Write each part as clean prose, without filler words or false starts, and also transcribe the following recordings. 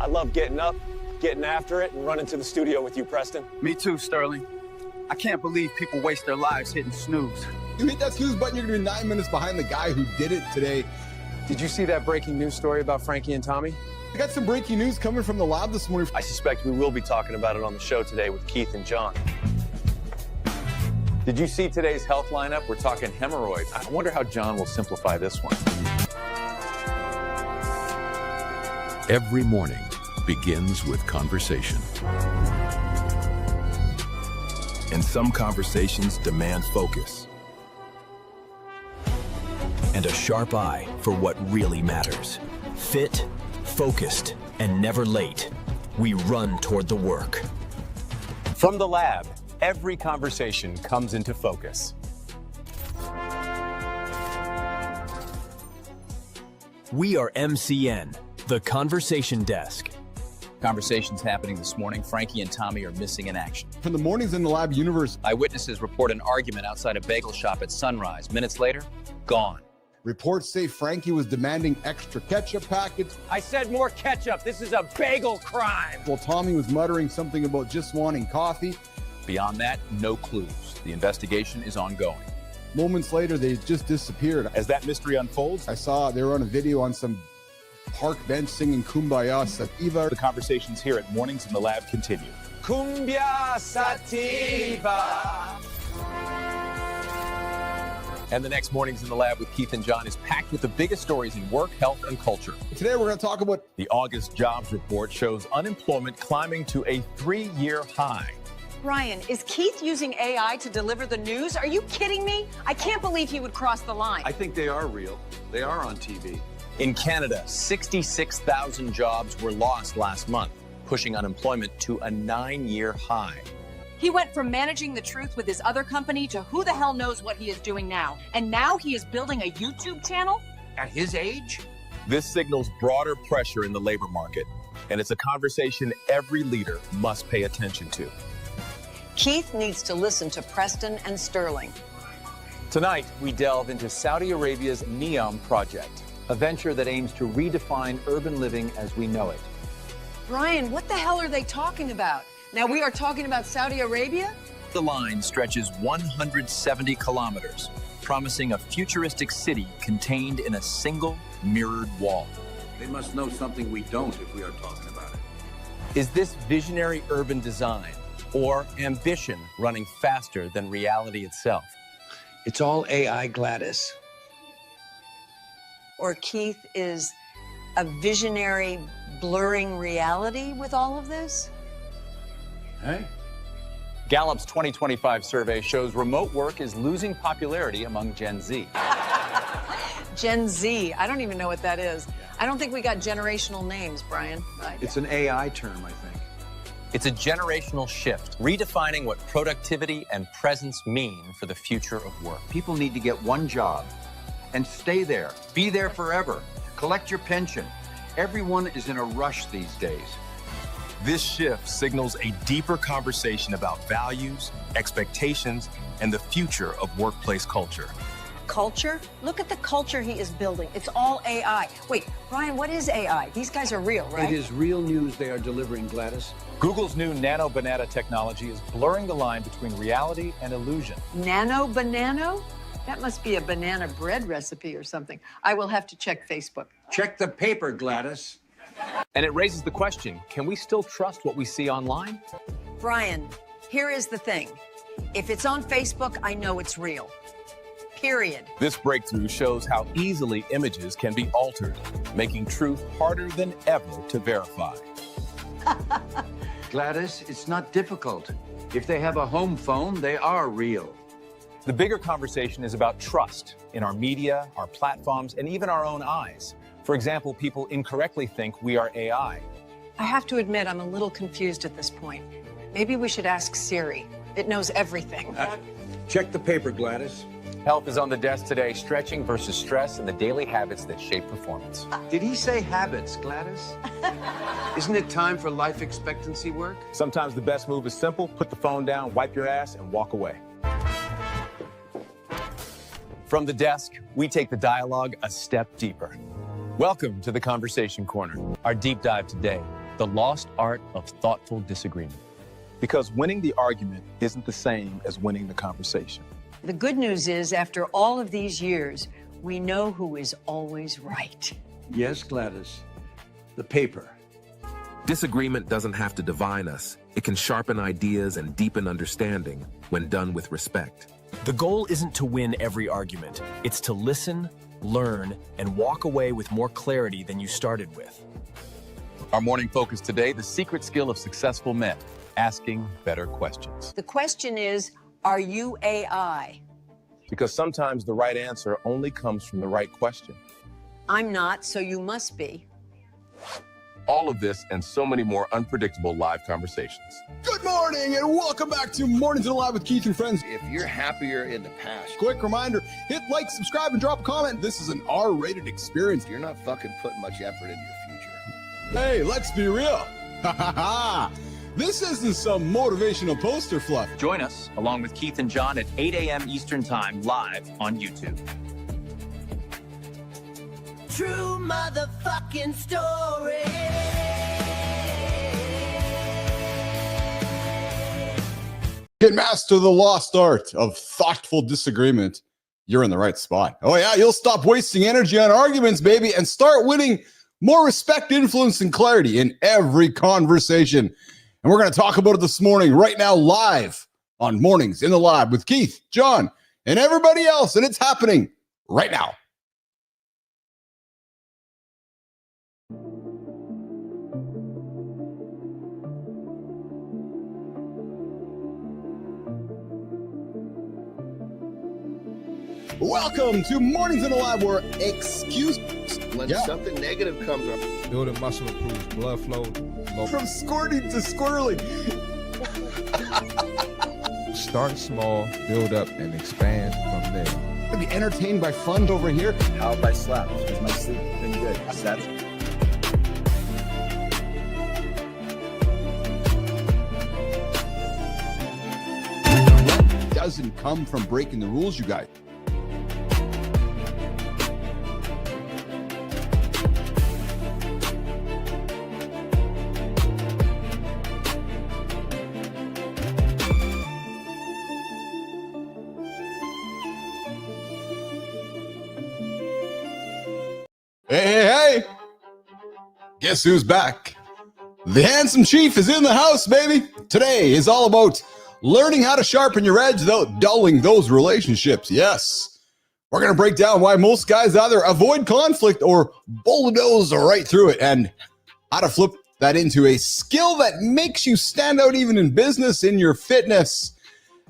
I love getting up, getting after it, and running to the studio with you, Preston. Me too, Sterling. I can't believe people waste their lives hitting snooze. You hit that snooze button, you're gonna be 9 minutes behind the guy who did it today. Did you see that breaking news story about Frankie and Tommy? I got some breaking news coming from the lab this morning. I suspect we will be talking about it on the show today with Keith and John. Did you see today's health lineup? We're talking hemorrhoids. I wonder how John will simplify this one. Every morning begins with conversation. And some conversations demand focus and a sharp eye for what really matters. Fit, focused, and never late, we run toward the work. From the lab, every conversation comes into focus. We are MCN, the Conversation Desk. Conversations happening this morning. Frankie and Tommy are missing in action. From the Mornings in the Lab universe, Eyewitnesses report an argument outside a bagel shop at sunrise. Minutes later, gone. reports say Frankie was demanding extra ketchup packets, I said more ketchup. This is a bagel crime. while Tommy was muttering something about just wanting coffee. Beyond that, no clues. The investigation is ongoing. Moments later, they just disappeared. As that mystery unfolds, I saw they were on a video on some park bench singing Kumbaya Sativa. the conversations here at Mornings in the Lab continue. Cumbia sativa. And the next Mornings in the Lab with Keith and John is packed with the biggest stories in work, health, and culture. Today, we're going to talk about The August jobs report shows unemployment climbing to a 3-year high. Brian, is Keith using AI to deliver the news? Are you kidding me? I can't believe he would cross the line. I think they are real. They are on TV. In Canada, 66,000 jobs were lost last month, pushing unemployment to a 9-year high. He went from managing the truth with his other company to who the hell knows what he is doing now. And now he is building a YouTube channel? At his age? This signals broader pressure in the labor market, and it's a conversation every leader must pay attention to. Keith needs to listen to Preston and Sterling. Tonight, we delve into Saudi Arabia's NEOM project, a venture that aims to redefine urban living as we know it. Brian, what the hell are they talking about? Now we are talking about Saudi Arabia? The line stretches 170 kilometers, promising a futuristic city contained in a single mirrored wall. They must know something we don't if we are talking about it. Is this visionary urban design or ambition running faster than reality itself? It's all AI, Gladys. Or Keith is a visionary blurring reality with all of this? Hey? Gallup's 2025 survey shows remote work is losing popularity among Gen Z. Gen Z, I don't even know what that is. I don't think we got generational names, Brian. It's an AI term, I think. It's a generational shift, redefining what productivity and presence mean for the future of work. People need to get one job and stay there. Be there forever. Collect your pension. Everyone is in a rush these days. This shift signals a deeper conversation about values, expectations, and the future of workplace culture. Culture? Look at the culture he is building. It's all AI. Wait, Brian, what is AI? These guys are real, right? It is real news they are delivering, Gladys. Google's new nano banana technology is blurring the line between reality and illusion. Nano banano? That must be a banana bread recipe or something. I will have to check Facebook. Check the paper, Gladys. And it raises the question, can we still trust what we see online? Brian, here is the thing. If it's on Facebook, I know it's real. Period. This breakthrough shows how easily images can be altered, making truth harder than ever to verify. Gladys, it's not difficult. If they have a home phone, they are real. The bigger conversation is about trust in our media, our platforms, and even our own eyes. For example, people incorrectly think we are AI. I have to admit, I'm a little confused at this point. Maybe we should ask Siri. It knows everything. Check the paper, Gladys. Health is on the desk today, stretching versus stress and the daily habits that shape performance. Did he say habits, Gladys? Isn't it time for life expectancy work? Sometimes the best move is simple. Put the phone down, wipe your ass, and walk away. From the desk, we take the dialogue a step deeper. Welcome to the Conversation Corner. Our deep dive today, the lost art of thoughtful disagreement. Because winning the argument isn't the same as winning the conversation. The good news is, after all of these years, we know who is always right. Yes, Gladys. The paper. Disagreement doesn't have to divide us. It can sharpen ideas and deepen understanding when done with respect. The goal isn't to win every argument. It's to listen, learn, and walk away with more clarity than you started with. Our morning focus today, the secret skill of successful men, asking better questions. The question is, are you AI? Because sometimes the right answer only comes from the right question. I'm not, so you must be. All of this and so many more unpredictable live conversations. Good morning and welcome back to Mornings in the Lab with Keith and Friends. If you're happier in the past, Quick reminder, hit like, subscribe, and drop a comment. This is an R-rated experience. You're not fucking putting much effort into your future. Hey, let's be real. Ha ha ha. This isn't some motivational poster fluff. Join us, along with Keith and Jon, at 8 a.m. Eastern Time, live on YouTube. True motherfucking story. Can master the lost art of thoughtful disagreement. You're in the right spot. Oh yeah, you'll stop wasting energy on arguments, baby, and start winning more respect, influence, and clarity in every conversation. And we're going to talk about it this morning, right now, live on Mornings in the Lab with Keith, Jon, and everybody else. And it's happening right now. Welcome to Mornings in the Lab, where When something negative comes up, building muscle improves blood flow. From squirting to squirreling. Start small, build up, and expand from there. Be entertained by fun over here. How if I slept? Has my sleep been good? That's doesn't come from breaking the rules, you guys. Hey. Guess who's back? The handsome chief is in the house, baby. Today is all about learning how to sharpen your edge without dulling those relationships. Yes. We're going to break down why most guys either avoid conflict or bulldoze right through it, and how to flip that into a skill that makes you stand out even in business, in your fitness,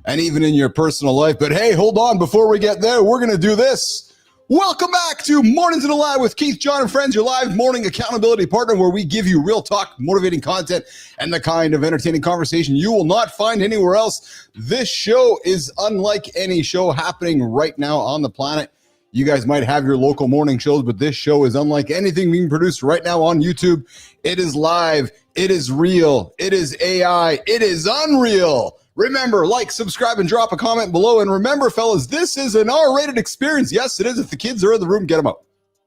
and even in your personal life. But hey, hold on. Before we get there, we're going to do this. Welcome back to Mornings in the Lab with Keith, Jon, and Friends, your live morning accountability partner, where we give you real talk, motivating content, and the kind of entertaining conversation you will not find anywhere else. This show is unlike any show happening right now on the planet. You guys might have your local morning shows, but this show is unlike anything being produced right now on YouTube. It is live. It is real. It is AI. It is unreal. Remember, like, subscribe, and drop a comment below. And remember, fellas, this is an R-rated experience. Yes, it is. If the kids are in the room, get them out.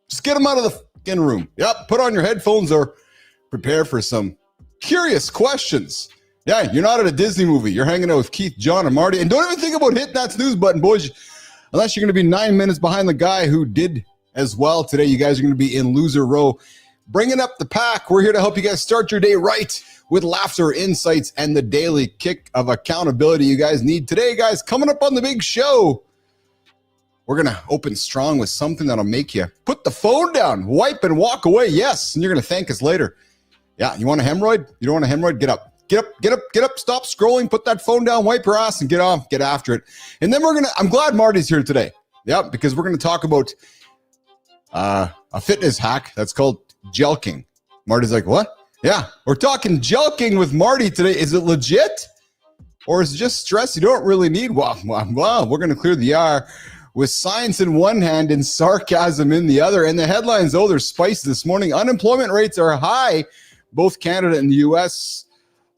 Just get them out of the fucking room. Yep, put on your headphones or prepare for some curious questions. Yeah, you're not at a Disney movie. You're hanging out with Keith, Jon, and Marty. And don't even think about hitting that snooze button, boys. Unless you're going to be 9 minutes behind the guy who did as well today. You guys are going to be in loser row. Bringing up the pack. We're here to help you guys start your day right with laughter, insights, and the daily kick of accountability you guys need. Today, guys, coming up on the big show, we're going to open strong with something that'll make you put the phone down, wipe, and walk away. Yes, and you're going to thank us later. Yeah, you want a hemorrhoid? You don't want a hemorrhoid? Get up. Get up, stop scrolling, put that phone down, wipe your ass, and get off, get after it. And then I'm glad Marty's here today. Yeah, because we're going to talk about a fitness hack that's called Jelqing. Marty's like, what? Yeah, we're talking Jelqing with Marty today. Is it legit? Or is it just stress you don't really need? Well, we're going to clear the air with science in one hand and sarcasm in the other. And the headlines, though, they're spicy this morning. Unemployment rates are high, both Canada and the U.S.,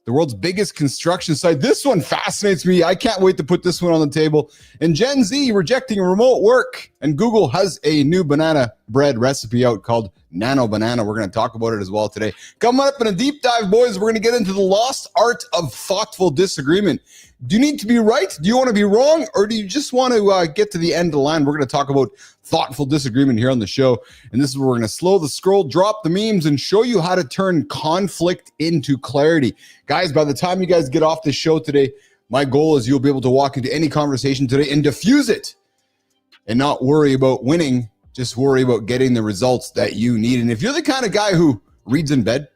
the world's biggest construction site. This one fascinates me. I can't wait to put this one on the table. And Gen Z rejecting remote work. And Google has a new banana bread recipe out called Nano Banana. We're going to talk about it as well today. Coming up in a deep dive, boys, we're going to get into the lost art of thoughtful disagreement. Do you need to be right? Do you want to be wrong? Or do you just want to get to the end of the line? We're going to talk about thoughtful disagreement here on the show. And this is where we're going to slow the scroll, drop the memes, and show you how to turn conflict into clarity. Guys, by the time you guys get off this show today, my goal is you'll be able to walk into any conversation today and diffuse it and not worry about winning. Just worry about getting the results that you need. And if you're the kind of guy who reads in bed,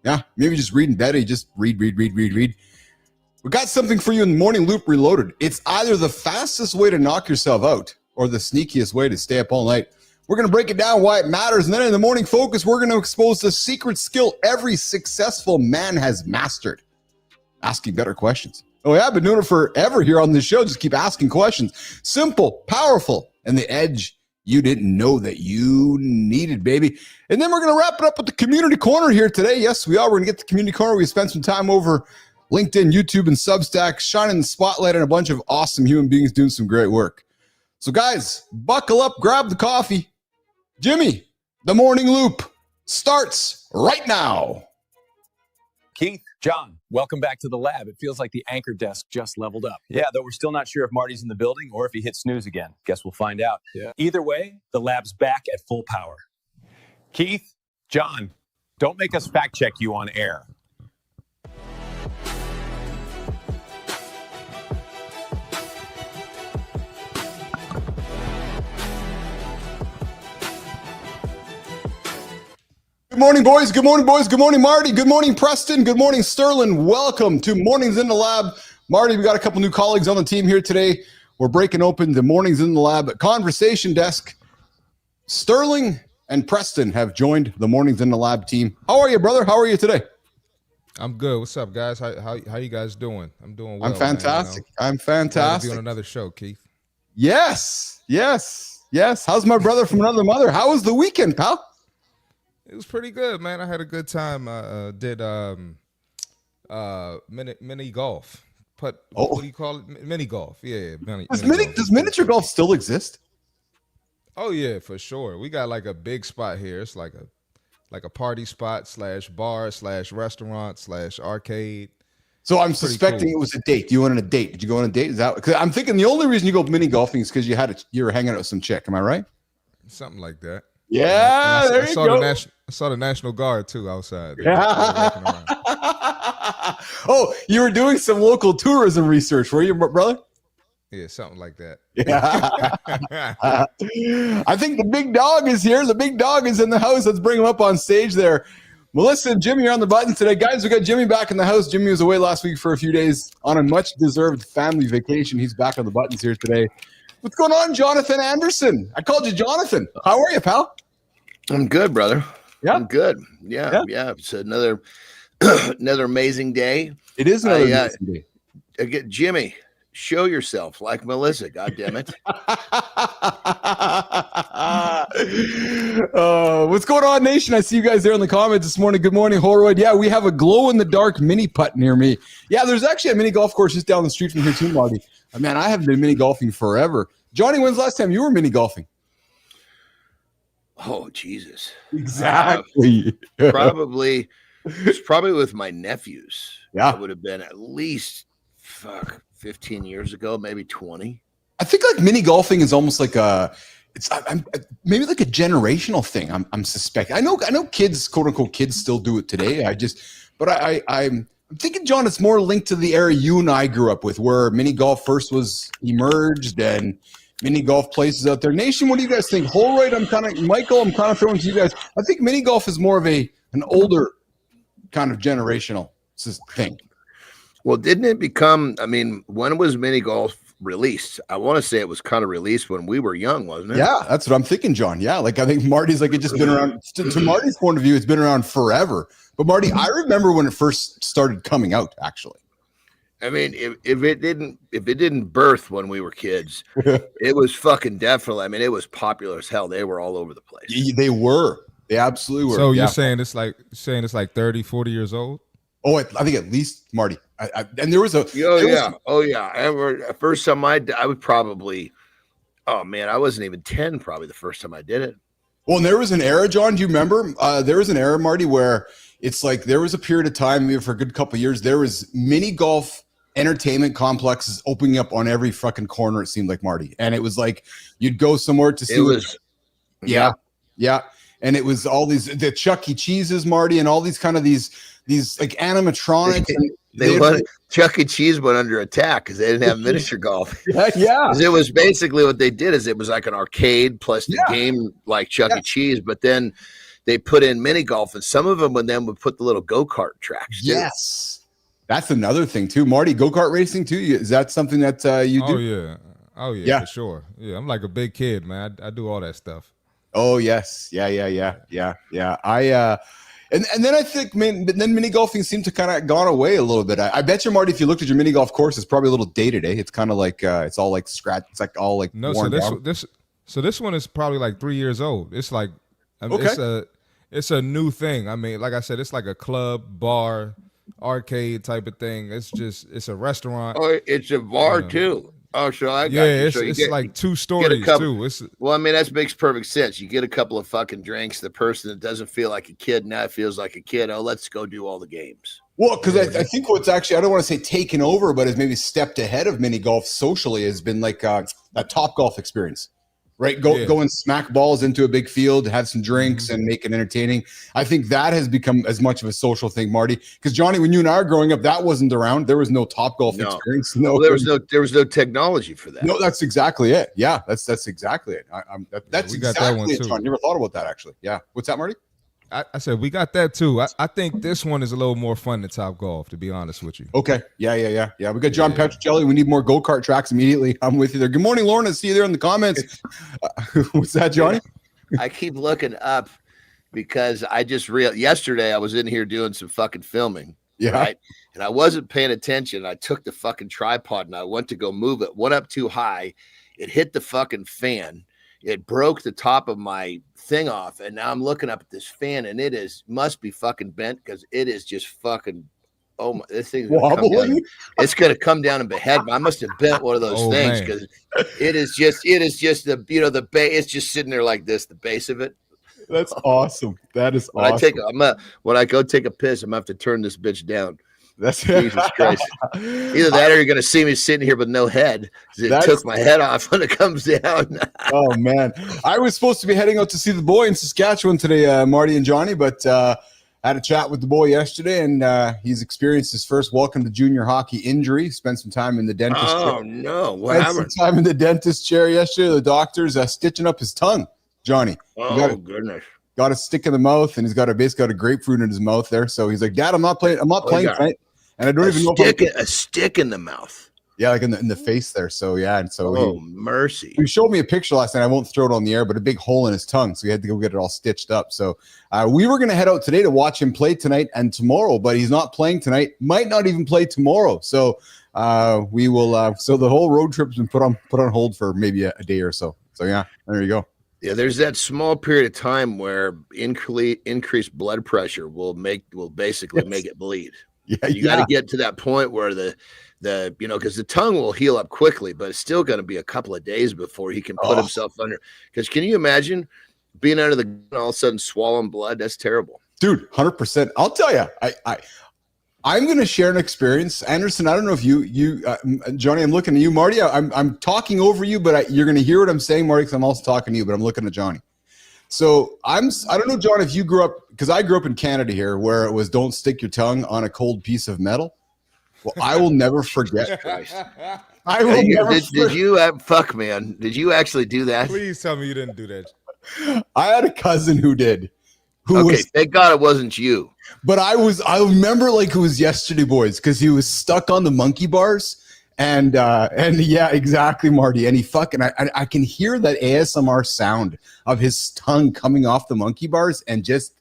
yeah, maybe just read in bed, you just read. We got something for you in Morning Loop Reloaded. It's either the fastest way to knock yourself out or the sneakiest way to stay up all night. We're going to break it down, why it matters. And then in the Morning Focus, we're going to expose the secret skill every successful man has mastered: asking better questions. Oh yeah, I've been doing it forever here on this show. Just keep asking questions. Simple, powerful, and the edge you didn't know that you needed, baby. And then we're going to wrap it up with the Community Corner here today. Yes, we are. We're going to get the Community Corner. We spent some time over LinkedIn, YouTube, and Substack, shining the spotlight on a bunch of awesome human beings doing some great work. So guys, buckle up, grab the coffee. Jimmy, the Morning Loop starts right now. Keith, John, welcome back to the lab. It feels like the anchor desk just leveled up. Yeah, though we're still not sure if Marty's in the building or if he hit snooze again. Guess we'll find out. Yeah. Either way, the lab's back at full power. Keith, John, don't make us fact check you on air. Good morning, boys. Good morning, boys. Good morning, Marty. Good morning, Preston. Good morning, Sterling. Welcome to Mornings in the Lab. Marty, we got a couple new colleagues on the team here today. We're breaking open the Mornings in the Lab conversation desk. Sterling and Preston have joined the Mornings in the Lab team. How are you, brother? How are you today? I'm good. What's up, guys? How you guys doing? I'm doing well. I'm fantastic. Man, I'm fantastic. Be on another show, Keith. Yes. How's my brother from another mother? How was the weekend, pal? It was pretty good, man. I had a good time. Did mini golf. What do you call it? Mini golf. Yeah. Does miniature golf still exist? Oh yeah, for sure. We got like a big spot here. It's like a party spot / bar / restaurant / arcade. So I'm suspecting it was a date. You went on a date. Did you go on a date? Is that? Cause I'm thinking the only reason you go mini golfing is because you were hanging out with some chick. Am I right? Something like that. Yeah, there you go. I saw the National Guard too outside. Oh, you were doing some local tourism research, were you, brother? Yeah, something like that. Yeah. I think the big dog is here. The big dog is in the house. Let's bring him up on stage there. Melissa and Jimmy are on the buttons today. Guys, we got Jimmy back in the house. Jimmy was away last week for a few days on a much-deserved family vacation. He's back on the buttons here today. What's going on, Jonathan Andersen? I called you Jonathan. How are you, pal? I'm good, brother. Yeah, I'm good. Yeah. It's another amazing day. It is another amazing day. Jimmy, show yourself like Melissa. God damn it. What's going on, nation? I see you guys there in the comments this morning. Good morning, Holroyd. Yeah, we have a glow-in-the-dark mini putt near me. Yeah, there's actually a mini golf course just down the street from here too, Marty. Man, I haven't been mini golfing forever. Johnny, when's the last time you were mini golfing? Oh, Jesus. Exactly. It's probably with my nephews. Yeah. It would have been at least 15 years ago, maybe 20. I think like mini golfing is almost like maybe like a generational thing. I'm suspecting. I know kids, quote unquote kids, still do it today. I'm thinking, John, it's more linked to the era you and I grew up with, where mini golf first was emerged and mini golf places out there. Nation, what do you guys think? Holroyd, Michael, I'm kind of throwing to you guys. I think mini golf is more of an older kind of generational thing. Well, didn't it become, when was mini golf released? I want to say it was kind of released when we were young, wasn't it? Yeah, that's what I'm thinking, John. Yeah, I think Marty's it's just been around, to Marty's point of view, it's been around forever. But Marty, I remember when it first started coming out, actually. If it didn't birth when we were kids, it was fucking definitely, it was popular as hell. They were all over the place. They were. They absolutely were. So you're saying it's like 30, 40 years old? Oh, I think at least, Marty. And there was a... Oh, yeah. First time I would probably... Oh, man, I wasn't even 10 probably the first time I did it. Well, and there was an era, John, do you remember? There was an era, Marty, where it's like there was a period of time, maybe for a good couple of years, there was mini golf entertainment complexes opening up on every fucking corner, it seemed like, Marty. And it was like you'd go somewhere to see yeah. And it was all these the Chuck E. Cheese's, Marty, and all these kind of these like animatronics. Chuck E. Cheese went under attack because they didn't have miniature golf. Yeah. It was basically what they did is it was like an arcade plus the game like Chuck E. Cheese, but then they put in mini golf, and some of them would put the little go-kart tracks. Too. Yes. That's another thing too, Marty. Go-kart racing too. Is that something that you do? Oh yeah, for sure. Yeah, I'm like a big kid, man. I do all that stuff. Oh yes, yeah. And then I think, man, but then mini golfing seemed to kind of gone away a little bit. I bet you, Marty, if you looked at your mini golf course, it's probably a little dated. It's kind of like it's all like scratch. It's like all like worn down. So this one is probably like 3 years old. It's like it's a new thing. I mean, like I said, it's like a club, bar, arcade type of thing. It's a restaurant. Oh, it's a bar too. Oh, so I got you. It's like 2 stories too. Well, I mean, that makes perfect sense. You get a couple of fucking drinks. The person that doesn't feel like a kid now feels like a kid. Oh, let's go do all the games. Well, because I think what's actually, I don't want to say taken over, but has maybe stepped ahead of mini golf socially has been like a Top Golf experience. Right, go and smack balls into a big field, have some drinks, and make it entertaining. I think that has become as much of a social thing, Marty. Because Johnny, when you and I were growing up, that wasn't around. There was no Top Golf experience. No, there was no technology for that. No, that's exactly it. Yeah, that's exactly it. That's we got exactly that one it, too. John. Never thought about that actually. Yeah, what's that, Marty? I said we got that too. I think this one is a little more fun than Top Golf, to be honest with you. Okay. Yeah. We got John Petrocelli. We need more go-kart tracks immediately. I'm with you there. Good morning, Lauren. I see you there in the comments. What's that, Johnny? I keep looking up because I just realized yesterday I was in here doing some fucking filming. Yeah. Right. And I wasn't paying attention. I took the fucking tripod and I went to go move it. Went up too high. It hit the fucking fan. It broke the top of my thing off, and now I'm looking up at this fan, and must be fucking bent because it is just fucking. Oh my! This thing's gonna come down. It's gonna come down and behead me. I must have bent one of those things because it is just the the base. It's just sitting there like this, the base of it. That's awesome. That is awesome. When I go take a piss, I'm gonna have to turn this bitch down. That's Jesus Christ. Either that or you're going to see me sitting here with no head. It took my head off when it comes down. Oh, man. I was supposed to be heading out to see the boy in Saskatchewan today, Marty and Johnny, but had a chat with the boy yesterday, and he's experienced his first welcome to junior hockey injury. Spent some time in the dentist chair. Oh, no. What happened? Some time in the dentist chair yesterday. The doctor's stitching up his tongue, Johnny. Oh, goodness. Got a stick in the mouth, and he's basically got a grapefruit in his mouth there. So he's like, Dad, I'm not playing tonight. And I don't even know if a stick in the mouth. Yeah, like in the face there. So yeah, and so mercy. He showed me a picture last night. I won't throw it on the air, but a big hole in his tongue. So he had to go get it all stitched up. So we were gonna head out today to watch him play tonight and tomorrow, but he's not playing tonight. Might not even play tomorrow. So we will. So the whole road trip's been put on hold for maybe a day or so. So yeah, there you go. Yeah, there's that small period of time where increased blood pressure will basically make it bleed. Yeah, you got to get to that point where the because the tongue will heal up quickly, but it's still going to be a couple of days before he can put himself under. Because can you imagine being under the gun and all of a sudden swallowing blood? That's terrible, dude. 100%. I'll tell you, I'm going to share an experience, Anderson. I don't know if you Johnny. I'm looking at you, Marty. I'm talking over you, but you're going to hear what I'm saying, Marty, because I'm also talking to you. But I'm looking at Johnny. So I don't know, John, if you grew up, because I grew up in Canada here, where it was don't stick your tongue on a cold piece of metal. Well, I will never forget. I will never forget. Did you fuck, man? Did you actually do that? Please tell me you didn't do that. I had a cousin who did. Thank God it wasn't you. But I remember like it was yesterday, boys, because he was stuck on the monkey bars. And yeah, exactly, Marty. And he I can hear that ASMR sound of his tongue coming off the monkey bars and just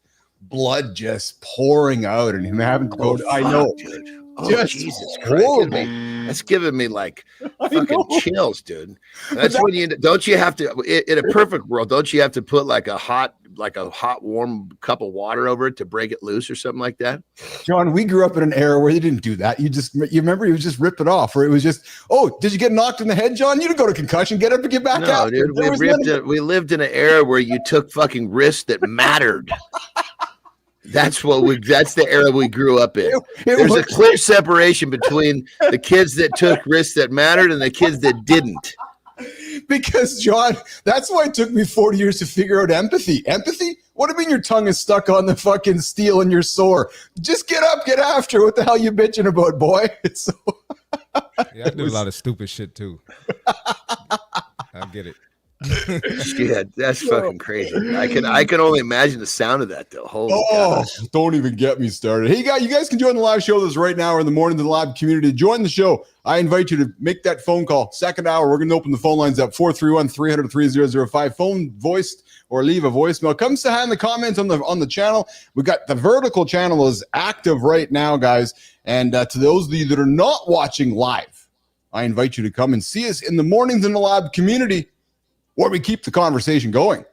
blood just pouring out and him having to go. I know, dude. Oh, Jesus Christ. That's giving me like fucking chills, dude. That's when don't you have to, in a perfect world, don't you have to put like a hot like a hot, warm cup of water over it to break it loose or something like that? John, we grew up in an era where you didn't do that. You remember you would just rip it off, or it was just, oh, did you get knocked in the head, John? You didn't go to concussion, get up and get back out. Dude, we lived in an era where you took fucking risks that mattered. That's the era we grew up in. There's a clear separation between the kids that took risks that mattered and the kids that didn't. Because, John, that's why it took me 40 years to figure out empathy. Empathy? What do you mean your tongue is stuck on the fucking steel and you're sore? Just get up, get after. What the hell you bitching about, boy? It's so yeah, I do a lot of stupid shit too. I get it. Shit, that's fucking crazy. I can only imagine the sound of that though. Holy God. Don't even get me started. Hey, you guys can join the live show with us right now or in the morning to the live community. Join the show. I invite you to make that phone call. Second hour, we're going to open the phone lines up 431-300-3005. Phone, voiced, or leave a voicemail. Come say hi in the comments on the channel. We got the vertical channel is active right now, guys. And to those of you that are not watching live, I invite you to come and see us in the mornings in the live community, where we keep the conversation going.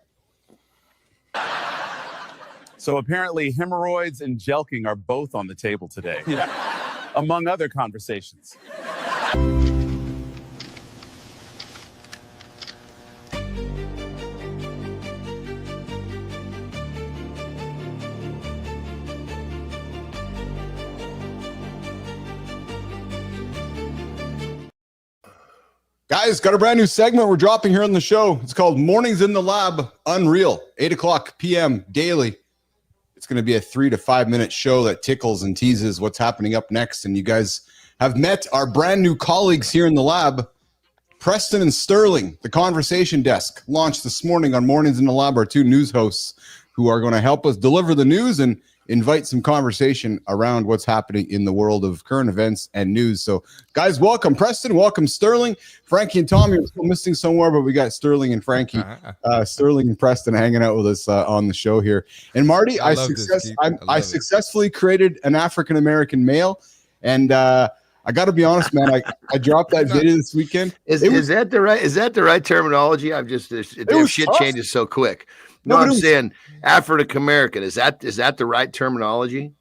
So apparently hemorrhoids and jelqing are both on the table today, among other conversations. Guys, got a brand new segment we're dropping here on the show. It's called Mornings in the Lab Unreal, 8 o'clock p.m. daily. It's going to be a 3 to 5 minute show that tickles and teases what's happening up next. And you guys have met our brand new colleagues here in the lab, Preston and Sterling. The Conversation Desk launched this morning on Mornings in the Lab, our two news hosts who are going to help us deliver the news and invite some conversation around what's happening in the world of current events and news. So, guys, welcome Preston, welcome Sterling. Frankie and Tom, you're still missing somewhere, but we got Sterling and Frankie, Sterling and Preston hanging out with us on the show here. And Marty, I successfully created an African-American male, and I got to be honest, man, I dropped that video this weekend. Is that the right terminology? I'm just shit changes so quick. No, I'm saying African American. Is that the right terminology?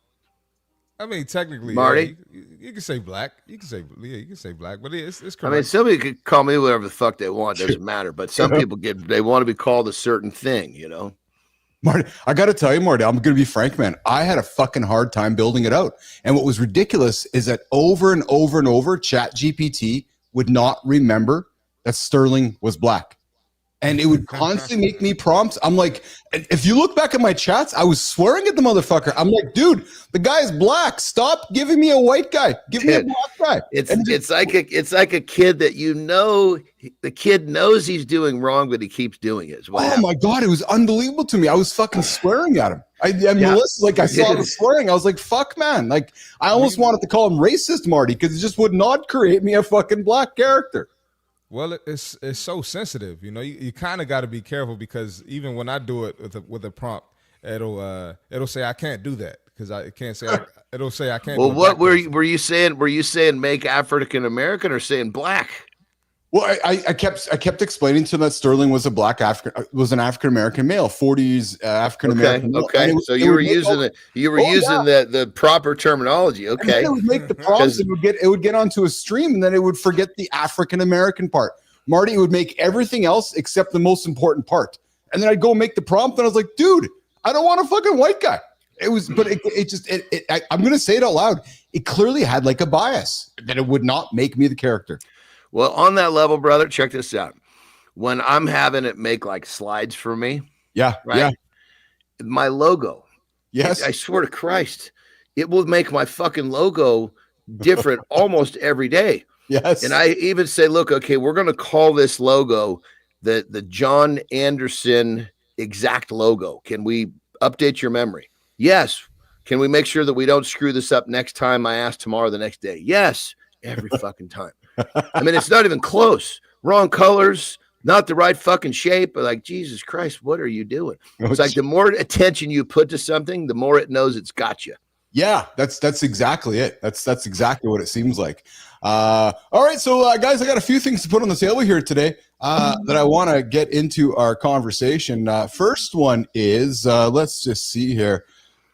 I mean, technically, Marty, you can say black. You can say black, but it's correct. I mean, somebody could call me whatever the fuck they want. It doesn't matter. But some people they want to be called a certain thing, you know. Marty, I got to tell you, Marty, I'm going to be frank, man. I had a fucking hard time building it out. And what was ridiculous is that over and over and over, ChatGPT would not remember that Sterling was black. And it would constantly make me prompts. I'm like, if you look back at my chats, I was swearing at the motherfucker. I'm like, dude, the guy's black. Stop giving me a white guy. Give me a black guy. It's like a kid that the kid knows he's doing wrong, but he keeps doing it. My God, it was unbelievable to me. I was fucking swearing at him. Melissa, like I saw him swearing. I was like, fuck, man. Like I almost wanted to call him racist, Marty, because it just would not create me a fucking black character. Well, it's so sensitive, you know. You kind of got to be careful because even when I do it with a prompt, it'll say I can't do that because I can't say it'll say I can't. Well, what were you saying? Were you saying make African American or saying black? Well, I kept explaining to him that Sterling was an African American male, 40s African American. Okay, so you were using the proper terminology. Okay, it would make the prompts. It would get onto a stream, and then it would forget the African American part. Marty, it would make everything else except the most important part. And then I'd go make the prompt, and I was like, dude, I don't want a fucking white guy. I'm going to say it out loud. It clearly had like a bias that it would not make me the character. Well, on that level, brother, check this out. When I'm having it make like slides for me, my logo, I swear to Christ, it will make my fucking logo different almost every day. Yes. And I even say, look, okay, we're going to call this logo the Jon Andersen exact logo. Can we update your memory? Yes. Can we make sure that we don't screw this up next time I ask tomorrow the next day? Yes. Every fucking time. I mean, it's not even close. Wrong colors, not the right fucking shape. But like, Jesus Christ, what are you doing? It's like the more attention you put to something, the more it knows it's got you. Yeah, that's exactly it. That's exactly what it seems like. All right, so guys, I got a few things to put on the table here today that I want to get into our conversation. First one is, let's just see here.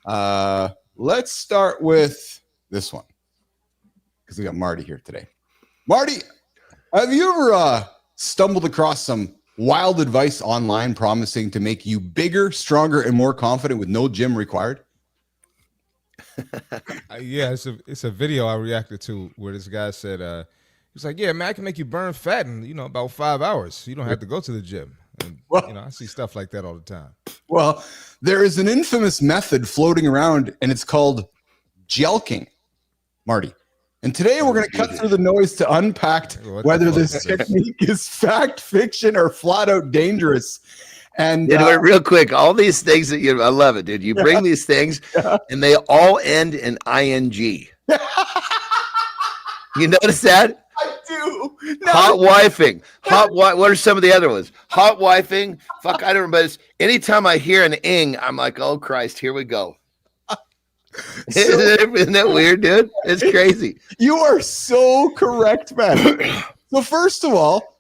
Let's start with this one because we got Marty here today. Marty, have you ever stumbled across some wild advice online promising to make you bigger, stronger, and more confident with no gym required? Yeah, it's a video I reacted to where this guy said, he's like, yeah, man, I can make you burn fat in, about 5 hours. You don't have to go to the gym. And, I see stuff like that all the time. Well, there is an infamous method floating around, and it's called Jelqing, Marty. And today we're going to cut through the noise to unpack whether this technique is fact, fiction, or flat out dangerous. And real quick, all these things that I love it, dude. You bring these things and they all end in ing. You notice that? I do. No. Hot wifing. What are some of the other ones? Hot wifing. Fuck, I don't remember this. Anytime I hear an ing, I'm like, oh Christ, here we go. Isn't that weird, dude? It's crazy. You are so correct, man. So first of all,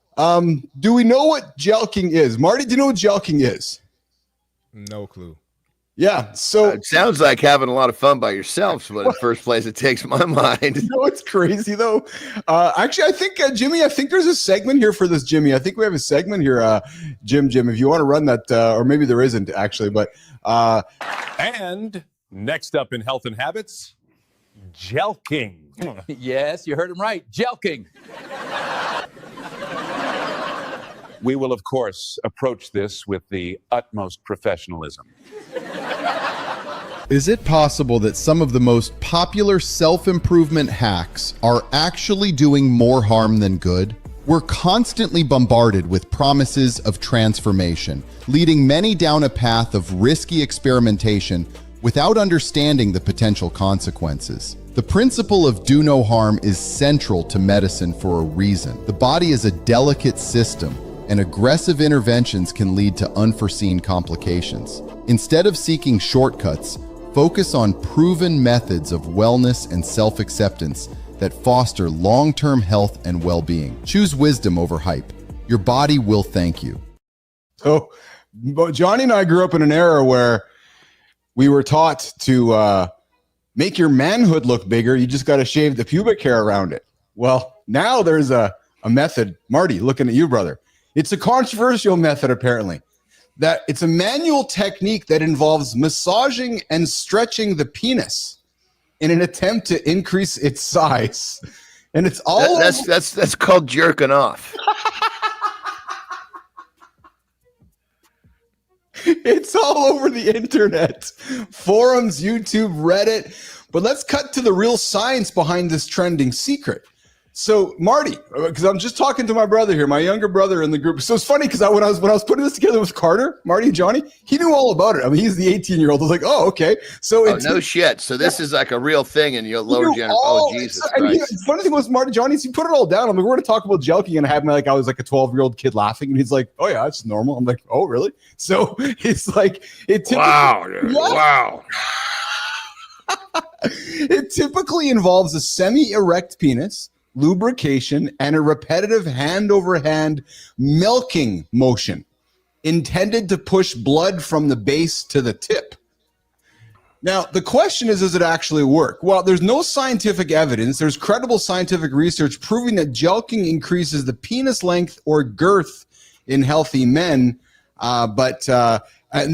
do we know what Jelqing is? Marty, do you know what Jelqing is? No clue. Yeah, so it sounds like having a lot of fun by yourself, but in the first place it takes my mind. You know what's crazy though? Actually, I think Jimmy, I think there's a segment here for this, Jimmy. I think we have a segment here, Jim, if you want to run that, or maybe there isn't actually, but and next up in health and habits, Jelqing. Yes, you heard him right. Jelqing. We will, of course, approach this with the utmost professionalism. Is it possible that some of the most popular self-improvement hacks are actually doing more harm than good? We're constantly bombarded with promises of transformation, leading many down a path of risky experimentation without understanding the potential consequences. The principle of do no harm is central to medicine for a reason. The body is a delicate system, and aggressive interventions can lead to unforeseen complications. Instead of seeking shortcuts, focus on proven methods of wellness and self-acceptance that foster long-term health and well-being. Choose wisdom over hype. Your body will thank you. So, Johnny and I grew up in an era where we were taught to make your manhood look bigger. You just got to shave the pubic hair around it. Well, now there's a method. Marty, looking at you, brother. It's a controversial method, apparently. That it's a manual technique that involves massaging and stretching the penis in an attempt to increase its size. And it's all that's called jerking off. It's all over the internet. Forums, YouTube, Reddit. But let's cut to the real science behind this trending secret. So, Marty, because I'm just talking to my brother here, my younger brother in the group. So it's funny because when I was putting this together with Carter, Marty, and Johnny, he knew all about it. I mean, he's the 18-year-old. I was like, oh, okay. So no shit. So this is like a real thing, and you're lower generation. Oh, Jesus Christ. The funny thing was, Marty, Johnny, he put it all down. I'm like, we're going to talk about Jelqing, and I had I was like a 12-year-old kid laughing, and he's like, oh yeah, that's normal. I'm like, oh really? So it's like wow, dude. Yeah. Wow. It typically involves a semi-erect penis, lubrication, and a repetitive hand-over-hand milking motion intended to push blood from the base to the tip. Now, the question is, does it actually work? Well, there's no scientific evidence. There's credible scientific research proving that Jelqing increases the penis length or girth in healthy men. And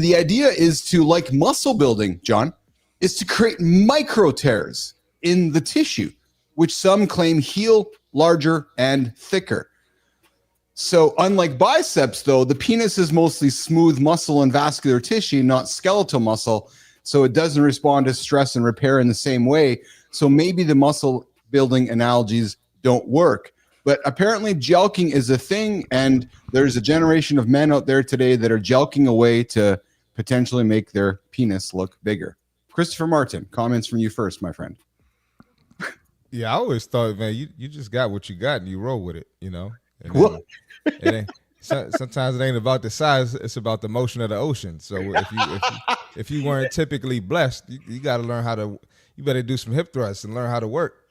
the idea is to, like muscle building, John, is to create micro tears in the tissue, which some claim heal larger and thicker. So unlike biceps, though, the penis is mostly smooth muscle and vascular tissue, not skeletal muscle. So it doesn't respond to stress and repair in the same way. So maybe the muscle building analogies don't work. But apparently Jelqing is a thing, and there's a generation of men out there today that are Jelqing away to potentially make their penis look bigger. Christopher Martin, comments from you first, my friend. Yeah, I always thought, man, you just got what you got and you roll with it, And then, sometimes it ain't about the size; it's about the motion of the ocean. So if you weren't typically blessed, you got to learn how to, you better do some hip thrusts and learn how to work.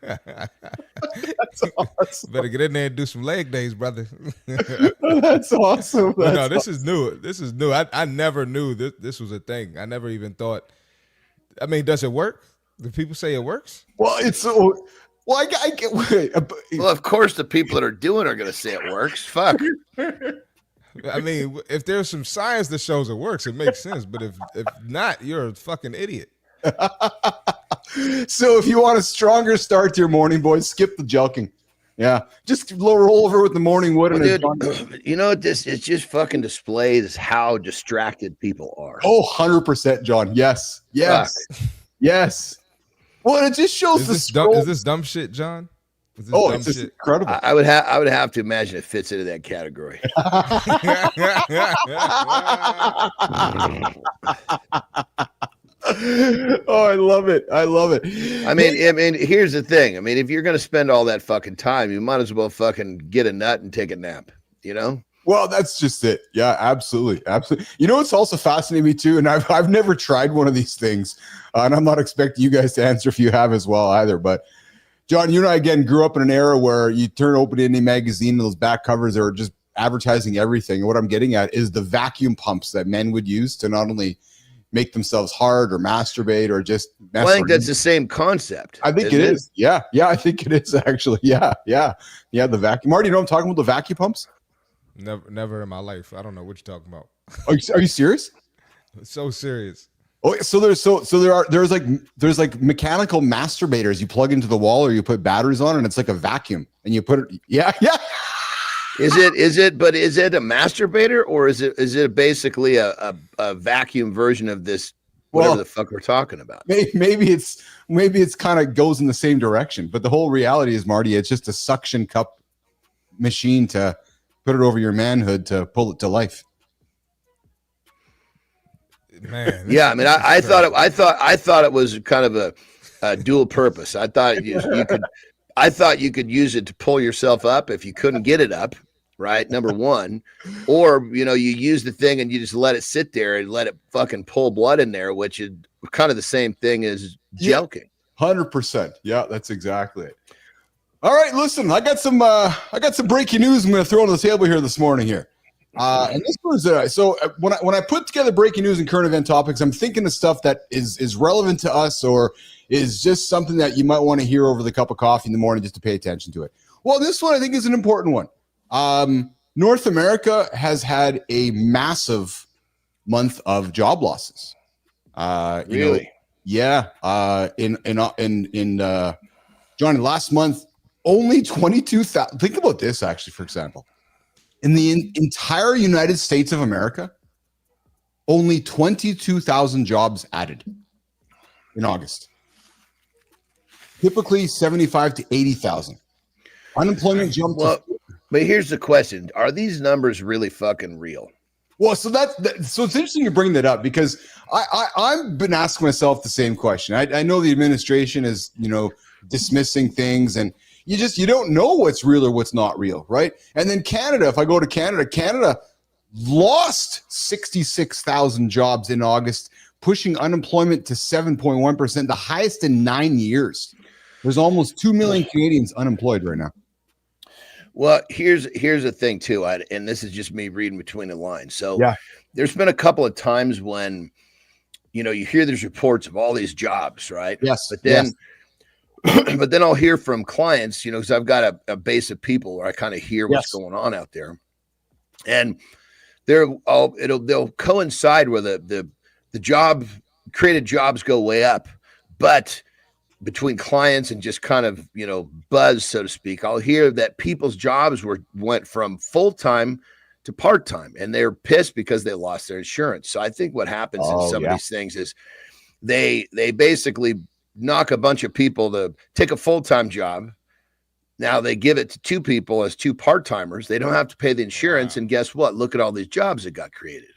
That's awesome. Better get in there and do some leg days, brother. That's awesome. But no, That's this is new. This is new. I never knew this was a thing. I never even thought. I mean, does it work? Do people say it works? Well, it's so. Well, I get. Well, of course, the people that are doing are going to say it works. Fuck. I mean, if there's some science that shows it works, it makes sense. But if not, you're a fucking idiot. So if you want a stronger start to your morning, boys, skip the jelqing. Yeah, just roll over with the morning wood. Well, And dude, you know what this? It just fucking displays how distracted people are. Oh, 100%, John. Yes, yes, yes. Well, it just shows is this dumb shit, John? Is this dumb it's just shit? incredible. I would have to imagine it fits into that category. Oh, I love it. I love it. I mean, here's the thing. I mean, if you're going to spend all that fucking time, you might as well fucking get a nut and take a nap, you know? Well, that's just it. Yeah, absolutely. Absolutely. You know, what's also fascinating me too, and I've never tried one of these things, and I'm not expecting you guys to answer if you have as well either. But John, you and I, again, grew up in an era where you turn open any magazine and those back covers are just advertising everything. And what I'm getting at is the vacuum pumps that men would use to not only make themselves hard or masturbate or just mess. Well, I think that's the same concept. I think it is. Yeah. Yeah. I think it is actually. Yeah. Yeah. Yeah. The vacuum. Marty, you know what I'm talking about? The vacuum pumps? Never in my life. I don't know what you're talking about. Are you serious? So serious. Oh, so there's like mechanical masturbators you plug into the wall or you put batteries on and it's like a vacuum and you put it. Yeah. Yeah. Is it a masturbator or is it basically a vacuum version of this, whatever the fuck we're talking about? Maybe it's kind of goes in the same direction, but the whole reality is, Marty, it's just a suction cup machine to put it over your manhood to pull it to life. Man. Yeah. I mean, I thought it was kind of a dual purpose. I thought you could use it to pull yourself up if you couldn't get it up, right? Number one, or, you know, you use the thing and you just let it sit there and let it fucking pull blood in there, which is kind of the same thing as jelqing. 100%. Yeah, that's exactly it. All right, listen, I got some breaking news I'm going to throw on the table here this morning here. And this was when I put together breaking news and current event topics, I'm thinking of stuff that is relevant to us or is just something that you might want to hear over the cup of coffee in the morning just to pay attention to it. Well, this one I think is an important one. North America has had a massive month of job losses. Really? In Johnny, last month, only 22,000. Think about this, actually, for example. In the entire United States of America, only 22,000 jobs added in August. Typically 75 to 80,000. Unemployment jumped. Well, but here's the question. Are these numbers really fucking real? Well, so so it's interesting you bring that up because I've been asking myself the same question. I know the administration is, dismissing things and you don't know what's real or what's not real, right? And then Canada, if I go to Canada lost 66,000 jobs in August, pushing unemployment to 7.1%, the highest in 9 years. There's almost 2 million Canadians unemployed right now. Well, here's the thing too, and this is just me reading between the lines. So there's been a couple of times when, you hear these reports of all these jobs, right? Yes. But then, but then I'll hear from clients, because I've got a base of people where I kind of hear what's going on out there, and they'll coincide where the job created jobs go way up, but between clients and just kind of, buzz, so to speak, I'll hear that people's jobs went from full-time to part-time, and they're pissed because they lost their insurance. So I think what happens in some of these things is they basically knock a bunch of people to take a full-time job. Now they give it to two people as two part-timers. They don't have to pay the insurance. And guess what? Look at all these jobs that got created.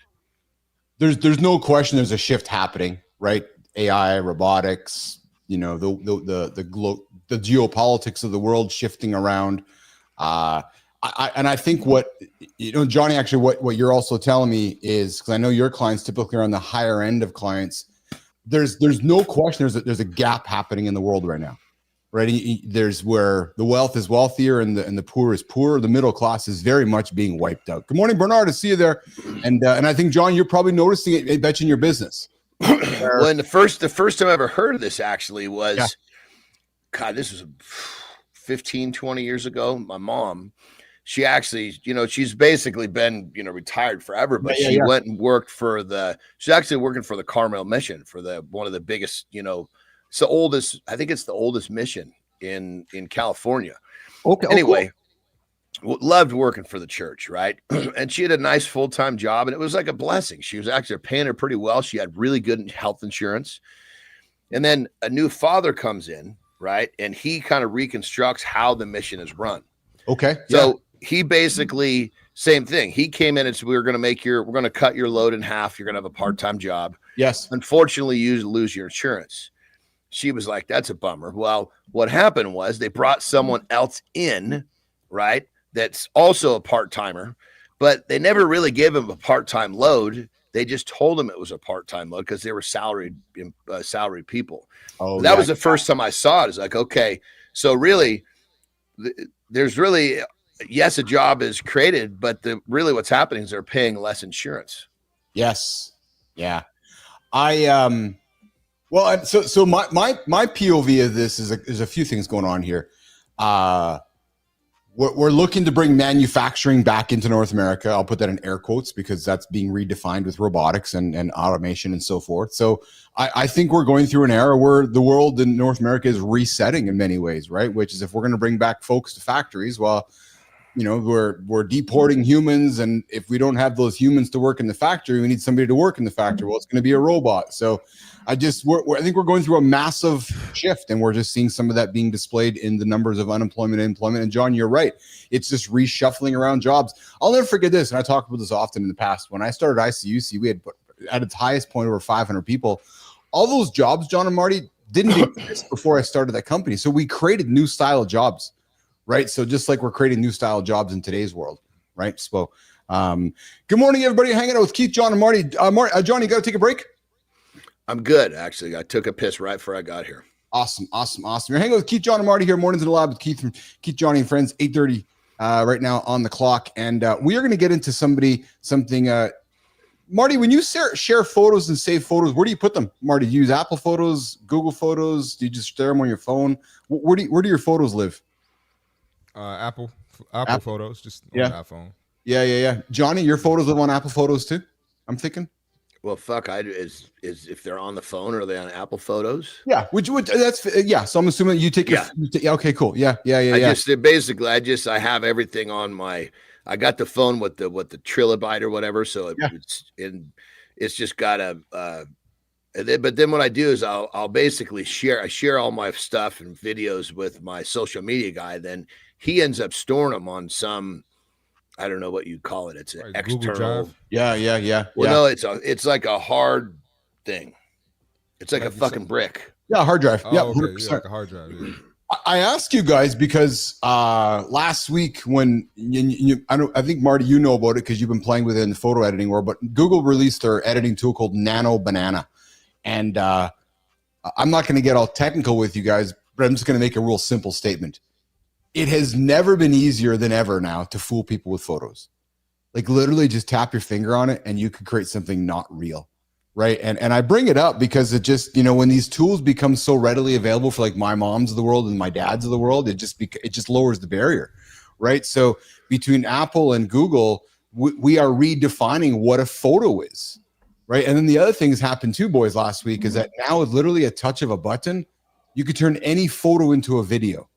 There's no question there's a shift happening, right? AI, robotics, the geopolitics of the world shifting around. I think what, Johnny, actually what you're also telling me is, because I know your clients typically are on the higher end of clients, there's no question there's a gap happening in the world right now, right? There's where the wealth is wealthier and the poor is poorer. The middle class is very much being wiped out. Good morning, Bernard. I see you there, and I think John, you're probably noticing it. I bet you in your business. Well, and the first time I ever heard of this actually was, God, this was 15, 20 years ago. My mom, she actually, she's basically been, retired forever, but she went and worked for she's actually working for the Carmel mission for one of the biggest, it's the oldest, I think it's the oldest mission in California. Okay. Anyway, loved working for the church, right? And she had a nice full-time job, and it was like a blessing. She was actually paying her pretty well. She had really good health insurance. And then a new father comes in, right? And he kind of reconstructs how the mission is run. Okay. So he basically, same thing. He came in and said, we're going to cut your load in half. You're going to have a part-time job. Yes. Unfortunately, you lose your insurance. She was like, that's a bummer. Well, what happened was they brought someone else in, right? That's also a part-timer, but they never really gave him a part-time load. They just told him it was a part-time load because they were salaried people. Oh, that was the first time I saw it. It's like, okay, so really, there's really, yes, a job is created, but really what's happening is they're paying less insurance. Yes. Yeah. Well, so my POV of this is a few things going on here. We're looking to bring manufacturing back into North America. I'll put that in air quotes because that's being redefined with robotics and automation and so forth. So I think we're going through an era where the world in North America is resetting in many ways, right? Which is if we're going to bring back folks to factories, well, we're deporting humans, and if we don't have those humans to work in the factory, we need somebody to work in the factory. Well, it's going to be a robot. So I think we're going through a massive shift, and we're just seeing some of that being displayed in the numbers of unemployment and employment. And John, you're right. It's just reshuffling around jobs. I'll never forget this, and I talked about this often in the past. When I started ICUC, we had at its highest point over 500 people. All those jobs, John and Marty, didn't exist before I started that company. So we created new style of jobs, right? So just like we're creating new style jobs in today's world, right? So good morning, everybody. Hanging out with Keith, John, and Marty. John, you got to take a break? I'm good, actually. I took a piss right before I got here. Awesome. You're hanging with Keith, John, and Marty here. Mornings in the lab with Keith from Keith, Johnny, and Friends. 8:30 right now on the clock, and we are going to get into something. Marty, when you share photos and save photos, where do you put them? Marty, do you use Apple Photos, Google Photos? Do you just share them on your phone? Where do your photos live? Apple Photos, just on iPhone. Yeah. Johnny, your photos live on Apple Photos too? I'm thinking. Well, fuck, is if they're on the phone, or are they on Apple Photos? Yeah, so I'm assuming you take okay, cool. Yeah. I have everything on I got the phone with the trilobite or whatever, so it's just got but then what I do is I'll basically share all my stuff and videos with my social media guy. Then he ends up storing them on some, I don't know what you call it. It's an external. Yeah. Well, no, it's like a hard thing. It's like a fucking brick. Yeah, hard drive. Oh, yeah, okay. Like a hard drive. Yeah. I ask you guys because last week when I think Marty, you know about it because you've been playing with it in the photo editing world, but Google released their editing tool called Nano Banana, and I'm not going to get all technical with you guys, but I'm just going to make a real simple statement. It has never been easier than ever now to fool people with photos. Like literally just tap your finger on it and you could create something not real, right? And I bring it up because it just, when these tools become so readily available for like my moms of the world and my dads of the world, it just lowers the barrier, right? So between Apple and Google, we are redefining what a photo is, right? And then the other things happened too, boys, last week is that now with literally a touch of a button, you could turn any photo into a video.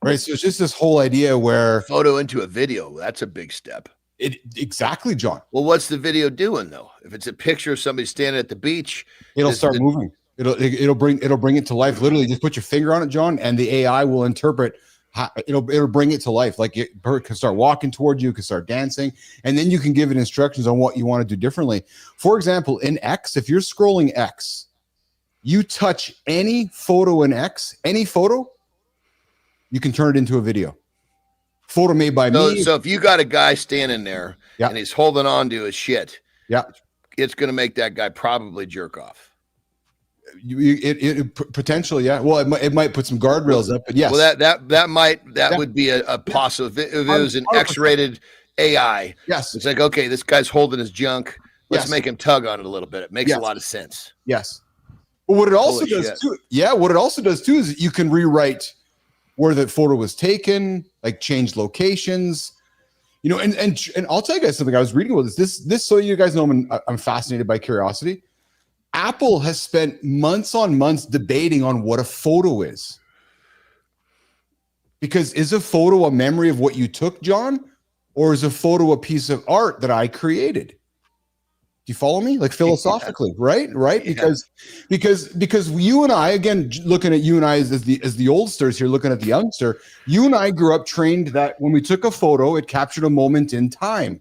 Right, so it's just this whole idea where photo into a video. That's a big step. Exactly, John. Well, what's the video doing though? If it's a picture of somebody standing at the beach, it'll start moving. It'll bring it to life. Literally, just put your finger on it, John, and the AI will interpret. It'll bring it to life. Like it can start walking toward you, can start dancing, and then you can give it instructions on what you want to do differently. For example, in X, if you're scrolling X, you touch any photo in X, any photo. You can turn it into a video. Photo made by me. So if you got a guy standing there and he's holding on to his shit, it's going to make that guy probably jerk off. Potentially, yeah. Well, it might put some guardrails up, but yes. Well, that would be a possible if it was an 100%. X-rated AI. Yes, it's like, okay, this guy's holding his junk. Let's Yes. make him tug on it a little bit. It makes a lot of sense. Yes. But what it also Holy does shit. too, what it also does too is you can rewrite where the photo was taken, like change locations. You know, and I'll tell you guys something. I was reading about this so you guys know I'm fascinated by curiosity. Apple has spent months on months debating on what a photo is. Because is a photo a memory of what you took, John? Or is a photo a piece of art that I created? Do you follow me? Like philosophically, right? Yeah. Because you and I, again, looking at you and I as the oldsters here, looking at the youngster, you and I grew up trained that when we took a photo, it captured a moment in time.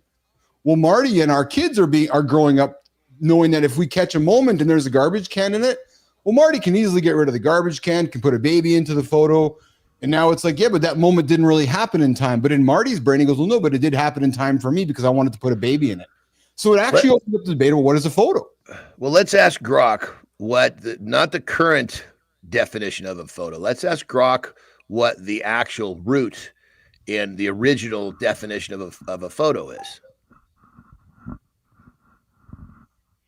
Well, Marty and our kids are growing up knowing that if we catch a moment and there's a garbage can in it, well, Marty can easily get rid of the garbage can put a baby into the photo. And now it's like, yeah, but that moment didn't really happen in time. But in Marty's brain, he goes, well, no, but it did happen in time for me because I wanted to put a baby in it. So it actually opens up the debate of what is a photo. Well, let's ask Grok not the current definition of a photo. Let's ask Grok what the actual root in the original definition of a photo is.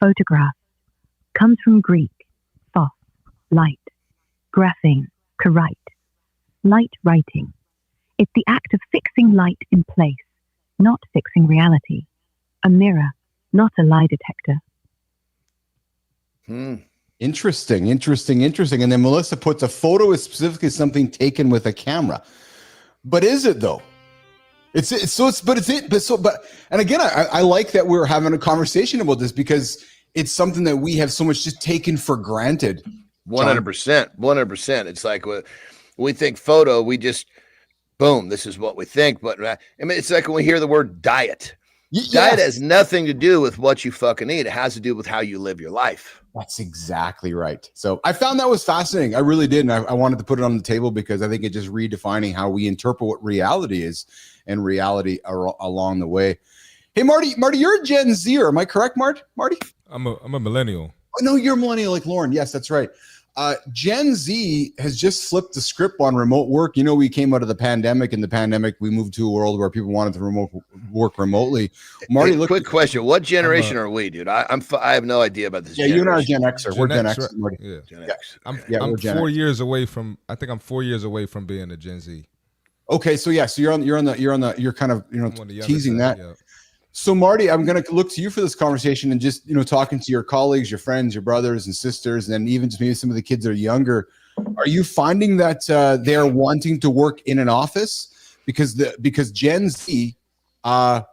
Photograph comes from Greek, phos, light, graphing, to write, light writing. It's the act of fixing light in place, not fixing reality. A mirror, not a lie detector. Interesting. And then Melissa puts a photo is specifically something taken with a camera. But is it though? And again, I like that we're having a conversation about this because it's something that we have so much just taken for granted. 100%. It's like when we think photo, we just boom, this is what we think. But I mean, it's like when we hear the word diet. Diet has nothing to do with what you fucking eat. It has to do with how you live your life. That's exactly right. So I found that was fascinating. I really did. And I wanted to put it on the table because I think it just redefining how we interpret what reality is and reality along the way. Hey, Marty, you're a Gen Zer. Am I correct, Marty? I'm a millennial. Oh, no, you're a millennial like Lauren. Yes, that's right. Gen Z has just flipped the script on remote work. You know, we came out of the pandemic. In the pandemic, we moved to a world where people wanted to work remotely. Marty, quick question: what generation are we, dude? I have no idea about this. Yeah, you and I are Gen Xer. We're Gen X. Right? Marty. Yeah. Gen X. I'm Gen 4 X. years away from. I think I'm 4 years away from being a Gen Z. Okay, so yeah, so you're kind of teasing side, that. yeah. So Marty, I'm going to look to you for this conversation and just, talking to your colleagues, your friends, your brothers and sisters, and even just maybe some of the kids that are younger. Are you finding that they're wanting to work in an office because Gen Z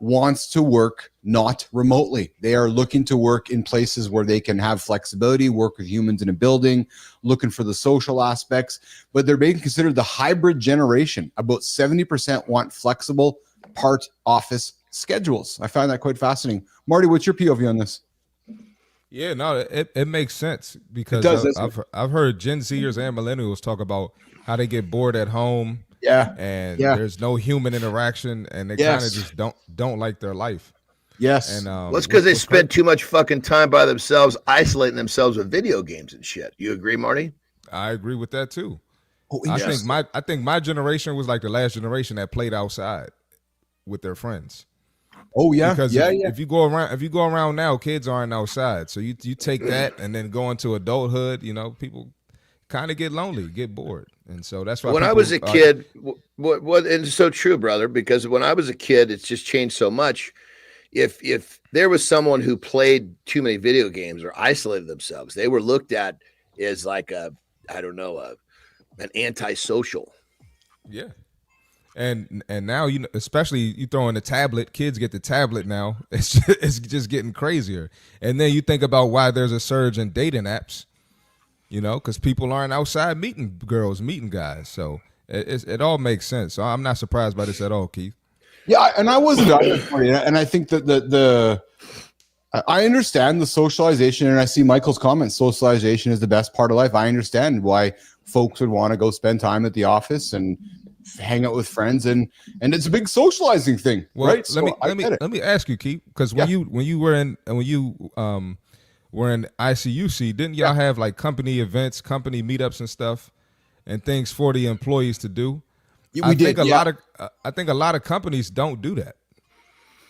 wants to work not remotely? They are looking to work in places where they can have flexibility, work with humans in a building, looking for the social aspects, but they're being considered the hybrid generation. About 70% want flexible part office schedules. I find that quite fascinating. Marty, what's your POV on this? Yeah, no, it makes sense because I've heard Gen Zers and millennials talk about how they get bored at home. Yeah, and there's no human interaction, and they kind of just don't like their life. Yes, and well, it's because they spend too much fucking time by themselves, isolating themselves with video games and shit. You agree, Marty? I agree with that too. Oh, I think my generation was like the last generation that played outside with their friends. Oh yeah, because if you go around now, kids aren't outside. So you take that and then go into adulthood. People kind of get lonely, get bored, and so that's why. When I was a kid, and it's so true, brother. Because when I was a kid, it's just changed so much. If there was someone who played too many video games or isolated themselves, they were looked at as like an antisocial. Yeah. And now, especially you throw in the tablet, kids get the tablet now. It's just getting crazier. And then you think about why there's a surge in dating apps, because people aren't outside meeting girls, meeting guys. So it all makes sense. So I'm not surprised by this at all, Keith. Yeah, and I wasn't. And I think that I understand the socialization, and I see Michael's comments. Socialization is the best part of life. I understand why folks would want to go spend time at the office and hang out with friends, and it's a big socializing thing, right? Let me ask you, Keith, because when you were in ICUC, didn't y'all have like company events, company meetups and stuff and things for the employees to do? I think a lot of companies don't do that.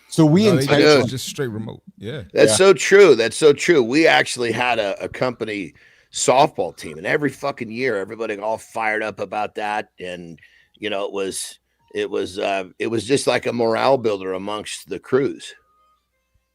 So we intentionally just straight remote. Yeah. That's so true. That's so true. We actually had a company softball team, and every fucking year everybody all fired up about that. And you know, it was just like a morale builder amongst the crews.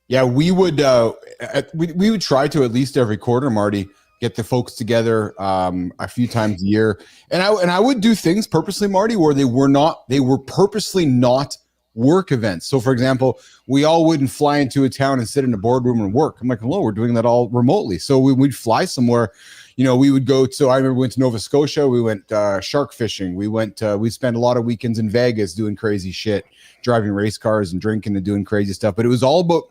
Yeah, we would try to at least every quarter, Marty, get the folks together a few times a year. And I would do things purposely, Marty, where they were purposely not work events. So for example, we all wouldn't fly into a town and sit in a boardroom and work. I'm like, hello, we're doing that all remotely. So we'd fly somewhere, you know, we would go to, I remember we went to Nova Scotia, we went shark fishing. We spent a lot of weekends in Vegas doing crazy shit, driving race cars and drinking and doing crazy stuff. But it was all about,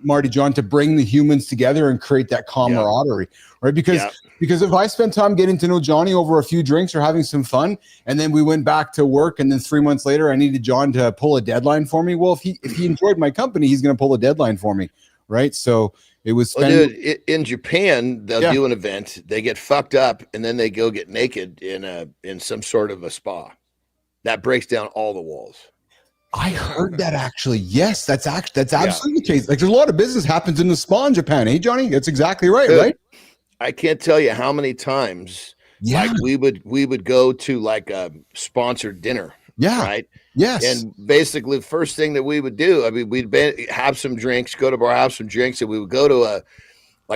Marty, John, to bring the humans together and create that camaraderie, right? Because if I spent time getting to know Johnny over a few drinks or having some fun, and then we went back to work, and then 3 months later I needed John to pull a deadline for me. Well, if he enjoyed my company, he's going to pull a deadline for me, right? So it was. Dude, in Japan, they'll do an event, they get fucked up, and then they go get naked in some sort of a spa. That breaks down all the walls. I heard that actually. Yes, that's absolutely the case. Like there's a lot of business happens in the spa in Japan, hey Johnny? That's exactly right, Dude, right? I can't tell you how many times like we would go to like a sponsored dinner. Yeah. Right. Yes. And basically the first thing that we would do, I mean, we'd have some drinks, go to bar, have some drinks, and we would go to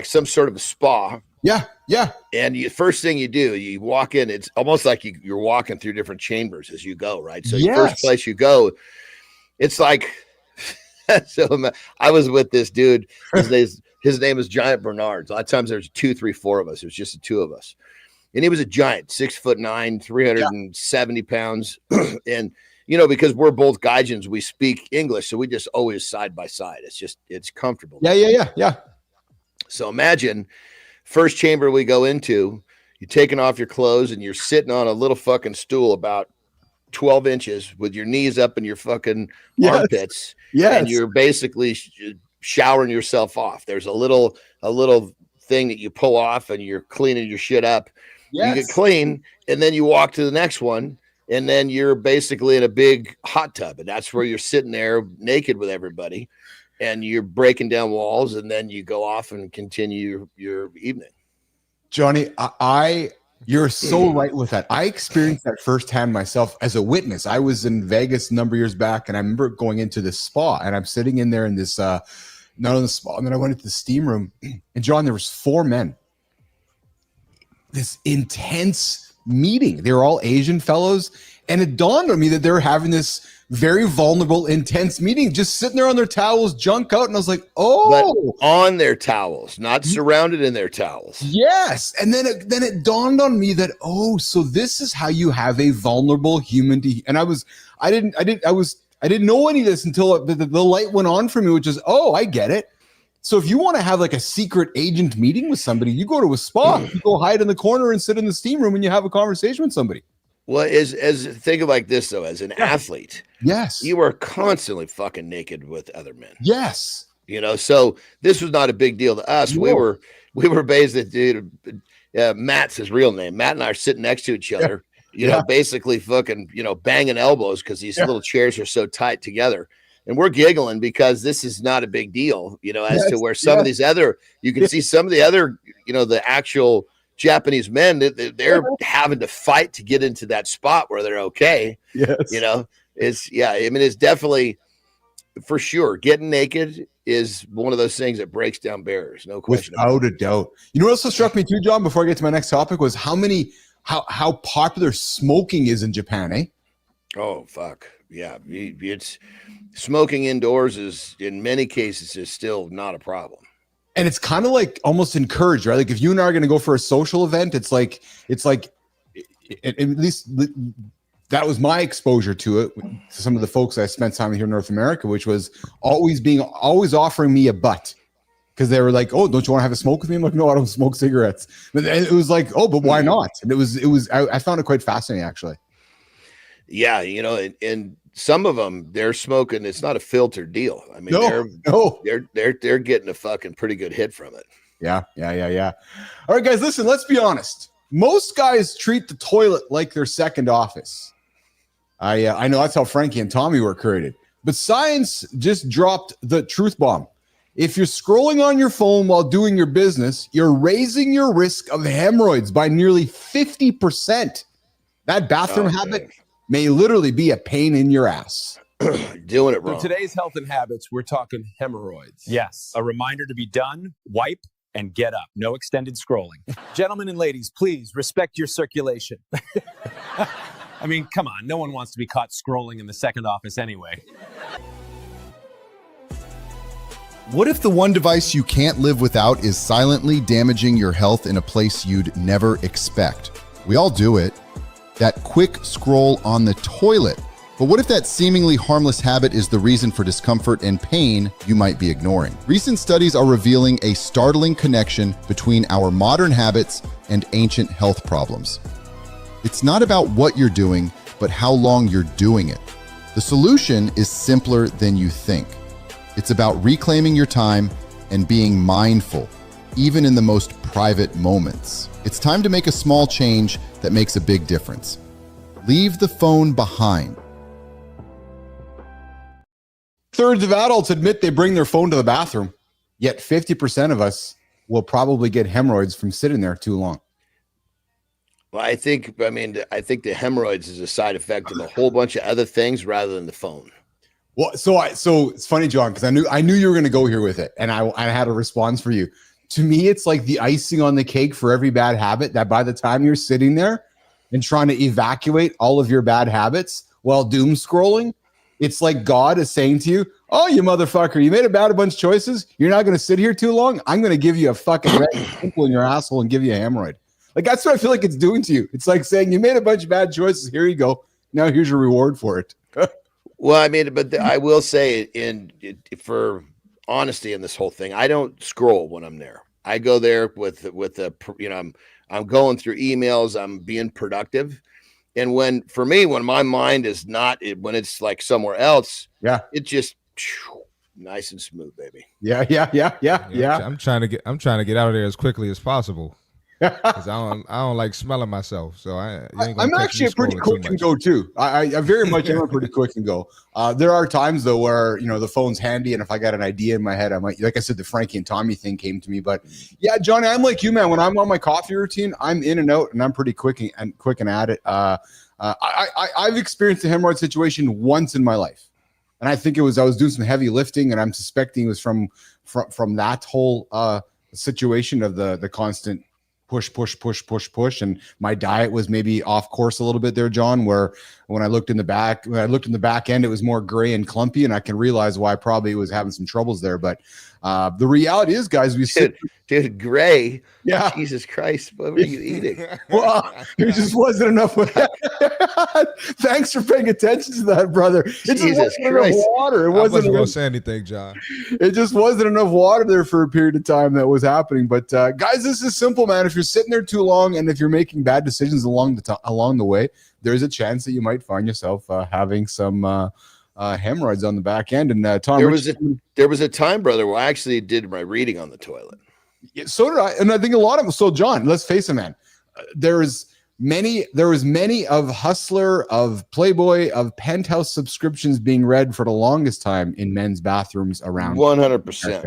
some sort of a spa. Yeah. Yeah. And first thing you do, you walk in, it's almost like you're walking through different chambers as you go, right? So first place you go, it's like, so I was with this dude, his name is Giant Bernard. A lot of times there's 2, 3, 4 of us. It was just the 2 of us. And he was a giant, 6'9", 370 pounds. And, you know, because we're both Gaijins, we speak English. So we just always side by side. It's comfortable. Yeah. So imagine first chamber we go into, you're taking off your clothes and you're sitting on a little fucking stool about 12 inches with your knees up in your fucking armpits. Yes. And you're basically showering yourself off. There's a little thing that you pull off and you're cleaning your shit up. You get clean and then you walk to the next one and then you're basically in a big hot tub, and that's where you're sitting there naked with everybody and you're breaking down walls, and then you go off and continue your evening. Johnny, you're so right with that. I experienced that firsthand myself as a witness. I was in Vegas a number of years back, and I remember going into this spa, and I'm sitting in there in this, not on the spa, and then I went into the steam room, and John, there was 4 men. This intense meeting. They were all Asian fellows, and it dawned on me that they were having this very vulnerable, intense meeting, just sitting there on their towels, junk out, and I was like, oh. But on their towels, not surrounded in their towels. Yes. And then it dawned on me that, oh, so this is how you have a vulnerable human and I didn't know any of this until the light went on for me, which is, oh, I get it. So if you want to have like a secret agent meeting with somebody, you go to a spa, you go hide in the corner and sit in the steam room and you have a conversation with somebody. Well, as think of like this though, as an athlete, yes, you are constantly fucking naked with other men. Yes, you know, so this was not a big deal to us. No. We were based at dude. Matt's his real name. Matt and I are sitting next to each other. You know, basically fucking banging elbows because these little chairs are so tight together, and we're giggling because this is not a big deal. You know, as to where some of these other, you can see some of the other, the actual Japanese men, they're having to fight to get into that spot where they're okay. Yes. It's definitely, for sure, getting naked is one of those things that breaks down barriers. No question. Without a doubt. You know what also struck me too, John, before I get to my next topic, was how popular smoking is in Japan, eh? Oh, fuck. Yeah. It's smoking indoors is, in many cases, is still not a problem. And it's kind of like almost encouraged, right? Like if you and I are going to go for a social event, it's like at least that was my exposure to it. To some of the folks I spent time here in North America, which was always offering me a butt, because they were like, "Oh, don't you want to have a smoke with me?" I'm like, "No, I don't smoke cigarettes." But it was like, "Oh, but why not?" And I found it quite fascinating, actually. Yeah, and some of them, they're smoking. It's not a filtered deal. I mean, they're getting a fucking pretty good hit from it. Yeah. All right, guys, listen, let's be honest. Most guys treat the toilet like their second office. I know that's how Frankie and Tommy were created. But science just dropped the truth bomb. If you're scrolling on your phone while doing your business, you're raising your risk of hemorrhoids by nearly 50%. That bathroom habit may literally be a pain in your ass. Doing it wrong. So today's health and habits, we're talking hemorrhoids. Yes. A reminder to be done, wipe, and get up. No extended scrolling. Gentlemen and ladies, please respect your circulation. I mean, come on. No one wants to be caught scrolling in the second office anyway. What if the one device you can't live without is silently damaging your health in a place you'd never expect? We all do it. That quick scroll on the toilet. But what if that seemingly harmless habit is the reason for discomfort and pain you might be ignoring? Recent studies are revealing a startling connection between our modern habits and ancient health problems. It's not about what you're doing, but how long you're doing it. The solution is simpler than you think. It's about reclaiming your time and being mindful, even in the most private moments. It's time to make a small change that makes a big difference. Leave the phone behind. Thirds of adults admit they bring their phone to the bathroom, yet 50% of us will probably get hemorrhoids from sitting there too long. Well, I think the hemorrhoids is a side effect of a whole bunch of other things rather than the phone. Well, so it's funny, John, because I knew you were going to go here with it, and I had a response for you. To me, it's like the icing on the cake for every bad habit, that by the time you're sitting there and trying to evacuate all of your bad habits while doom scrolling, it's like God is saying to you, "Oh, you motherfucker, you made a bunch of choices. You're not going to sit here too long. I'm going to give you a fucking red pimple in your asshole and give you a hemorrhoid." Like, that's what I feel like it's doing to you. It's like saying, you made a bunch of bad choices. Here you go. Now here's your reward for it. Well, I mean, but I will say, for honesty in this whole thing, I don't scroll when I'm there. I go there with I'm going through emails. I'm being productive. And when my mind is not, when it's like somewhere else, it just nice and smooth, baby. Yeah. I'm trying to get out of there as quickly as possible. Because I don't like smelling myself, so I'm actually a pretty quick and go too. I very much am a pretty quick and go. There are times though where the phone's handy, and if I got an idea in my head, I might, like I said, the Frankie and Tommy thing came to me. But yeah, Johnny, I'm like you, man. When I'm on my coffee routine, I'm in and out, and I'm pretty quick and at it. I've experienced a hemorrhoid situation once in my life, and I think I was doing some heavy lifting, and I'm suspecting it was from that whole situation of the constant push, and my diet was maybe off course a little bit there, John, where when I looked in the back end, it was more gray and clumpy, and I can realize why I probably was having some troubles there. But the reality is, guys, dude, gray. Yeah. Jesus Christ. What were you eating? Well, there just wasn't enough. Thanks for paying attention to that, brother. It just wasn't enough water. I wasn't going to say anything, John. It just wasn't enough water there for a period of time that was happening. But guys, this is simple, man. If you're sitting there too long, and if you're making bad decisions along the way, there's a chance that you might find yourself having some hemorrhoids on the back end. And Tom, there was a time, brother, where I actually did my reading on the toilet. Yeah, so did I, and I think a lot of them. So, John, let's face it, man. There was many of Hustler, of Playboy, of Penthouse subscriptions being read for the longest time in men's bathrooms around. 100%.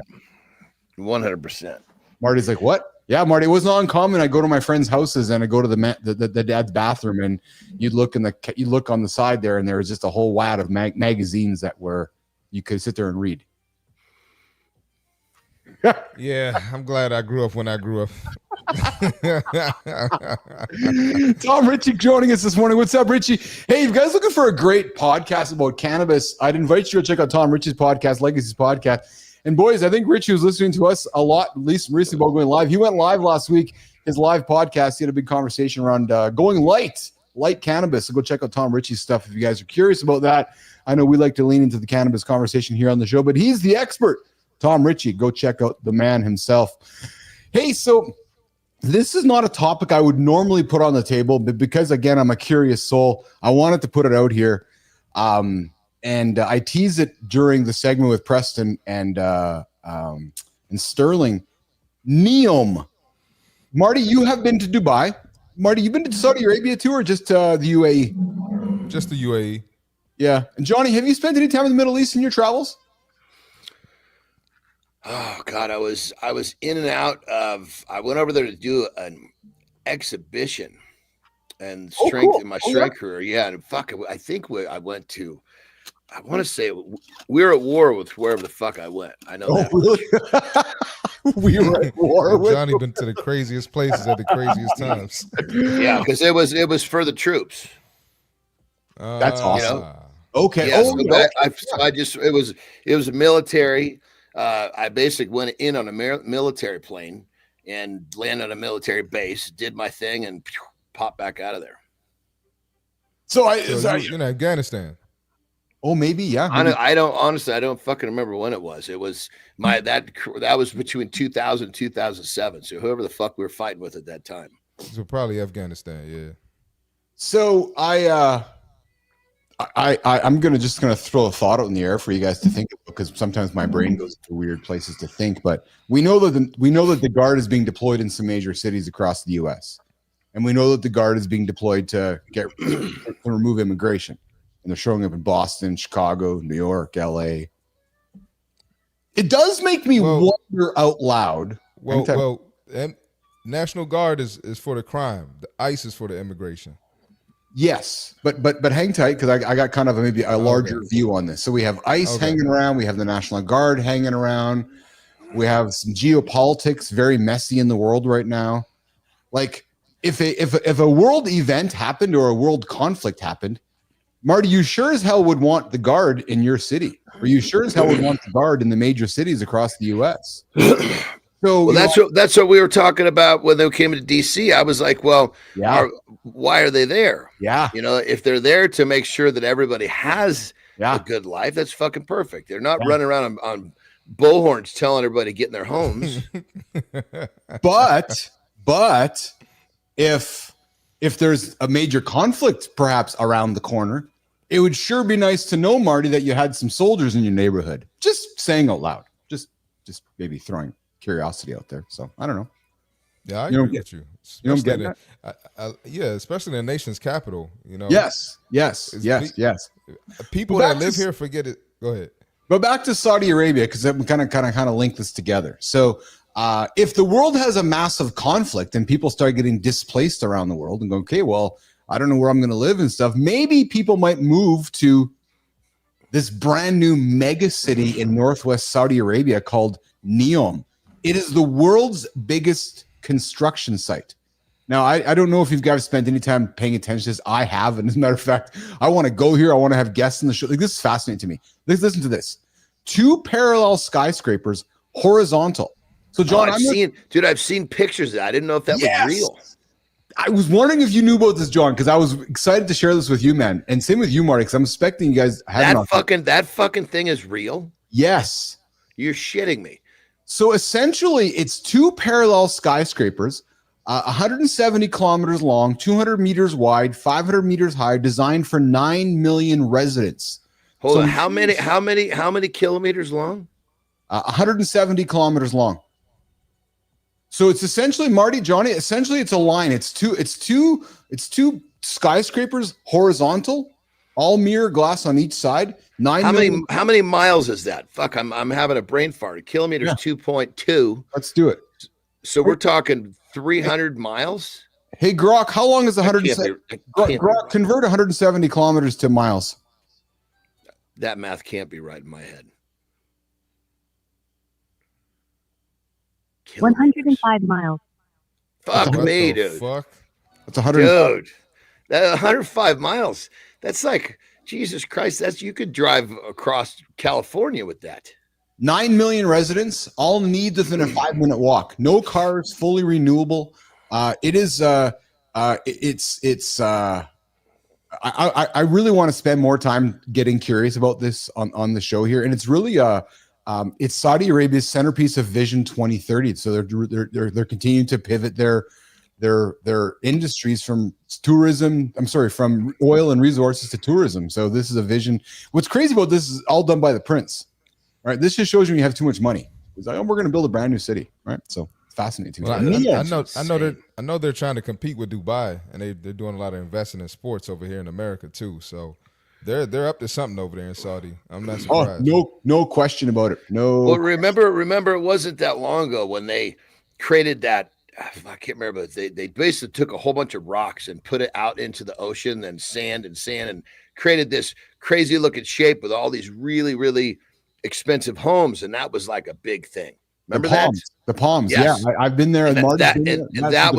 100%. Marty's like, what? Yeah, Marty, it wasn't uncommon. I go to my friends' houses and I go to the dad's bathroom, and you look on the side there, and there was just a whole wad of magazines that were you could sit there and read. Yeah, I'm glad I grew up when I grew up. Tom Ritchie joining us this morning. What's up, Richie? Hey, if you guys looking for a great podcast about cannabis, I'd invite you to check out Tom Ritchie's podcast, Legacy's podcast. And boys, I think Richie was listening to us a lot, at least recently, about going live. He went live last week, his live podcast. He had a big conversation around going light cannabis. So go check out Tom Ritchie's stuff if you guys are curious about that. I know we like to lean into the cannabis conversation here on the show, but he's the expert. Tom Ritchie, go check out the man himself. Hey, so this is not a topic I would normally put on the table, but because, again, I'm a curious soul, I wanted to put it out here. And I teased it during the segment with Preston and Sterling. NEOM. Marty, you have been to Dubai. Marty, you've been to Saudi Arabia too, or just the UAE? Just the UAE. Yeah. And Johnny, have you spent any time in the Middle East in your travels? Oh God, I was in and out of. I went over there to do an exhibition and strengthen my strength career. Yeah, and fuck, I think I went to. I want to say we were at war with wherever the fuck I went. I know that. Really? We were at war with Johnny been to the craziest places at the craziest times. Yeah, because it was for the troops. That's awesome. You know? Okay. Yeah, so it was a military. I basically went in on a military plane and landed on a military base, did my thing, and popped back out of there. So you're in Afghanistan. Oh, maybe, yeah. I don't fucking remember when it was. It was that was between 2000 and 2007. So whoever the fuck we were fighting with at that time. So probably Afghanistan, yeah. So I'm just gonna throw a thought out in the air for you guys to think about, because sometimes my brain goes to weird places to think. But we know that the Guard is being deployed in some major cities across the U.S., and we know that the Guard is being deployed to remove immigration. And they're showing up in Boston, Chicago, New York, L.A. It does make me wonder out loud. And National Guard is for the crime. The ICE is for the immigration. Yes, but hang tight, because I got kind of maybe a larger view on this. So we have ICE hanging around. We have the National Guard hanging around. We have some geopolitics very messy in the world right now. Like if a world event happened or a world conflict happened, Marty, you sure as hell would want the Guard in your city, or you sure as hell would want the Guard in the major cities across the U.S. So that's what we were talking about when they came into DC. I was like, well, why are they there? Yeah, if they're there to make sure that everybody has a good life, that's fucking perfect. They're not running around on bullhorns telling everybody to get in their homes. but if there's a major conflict perhaps around the corner, it would sure be nice to know, Marty, that you had some soldiers in your neighborhood. Just saying out loud. Just maybe throwing curiosity out there. So I don't know. Yeah, I agree with you. You don't get that? Yeah, especially in the nation's capital. Yes. People that live here forget it. Go ahead. But back to Saudi Arabia, because we kind of link this together. So if the world has a massive conflict and people start getting displaced around the world and go, okay, well, I don't know where I'm going to live and stuff, maybe people might move to this brand new mega city in northwest Saudi Arabia called NEOM. It is the world's biggest construction site. Now, I don't know if you guys spent any time paying attention to this. I have. And as a matter of fact, I want to go here. I want to have guests in the show. Like, this is fascinating to me. Listen to this. 2 parallel skyscrapers, horizontal. So, John, I've seen pictures of that. I didn't know if that was real. I was wondering if you knew about this, John, because I was excited to share this with you, man. And same with you, Marty, because I'm expecting you guys. That fucking thing is real? Yes. You're shitting me. So essentially, it's 2 parallel skyscrapers, 170 kilometers long, 200 meters wide, 500 meters high, designed for 9 million residents. Hold on, how many kilometers long? 170 kilometers long. So it's essentially, Marty, Johnny, essentially it's a line. It's two skyscrapers horizontal, all mirror glass on each side. How many miles is that? Fuck, I'm having a brain fart. A kilometer is 2.2. Let's do it. So we're talking 300 miles. Hey, Grok, how long is 170? Grok, convert 170 kilometers to miles. That math can't be right in my head. 105 miles. Fuck me, dude. Fuck. That's 105. Dude, that 105 miles. That's like, Jesus Christ. You could drive across California with that. 9 million residents, all needs within a 5-minute walk. No cars, fully renewable. I really want to spend more time getting curious about this on the show here, and it's really it's Saudi Arabia's centerpiece of Vision 2030. So they're continuing to pivot their industries from from oil and resources to tourism. So this is a vision. What's crazy about this is all done by the prince, right? This just shows you have too much money. He's like, oh, we're going to build a brand new city, right? So it's fascinating. Well, I know they're trying to compete with Dubai, and they're doing a lot of investing in sports over here in America too. So they're up to something over there in Saudi. I'm not surprised. No question about it. No. Well, remember, it wasn't that long ago when they created that. I can't remember, but they basically took a whole bunch of rocks and put it out into the ocean, then sand, and created this crazy looking shape with all these really, really expensive homes, and that was like a big thing. Remember the palms? Yes. Yeah, I've been there. That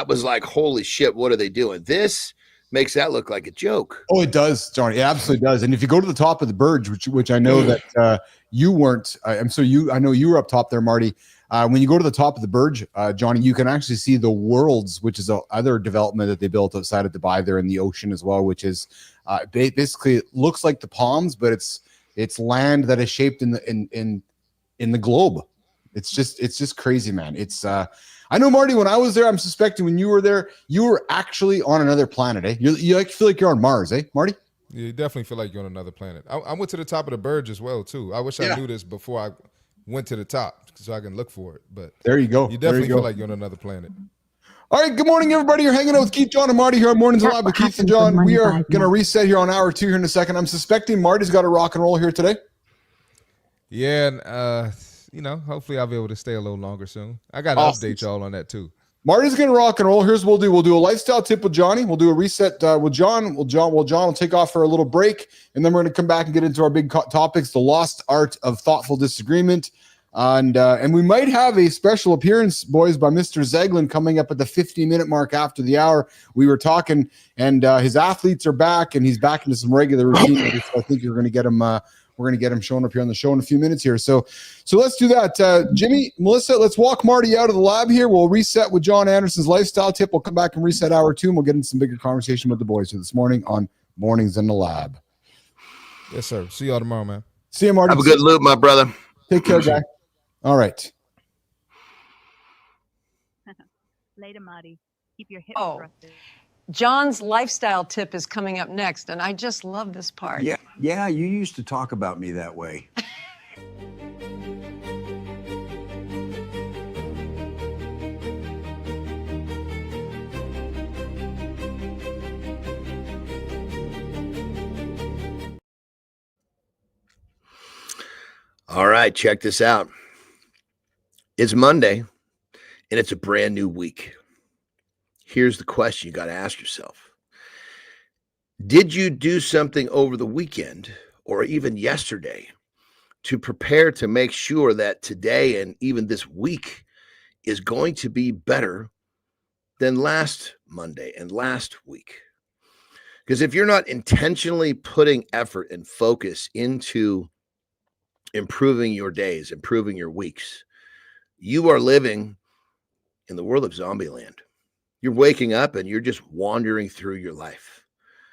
was like, holy shit, what are they doing? This makes that look like a joke. Oh, it does, Johnny. It absolutely does. And if you go to the top of the Burj, which I know that you weren't, I know you were up top there, Marty. When you go to the top of the Burj, Johnny, you can actually see the Worlds, which is other development that they built outside of Dubai there in the ocean as well, which is basically it looks like the palms, but it's land that is shaped in the globe. It's just crazy, man. It's I know, Marty, when I was there, I'm suspecting when you were there, you were actually on another planet, eh? You like feel like you're on Mars, eh, Marty? You definitely feel like you're on another planet. I went to the top of the Burj as well too. I wish I knew this before I went to the top so I can look for it. But there you go. You definitely feel like you're on another planet. All right, good morning, everybody. You're hanging out with Keith, John, and Marty here on Mornings Alive with Keith and John. We are going to reset here on hour 2 here in a second. I'm suspecting Marty's got a rock and roll here today. Yeah, and hopefully I'll be able to stay a little longer soon. I got to update y'all on that too. Marty's going to rock and roll. Here's what we'll do. We'll do a lifestyle tip with Johnny. We'll do a reset with John. John will take off for a little break, and then we're going to come back and get into our big topics, the lost art of thoughtful disagreement. And we might have a special appearance, boys, by Mr. Zeglen coming up at the 50-minute mark after the hour. We were talking, and his athletes are back, and he's back into some regular routine. So I think you're going to get him. We're going to get him showing up here on the show in a few minutes here. So let's do that. Jimmy, Melissa, let's walk Marty out of the lab here. We'll reset with Jon Andersen's lifestyle tip. We'll come back and reset hour 2, and we'll get into some bigger conversation with the boys here this morning on Mornings in the Lab. Yes, sir. See y'all tomorrow, man. See you, Marty. Have a good loop, my brother. Take care, guy. All right. Later, Marty. Keep your hips thrusted. John's lifestyle tip is coming up next, and I just love this part. Yeah, you used to talk about me that way. All right, check this out. It's Monday, and it's a brand new week. Here's the question you got to ask yourself. Did you do something over the weekend or even yesterday to prepare to make sure that today and even this week is going to be better than last Monday and last week? Because if you're not intentionally putting effort and focus into improving your days, improving your weeks, you are living in the world of zombie land. You're waking up and you're just wandering through your life.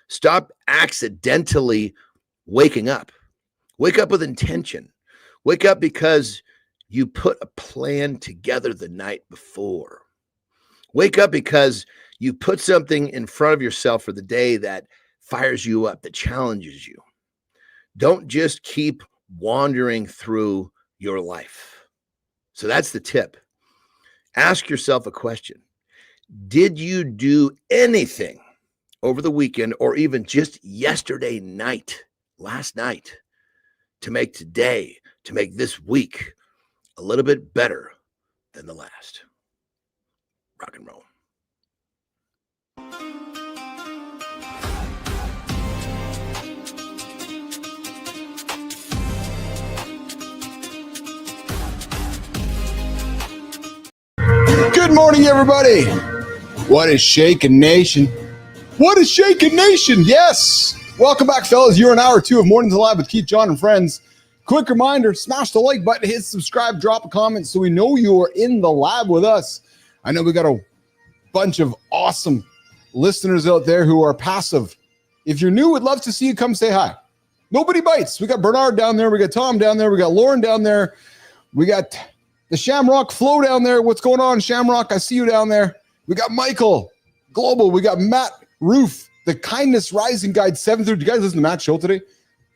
Stop accidentally waking up. Wake up with intention. Wake up because you put a plan together the night before. Wake up because you put something in front of yourself for the day that fires you up, that challenges you. Don't just keep wandering through your life. So that's the tip. Ask yourself a question. Did you do anything over the weekend or even just yesterday night, last night, to make today, to make this week a little bit better than the last? Rock and roll. Good morning, everybody. What is shaking nation? What is shaking nation? Yes. Welcome back, fellas. You're in hour 2 of Mornings Alive with Keith, John, and friends. Quick reminder, smash the like button, hit subscribe, drop a comment so we know you are in the lab with us. I know we got a bunch of awesome listeners out there who are passive. If you're new, we'd love to see you come say hi. Nobody bites. We got Bernard down there. We got Tom down there. We got Lauren down there. We got the Shamrock Flow down there. What's going on, Shamrock? I see you down there. We got Michael Global. We got Matt Roof, the Kindness Rising Guide 7 through. Did you guys listen to Matt's show today?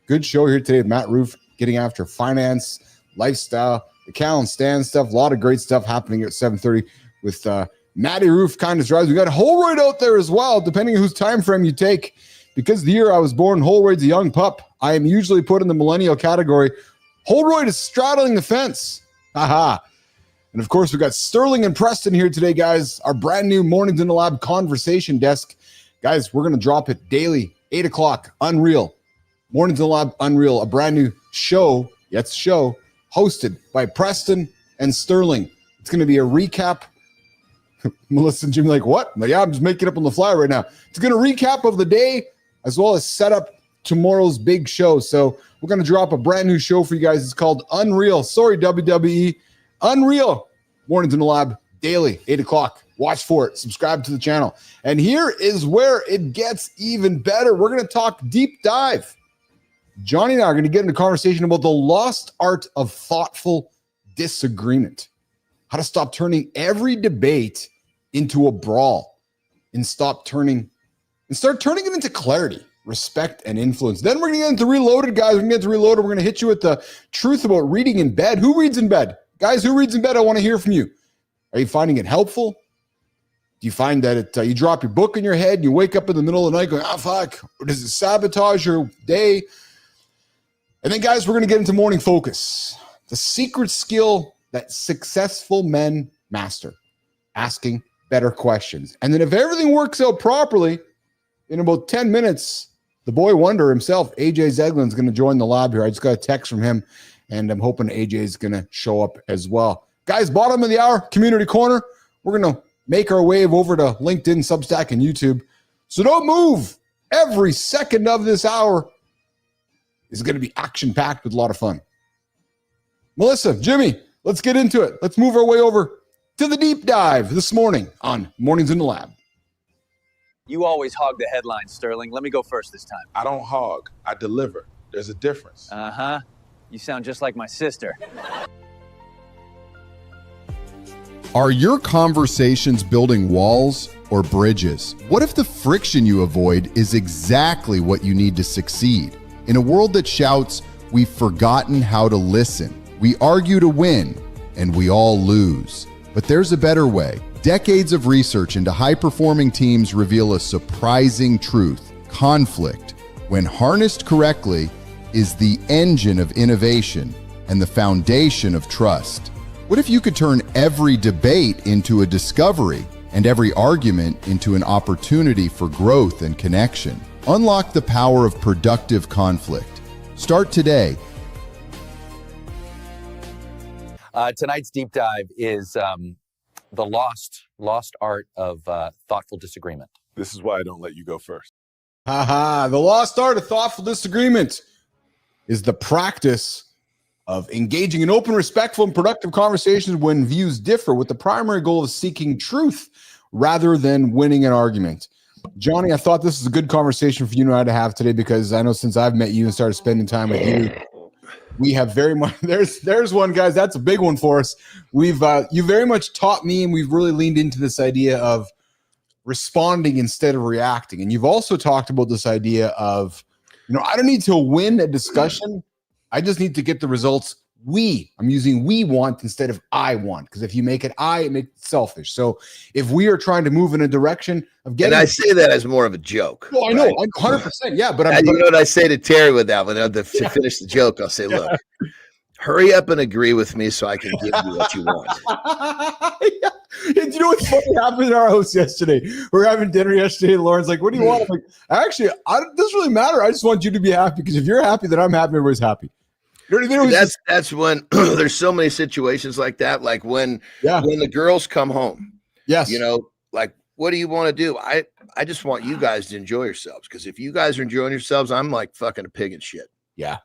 Good show here today. Matt Roof getting after finance, lifestyle, the Cal and Stan stuff. A lot of great stuff happening at 7:30 with Matty Roof, Kindness Drives. We got Holroyd out there as well, depending on whose time frame you take. Because the year I was born, Holroyd's a young pup. I am usually put in the millennial category. Holroyd is straddling the fence. Haha. And of course, we got Sterling and Preston here today, guys. Our brand new Mornings in the Lab conversation desk. Guys, we're going to drop it daily, 8 o'clock, Unreal. Mornings in the Lab, Unreal, a brand new show, hosted by Preston and Sterling. It's going to be a recap. Melissa and Jimmy like, what? I'm like, yeah, I'm just making it up on the fly right now. It's going to recap of the day as well as set up tomorrow's big show. So we're going to drop a brand new show for you guys. It's called Unreal. Sorry, WWE. Unreal. Mornings in the Lab, daily, 8 o'clock. Watch for it. Subscribe to the channel. And here is where it gets even better. We're going to talk deep dive. Johnny and I are going to get into a conversation about the lost art of thoughtful disagreement. How to stop turning every debate into a brawl and start turning it into clarity, respect, and influence. Then we're going to get into Reloaded, guys. We're going to get into Reloaded. We're going to hit you with the truth about reading in bed. Who reads in bed? Guys, who reads in bed? I want to hear from you. Are you finding it helpful? Do you find that you drop your book in your head and you wake up in the middle of the night going, fuck, or does it sabotage your day? And then, guys, we're going to get into morning focus, the secret skill that successful men master, asking better questions. And then if everything works out properly, in about 10 minutes, the boy wonder himself, AJ Zeglen, is going to join the lab here. I just got a text from him, and I'm hoping AJ is going to show up as well. Guys, bottom of the hour, Community Corner. We're going to make our way over to LinkedIn, Substack, and YouTube. So don't move. Every second of this hour is going to be action-packed with a lot of fun. Melissa, Jimmy, let's get into it. Let's move our way over to the deep dive this morning on Mornings in the Lab. You always hog the headlines, Sterling. Let me go first this time. I don't hog. I deliver. There's a difference. Uh-huh. You sound just like my sister. Are your conversations building walls or bridges? What if the friction you avoid is exactly what you need to succeed? In a world that shouts, we've forgotten how to listen. We argue to win, and we all lose. But there's a better way. Decades of research into high-performing teams reveal a surprising truth. Conflict, when harnessed correctly, is the engine of innovation and the foundation of trust. What if you could turn every debate into a discovery and every argument into an opportunity for growth and connection? Unlock the power of productive conflict. Start today. Tonight's deep dive is the lost art of thoughtful disagreement. This is why I don't let you go first. The lost art of thoughtful disagreement is the practice of engaging in open, respectful, and productive conversations when views differ, with the primary goal of seeking truth rather than winning an argument. Johnny, I thought this was a good conversation for you and I to have today, because I know since I've met you and started spending time with you, we have very much, there's one, guys, that's a big one for us. You very much taught me, and we've really leaned into this idea of responding instead of reacting. And you've also talked about this idea of, I don't need to win a discussion. I just need to get the results I'm using we want instead of I want, because if you make it it makes it selfish. So if we are trying to move in a direction of getting, and I say that as more of a joke. Oh, I know, 100%. Yeah, but you know what I say to Terry with that one? To finish the joke, I'll say, look, hurry up and agree with me so I can give you what you want. Yeah. And you know what's funny happened in our house yesterday? We were having dinner yesterday, and Lauren's like, what do you want? I'm like, actually, it doesn't really matter. I just want you to be happy, because if you're happy, then I'm happy, everybody's happy. That's when there's so many situations like that. Like when the girls come home, yes, like, what do you want to do? I just want you guys to enjoy yourselves, because if you guys are enjoying yourselves, I'm like fucking a pig in shit. Yeah.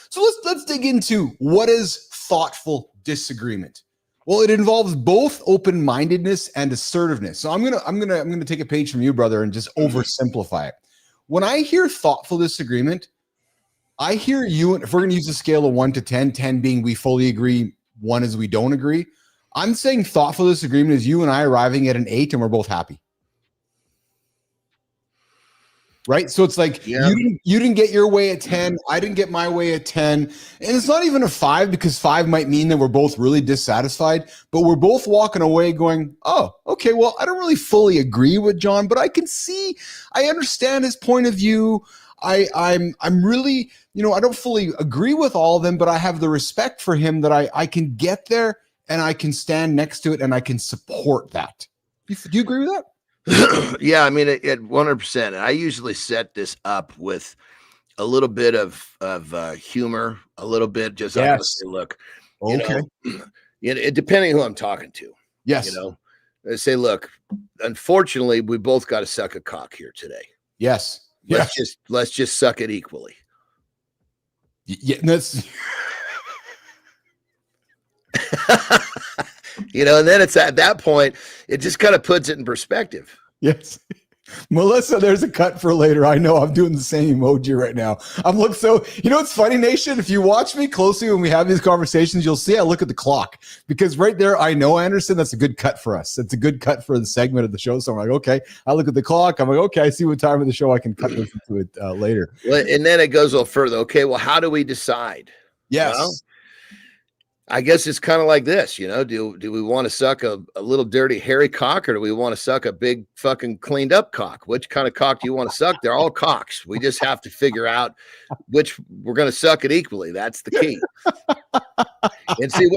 So let's dig into what is thoughtful disagreement. Well, it involves both open-mindedness and assertiveness. So I'm gonna take a page from you, brother, and just oversimplify it. When I hear thoughtful disagreement, I hear you, if we're going to use a scale of 1 to 10, 10 being we fully agree, 1 is we don't agree. I'm saying thoughtful disagreement is you and I arriving at an 8 and we're both happy. right? So it's like you didn't get your way at 10, I didn't get my way at 10, and it's not even a 5 because 5 might mean that we're both really dissatisfied, but we're both walking away going, oh, okay, well, I don't really fully agree with Jon, but I understand his point of view. I'm really, I don't fully agree with all of them, but I have the respect for him that I can get there and I can stand next to it and I can support that. Do you agree with that? Yeah, I mean, at 100%. I usually set this up with a little bit of humor, a little bit just I'm gonna say, look, depending who I'm talking to. Yes. I say, look, unfortunately, we both got to suck a cock here today. Yes. Let's just suck it equally. Yeah, that's and then it's at that point, it just kind of puts it in perspective. Yes. Melissa, there's a cut for later. I know I'm doing the same emoji right now. It's funny, Nation. If you watch me closely when we have these conversations, you'll see I look at the clock because right there, I know, Anderson, that's a good cut for us. It's a good cut for the segment of the show. So I'm like, okay, I look at the clock. I'm like, okay, I see what time of the show I can cut this into it later. Well, and then it goes a little further. Okay, well, how do we decide? Yes. Well, I guess it's kind of like this, do we want to suck a little dirty, hairy cock, or do we want to suck a big fucking cleaned up cock? Which kind of cock do you want to suck? They're all cocks. We just have to figure out which we're going to suck it equally. That's the key. And see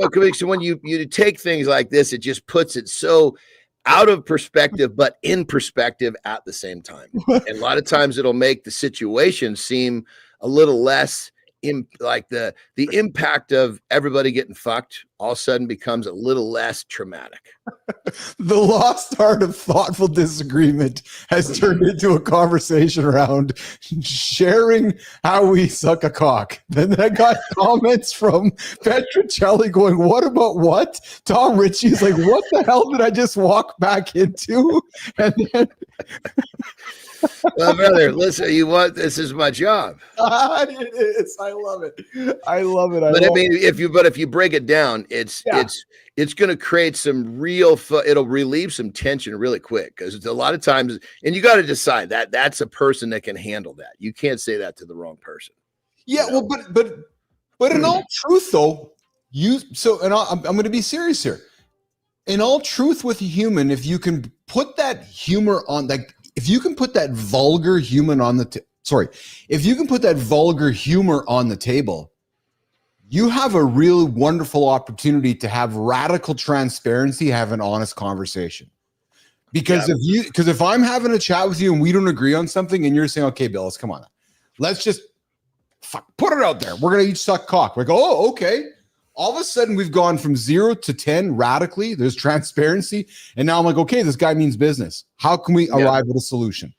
when you take things like this, it just puts it so out of perspective, but in perspective at the same time. And a lot of times it'll make the situation seem a little less like the impact of everybody getting fucked all of a sudden becomes a little less traumatic. The lost art of thoughtful disagreement has turned into a conversation around sharing how we suck a cock. Then I got comments from Petrocelli going, what about what? Tom Ritchie's like, what the hell did I just walk back into? And then well, brother, listen, this is my job. It is. I love it. But I mean, if you break it down, it's going to create some real it'll relieve some tension really quick, because it's a lot of times, and you got to decide that that's a person that can handle that. You can't say that to the wrong person. Yeah, well, but in all truth, though, I'm going to be serious here. In all truth, with a human, if you can put that humor on, like, if you can put that vulgar human on if you can put that vulgar humor on the table, you have a real wonderful opportunity to have radical transparency, have an honest conversation. Because if I'm having a chat with you and we don't agree on something and you're saying, okay, Bill, come on, let's just put it out there. We're going to each suck cock. We go, oh, okay. All of a sudden we've gone from 0 to 10 radically. There's transparency. And now I'm like, okay, this guy means business. How can we arrive at a solution?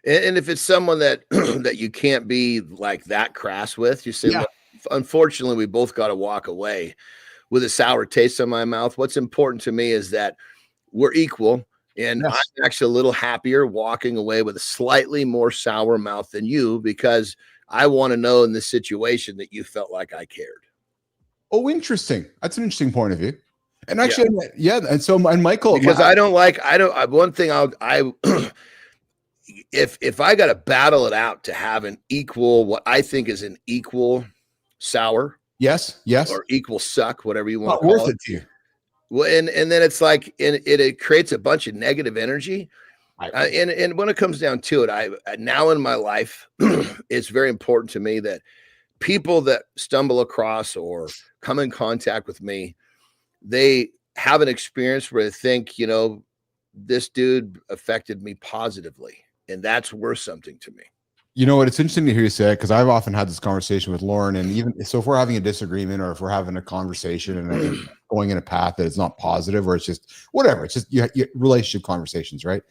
And if it's someone that that you can't be like that crass with, you say, well, unfortunately, we both got to walk away with a sour taste in my mouth. What's important to me is that we're equal. And I'm actually a little happier walking away with a slightly more sour mouth than you, because I want to know in this situation that you felt like I cared. Oh, interesting. That's an interesting point of view. And actually, and so, and Michael, because one thing if I got to battle it out to have an equal, what I think is an equal sour. Yes. Or equal suck, whatever you want to call it. To you. Well, and then it's like, it creates a bunch of negative energy. And when it comes down to it, now in my life, it's very important to me that people that stumble across or come in contact with me, they have an experience where they think, this dude affected me positively, and that's worth something to me. You know what? It's interesting to hear you say it, because I've often had this conversation with Lauren, and even so, if we're having a disagreement or if we're having a conversation and going in a path that is not positive, or it's just whatever, it's just your relationship conversations, right?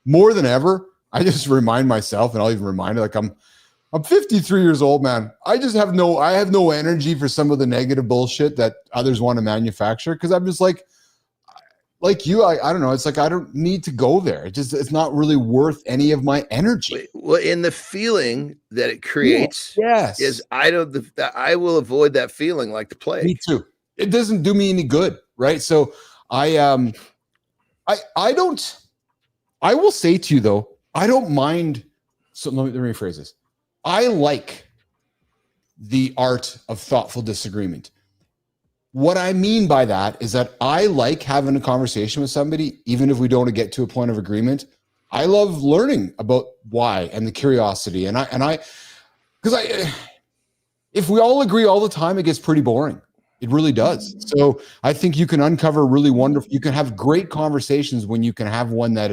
More than ever, I just remind myself, and I'll even remind her, like, I'm 53 years old, man. I have no energy for some of the negative bullshit that others want to manufacture, because I'm just like you, I don't know. It's like, I don't need to go there. It's not really worth any of my energy. Well, in the feeling that it creates, is I will avoid that feeling like the plague. Me too. It doesn't do me any good, right? So I will say to you though, I don't mind So let me rephrase this. I like the art of thoughtful disagreement. What I mean by that is that I like having a conversation with somebody, even if we don't get to a point of agreement. I love learning about why and the curiosity. If we all agree all the time, it gets pretty boring. It really does. So I think you can uncover really wonderful, you can have great conversations when you can have one that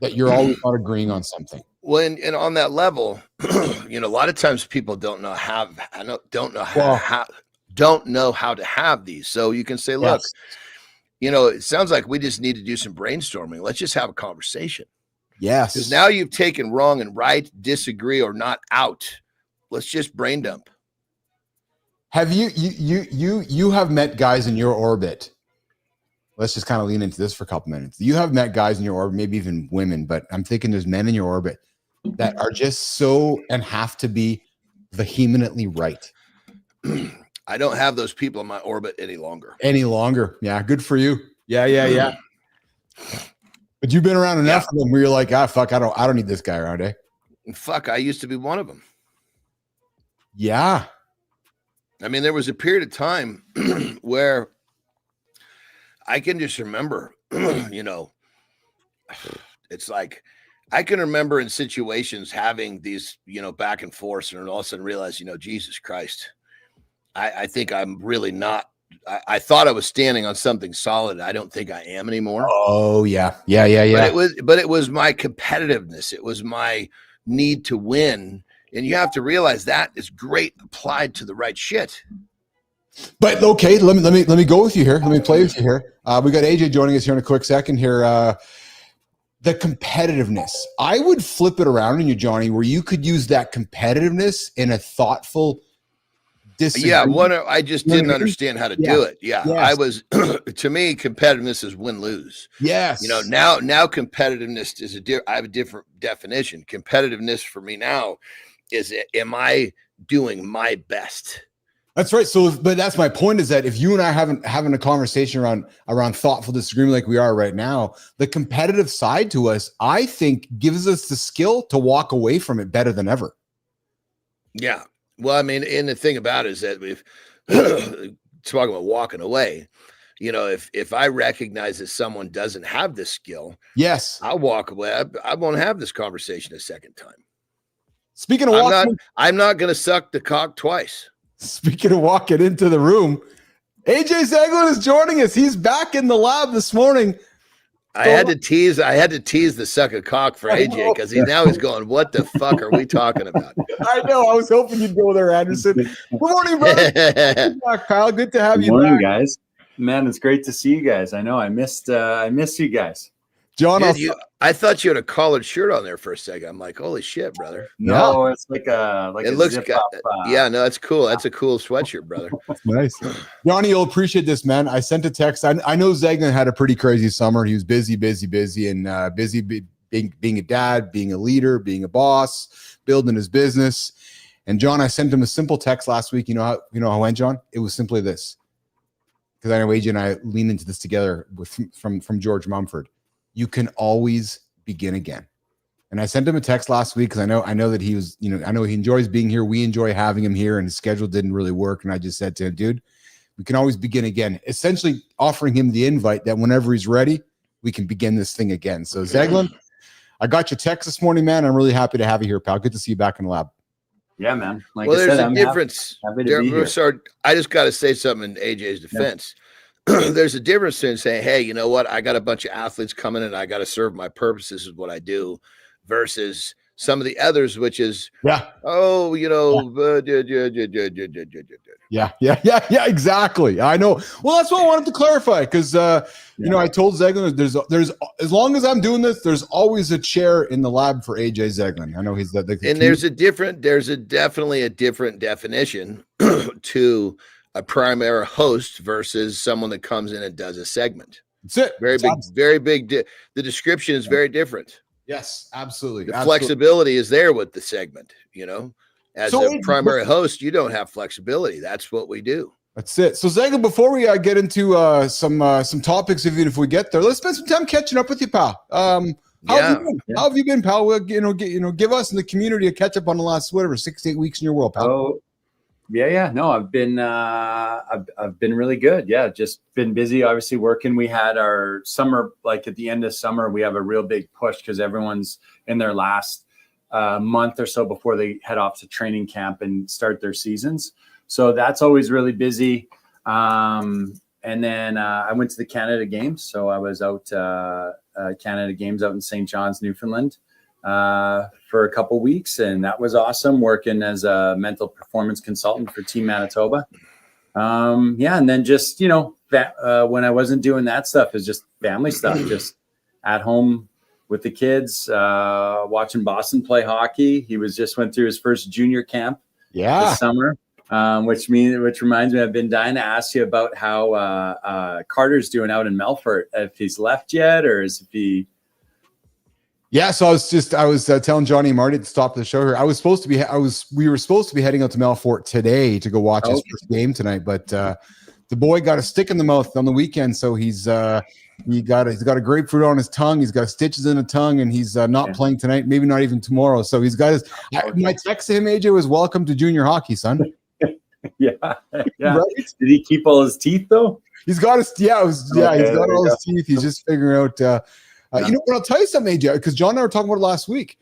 you're always not agreeing on something. Well, and on that level, a lot of times people don't know how to have these. So you can say, look, it sounds like we just need to do some brainstorming. Let's just have a conversation. Yes. Because now you've taken wrong and right, disagree or not out. Let's just brain dump. Have you have met guys in your orbit? Let's just kind of lean into this for a couple minutes. You have met guys in your orbit, maybe even women, but I'm thinking there's men in your orbit that are just so and have to be vehemently right. I don't have those people in my orbit any longer. Yeah, good for you. Yeah. But you've been around enough of them where you're like, fuck, I don't need this guy around, eh? Fuck, I used to be one of them. Yeah. I mean, there was a period of time where I can just remember, it's like I can remember in situations having these, back and forth, and all of a sudden realize, Jesus Christ, I think I'm really not. I thought I was standing on something solid. I don't think I am anymore. Oh yeah. But it was my competitiveness. It was my need to win. And you have to realize that is great applied to the right shit. But okay, let me go with you here. Let me play with you here. We got AJ joining us here in a quick second here. The competitiveness. I would flip it around on you, Johnny, where you could use that competitiveness in a thoughtful disagreement. Yeah, I just didn't understand how to do it. Yeah, yes. I was to me, competitiveness is win-lose. Yes. Now competitiveness is I have a different definition. Competitiveness for me now is, am I doing my best? That's right. So, but that's my point, is that if you and I having a conversation around thoughtful disagreement like we are right now, the competitive side to us, I think, gives us the skill to walk away from it better than ever. Yeah. Well, I mean, and the thing about it is that we've talking about walking away, if I recognize that someone doesn't have this skill, yes, I'll walk away. I won't have this conversation a second time. Speaking of I'm not going to suck the cock twice. Speaking of walking into the room, AJ Zeglen is joining us. He's back in the lab this morning. I had to tease the suck a cock for AJ because he's going, what the fuck are we talking about? I know. I was hoping you'd go there, Anderson. Good morning, brother. Good back, Kyle. Good to have you back. Good morning, back. guys. Man, it's great to see you guys. I know I missed you guys. John, I thought you had a collared shirt on there for a second. I'm like, holy shit, brother. No, it's like it looks zip up, yeah, no, that's cool. That's a cool sweatshirt, brother. Nice. Johnny, you'll appreciate this, man. I sent a text. I know Zeglen had a pretty crazy summer. He was busy, and busy being a dad, being a leader, being a boss, building his business. And John, I sent him a simple text last week. You know how it went, John? It was simply this. Because I know AJ and I lean into this together from George Mumford. You can always begin again. And I sent him a text last week because I know that he was, I know he enjoys being here. We enjoy having him here, and his schedule didn't really work. And I just said to him, dude, we can always begin again. Essentially offering him the invite that whenever he's ready, we can begin this thing again. So Zeglen, I got your text this morning, man. I'm really happy to have you here, pal. Good to see you back in the lab. Yeah, man. Like well, there's a difference. Sorry, I just got to say something in AJ's defense. Yep. There's a difference in saying, hey, you know what? I got a bunch of athletes coming and I got to serve my purpose. This is what I do, versus some of the others, which is, yeah, exactly. I know. Well, that's what I wanted to clarify because, I told Zeglen there's as long as I'm doing this, there's always a chair in the lab for AJ Zeglen. I know he's that. And there's definitely a different definition to a primary host versus someone that comes in and does a segment. That's it. Very big. The description is very different. Yes, absolutely. The flexibility is there with the segment, As a primary host, you don't have flexibility. That's what we do. That's it. So Zeglen, before we get into some topics, even if we get there, let's spend some time catching up with you, pal. How have you been, pal? Well, give us in the community a catch up on the last whatever 6 to 8 weeks in your world, pal. Oh, yeah. No, I've been really good. Yeah, just been busy. Obviously working. We had our summer, like at the end of summer, we have a real big push because everyone's in their last month or so before they head off to training camp and start their seasons. So that's always really busy. And then I went to the Canada Games. So I was out Canada Games out in St. John's, Newfoundland for a couple weeks. And that was awesome, working as a mental performance consultant for Team Manitoba. And then just, when I wasn't doing that stuff, is just family stuff, just at home with the kids, watching Boston play hockey. He went through his first junior camp this summer. Which reminds me, I've been dying to ask you about how Carter's doing out in Melfort, if he's left yet, or if he. Yeah, so I was telling Johnny and Marty to stop the show here. We were supposed to be heading out to Melfort today to go watch his first game tonight, but the boy got a stick in the mouth on the weekend, so he's got a grapefruit on his tongue. He's got stitches in the tongue, and he's not playing tonight. Maybe not even tomorrow. So he's got his. My text to him, AJ, was welcome to junior hockey, son. Yeah. Right? Did he keep all his teeth though? He's got his he's got all his teeth. He's just figuring out. What? I'll tell you something, AJ, because John and I were talking about it last week.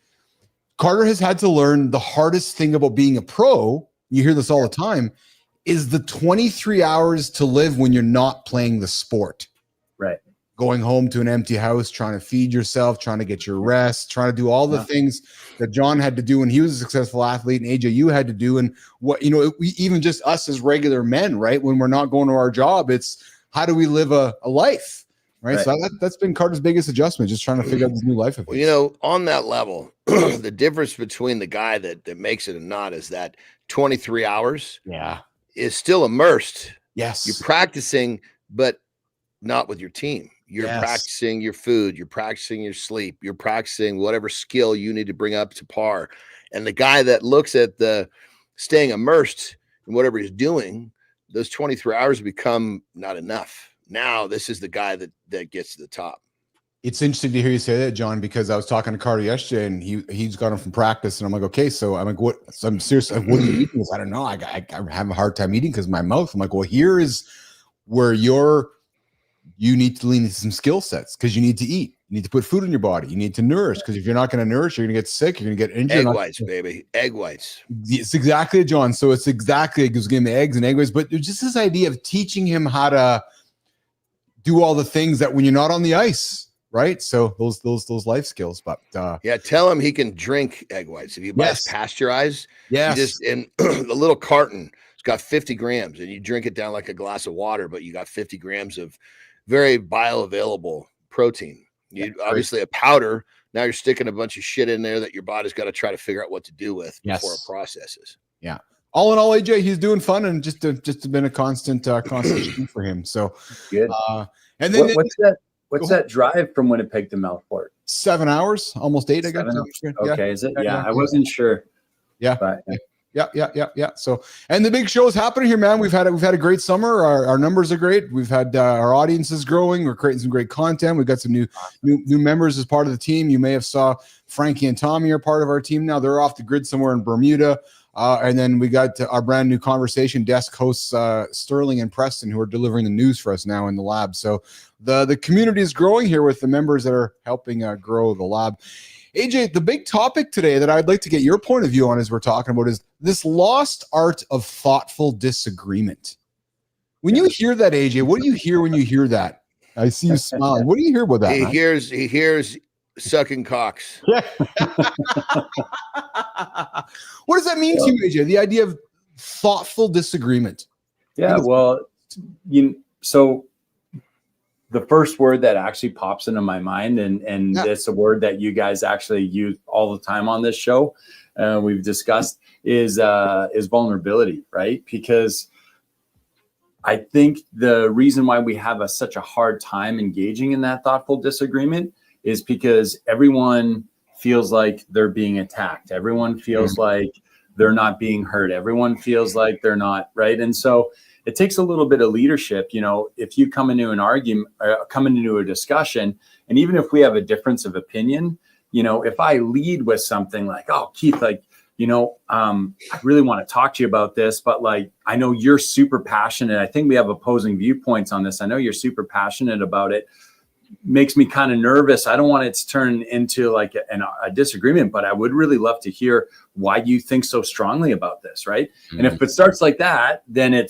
Carter has had to learn the hardest thing about being a pro. You hear this all the time. Is the 23 hours to live when you're not playing the sport. Right. Going home to an empty house, trying to feed yourself, trying to get your rest, trying to do all the things that John had to do when he was a successful athlete, and AJ, you had to do. And what, we, even just us as regular men, right? When we're not going to our job, it's how do we live a life, right? So that's been Carter's biggest adjustment, just trying to figure out this new life. Well, on that level, the difference between the guy that makes it and not is that 23 hours is still immersed. Yes. You're practicing, but not with your team. You're practicing your food, you're practicing your sleep, you're practicing whatever skill you need to bring up to par. And the guy that looks at the staying immersed in whatever he's doing, those 23 hours become not enough. Now this is the guy that gets to the top. It's interesting to hear you say that, John, because I was talking to Carter yesterday, and he's got him from practice, and I'm like, okay, so I'm like, what? So I'm serious. Like, what are you eating? I don't know. I have a hard time eating because my mouth. I'm like, well, here is where you need to lean into some skill sets, because you need to eat. You need to put food in your body. You need to nourish, because if you're not going to nourish, you're going to get sick. You're going to get injured. Egg whites, baby. Egg whites. It's exactly, John. So it's exactly, it gives him eggs and egg whites, but there's just this idea of teaching him how to do all the things that when you're not on the ice, right? So those life skills. But tell him he can drink egg whites. If you buy pasteurized, you just in the little carton, it's got 50 grams, and you drink it down like a glass of water, but you got 50 grams of very bioavailable protein. You obviously a powder. Now you're sticking a bunch of shit in there that your body's got to try to figure out what to do with before it processes. Yeah. All in all, AJ, he's doing fun, and just been a constant thing for him. So good. And then what's that drive from Winnipeg to Melfort? 7 hours, almost 8. I guess. Okay, is it? Yeah, I wasn't sure. Yeah. But, Yeah. So, and the big show is happening here, man. We've had a great summer. Our numbers are great. We've had our audience is growing. We're creating some great content. We've got some new members as part of the team. You may have saw Frankie and Tommy are part of our team now. They're off the grid somewhere in Bermuda. And then we got our brand new conversation desk hosts, Sterling and Preston, who are delivering the news for us now in the lab. So the community is growing here with the members that are helping grow the lab. AJ, the big topic today that I'd like to get your point of view on as we're talking about is this lost art of thoughtful disagreement. When you hear that, AJ, what do you hear when you hear that? I see you smiling. What do you hear about that? He hears sucking cocks. What does that mean to you, AJ? The idea of thoughtful disagreement. Yeah, well, so the first word that actually pops into my mind, and it's a word that you guys actually use all the time on this show, we've discussed, is vulnerability, right? Because I think the reason why we have such a hard time engaging in that thoughtful disagreement is because everyone feels like they're being attacked. Everyone feels like they're not being heard. Everyone feels like they're not, right? And so it takes a little bit of leadership. You know, if you come into an argument, come into a discussion, and even if we have a difference of opinion, you know, if I lead with something like, oh, Keith, like, you know, I really want to talk to you about this, but like, I know you're super passionate. I think we have opposing viewpoints on this. I know you're super passionate about it. Makes me kind of nervous. I don't want it to turn into like a disagreement, but I would really love to hear why you think so strongly about this, right? Mm-hmm. And if it starts like that, then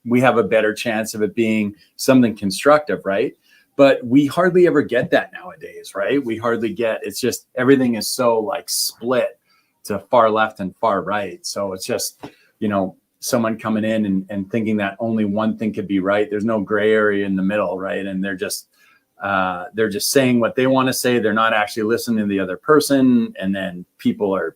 we have a better chance of it being something constructive, right? But we hardly ever get that nowadays, right? We hardly get, it's just everything is so like split to far left and far right. So it's just, you know, someone coming in and thinking that only one thing could be right. There's no gray area in the middle, right? And they're just saying what they want to say. They're not actually listening to the other person. And then people are,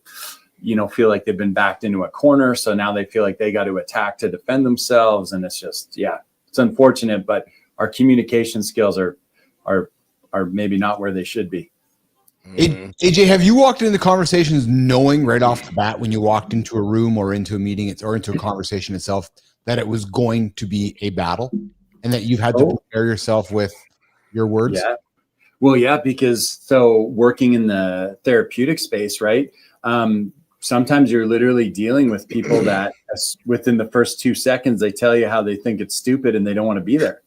you know, feel like they've been backed into a corner. So now they feel like they got to attack to defend themselves. And it's just, yeah, it's unfortunate, but our communication skills are maybe not where they should be. AJ, have you walked into conversations knowing right off the bat when you walked into a room or into a meeting or into a conversation itself that it was going to be a battle and that you've had to prepare yourself with your words? Yeah. Well, yeah, because so working in the therapeutic space, right? Sometimes you're literally dealing with people that within the first 2 seconds, they tell you how they think it's stupid and they don't want to be there.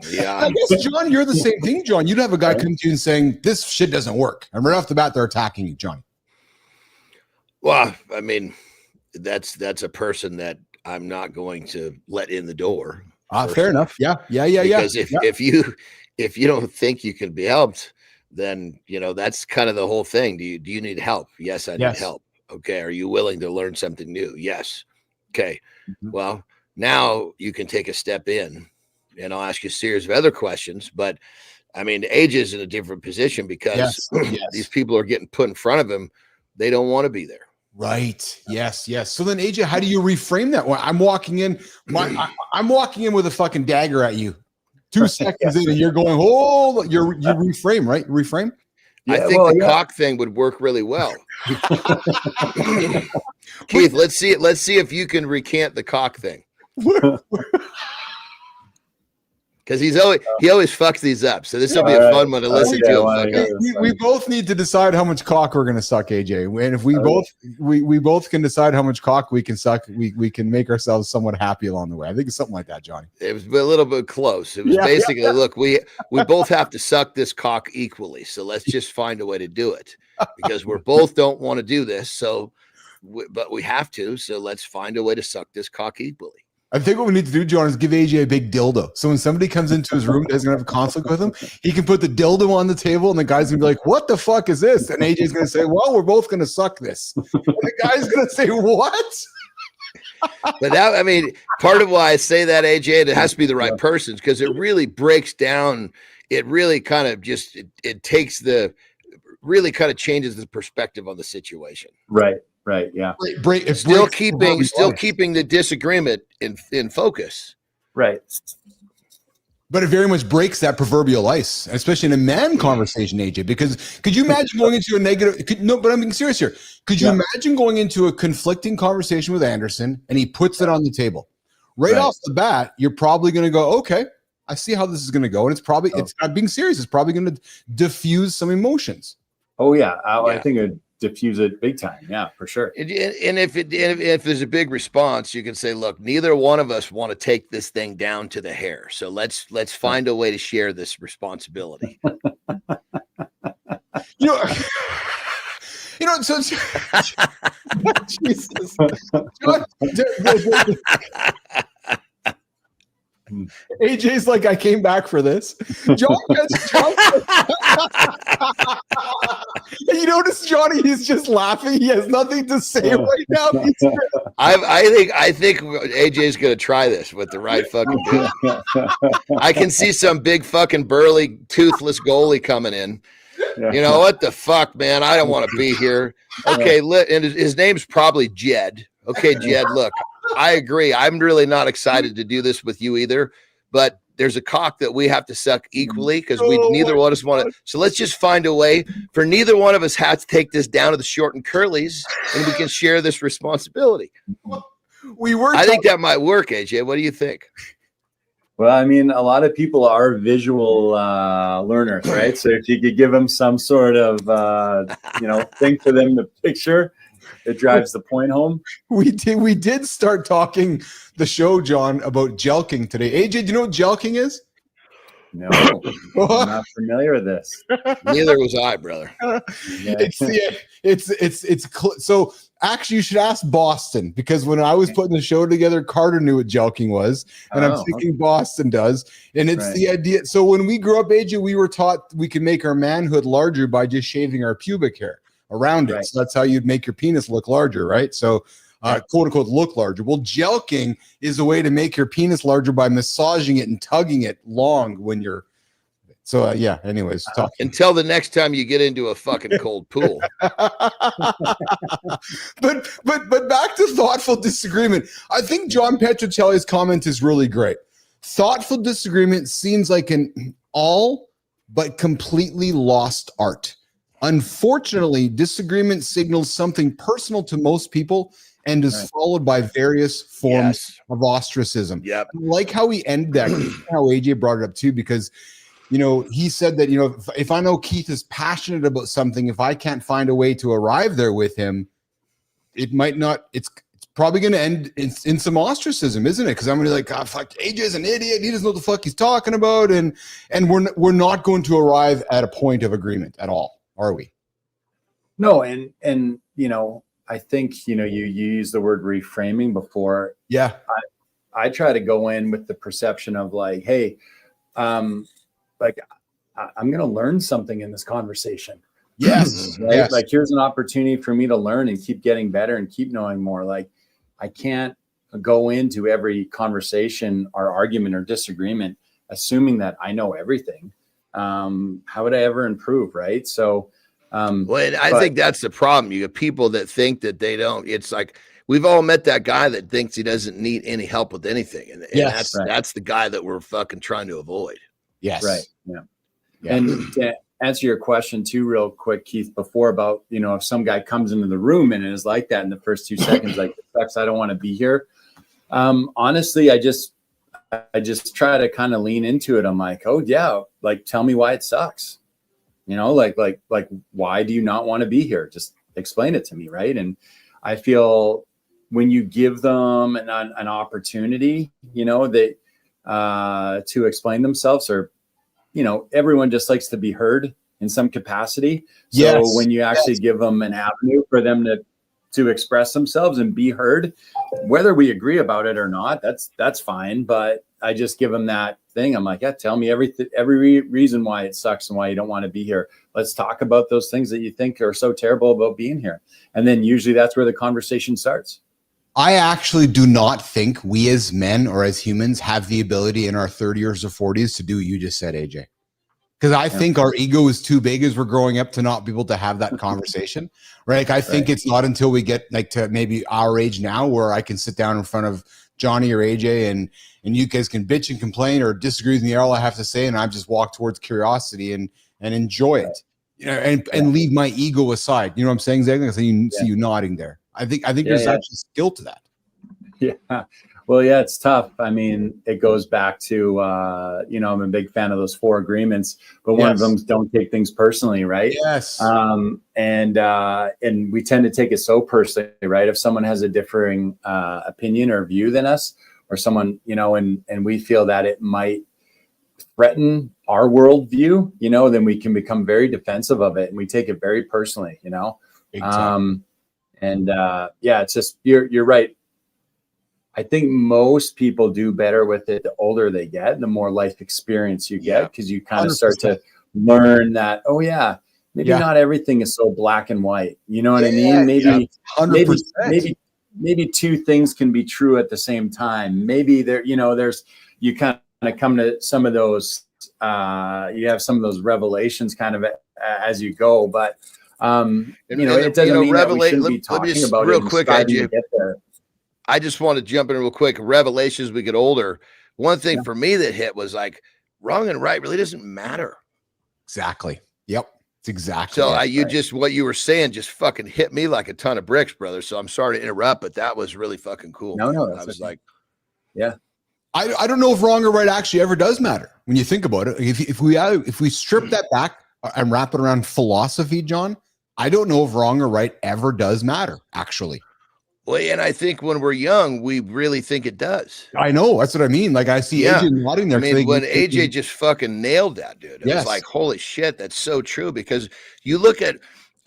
Yeah. I guess, John, you're the same thing, John. You'd have a guy come to you and saying, this shit doesn't work. And right off the bat, they're attacking you, John. Well, I mean, that's a person that I'm not going to let in the door. Fair enough. Yeah. Because if you don't think you can be helped, then, you know, that's kind of the whole thing. Do you need help? Yes, I need help. Okay. Are you willing to learn something new? Yes. Okay. Mm-hmm. Well, now you can take a step in and I'll ask you a series of other questions. But I mean, AJ is in a different position because these people are getting put in front of him. They don't want to be there. Right. Yes. So then, AJ, how do you reframe that? Well, I'm walking in with a fucking dagger at you. 2 seconds in, and you're going, you reframe, right? Reframe. I think the cock thing would work really well. Keith, let's see if you can recant the cock thing. Because he always fucks these up. So this will be a fun one to listen to. We both need to decide how much cock we're going to suck, AJ. And if we both can decide how much cock we can suck, we can make ourselves somewhat happy along the way. I think it's something like that, Johnny. It was a little bit close. It was basically, look, we both have to suck this cock equally. So let's just find a way to do it because we're both don't want to do this. But we have to. So let's find a way to suck this cock equally. I think what we need to do, John, is give AJ a big dildo. So when somebody comes into his room, doesn't have a conflict with him, he can put the dildo on the table, and the guy's gonna be like, "What the fuck is this?" And AJ's gonna say, "Well, we're both gonna suck this." And the guy's gonna say, "What?" But that, I mean, part of why I say that, AJ, it has to be the right person because it really breaks down. It really kind of just it takes really kind of changes the perspective on the situation. Right. Yeah. Still keeping the disagreement in focus. Right. But it very much breaks that proverbial ice, especially in a man conversation, AJ, because could you imagine going into a negative? But I'm being serious here. Could you imagine going into a conflicting conversation with Andersen and he puts it on the table right off the bat? You're probably going to go, okay, I see how this is going to go. And it's not being serious. It's probably going to diffuse some emotions. Oh yeah. I think it would diffuse it big time. Yeah, for sure. And if there's a big response, you can say, look, neither one of us want to take this thing down to the hair. So let's find a way to share this responsibility. So Jesus. AJ's like, I came back for this. John you notice Johnny, he's just laughing. He has nothing to say right now. I think AJ's gonna try this with the right fucking dude. I can see some big fucking burly toothless goalie coming in. You know what the fuck, man? I don't want to be here. Okay, and his name's probably Jed. Okay, Jed, look, I agree. I'm really not excited to do this with you either, but there's a cock that we have to suck equally because neither one of us want to. So let's just find a way for neither one of us has to take this down to the short and curlies, and we can share this responsibility. I think that might work, AJ. What do you think? Well, I mean, a lot of people are visual learners, right? So if you could give them some sort of, thing for them to picture, it drives the point home. We did start talking the show, John, about Jelqing today. AJ, do you know what Jelqing is? No, I'm not familiar with this. Neither was I, brother. So actually, you should ask Boston, because when I was putting the show together, Carter knew what Jelqing was, and I'm thinking Boston does. And it's the idea. So when we grew up, AJ, we were taught we can make our manhood larger by just shaving our pubic hair around it. So that's how you'd make your penis look larger, right? So quote unquote look larger. Well, Jelqing is a way to make your penis larger by massaging it and tugging it long when you're. So anyways, until the next time you get into a fucking cold pool. but back to thoughtful disagreement. I think John Petrocelli's comment is really great. Thoughtful disagreement seems like an all but completely lost art. Unfortunately, disagreement signals something personal to most people and is followed by various forms of ostracism. Yep. I like how he ended that, how AJ brought it up too, because he said that, if I know Keith is passionate about something, if I can't find a way to arrive there with him, it might not, it's probably going to end in some ostracism, isn't it? Because I'm going to be like, oh, fuck, AJ's an idiot. He doesn't know what the fuck he's talking about. And we're not going to arrive at a point of agreement at all, are we? No. And I think, you use the word reframing before. Yeah. I try to go in with the perception of like, hey, I'm going to learn something in this conversation. Yes. Right? Yes. Like, here's an opportunity for me to learn and keep getting better and keep knowing more. Like, I can't go into every conversation or argument or disagreement assuming that I know everything. How would I ever improve? Right. So, I think that's the problem. You have people that think that they don't. It's like, we've all met that guy that thinks he doesn't need any help with anything. And that's the guy that we're fucking trying to avoid. Yes. Right. Yeah. And to answer your question too, real quick, Keith, before about, if some guy comes into the room and is like that in the first 2 seconds, like, sucks, I don't want to be here. Honestly, I just try to kind of lean into it. I'm like, oh yeah, like, tell me why it sucks. Like, why do you not want to be here? Just explain it to me. Right. And I feel when you give them an opportunity, to explain themselves, or, everyone just likes to be heard in some capacity. So when you actually give them an avenue for them to express themselves and be heard, whether we agree about it or not, that's fine. But I just give them that thing. I'm like, tell me every reason why it sucks and why you don't want to be here. Let's talk about those things that you think are so terrible about being here. And then usually that's where the conversation starts. I actually do not think we as men or as humans have the ability in our 30s or 40s to do what you just said, AJ. Because I think our ego is too big as we're growing up to not be able to have that conversation, right? Like, I think it's not until we get like to maybe our age now where I can sit down in front of Johnny or AJ and you guys can bitch and complain or disagree with me all I have to say, and I just walk towards curiosity and enjoy it, and leave my ego aside. You know what I'm saying, Zeglen? I see you nodding there. I think there's actually skill to that. Yeah. Well, yeah, it's tough. I mean, it goes back to, I'm a big fan of those 4 agreements, but one of them is don't take things personally, right? Yes. And we tend to take it so personally, right? If someone has a differing opinion or view than us, or someone, and we feel that it might threaten our worldview, then we can become very defensive of it, and we take it very personally, it's just, you're right. I think most people do better with it the older they get, the more life experience you get, because you kind of start to learn that, maybe not everything is so black and white. You know what I mean? Maybe 100%. Maybe 2 things can be true at the same time. Maybe you kind of come to some of those, you have some of those revelations kind of as you go, but it doesn't mean that we shouldn't be talking about real it quick, to get there. I just want to jump in real quick. Revelations, we get older. One thing for me that hit was like, wrong and right really doesn't matter. Exactly. Yep. It's exactly. So what you were saying just fucking hit me like a ton of bricks, brother. So I'm sorry to interrupt, but that was really fucking cool. No, I was like, yeah. I don't know if wrong or right actually ever does matter when you think about it. If we strip that back and wrap it around philosophy, John, I don't know if wrong or right ever does matter, actually. Well, and I think when we're young, we really think it does. I know. That's what I mean. Like I see AJ nodding there. I mean, when AJ just fucking nailed that, dude, it Yes. was like, holy shit, that's so true. Because you look at,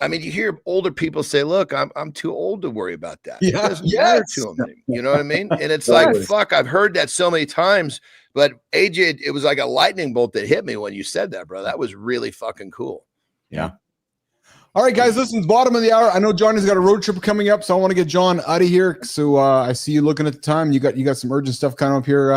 I mean, you hear older people say, look, I'm too old to worry about that. It doesn't matter to them. You know what I mean? And it's like, fuck, I've heard that so many times. But AJ, it was like a lightning bolt that hit me when you said that, bro. That was really fucking cool. Yeah. All right, guys, listen, bottom of the hour. I know Johnny's got a road trip coming up, so I want to get John out of here. So I see you looking at the time. You got some urgent stuff coming up here.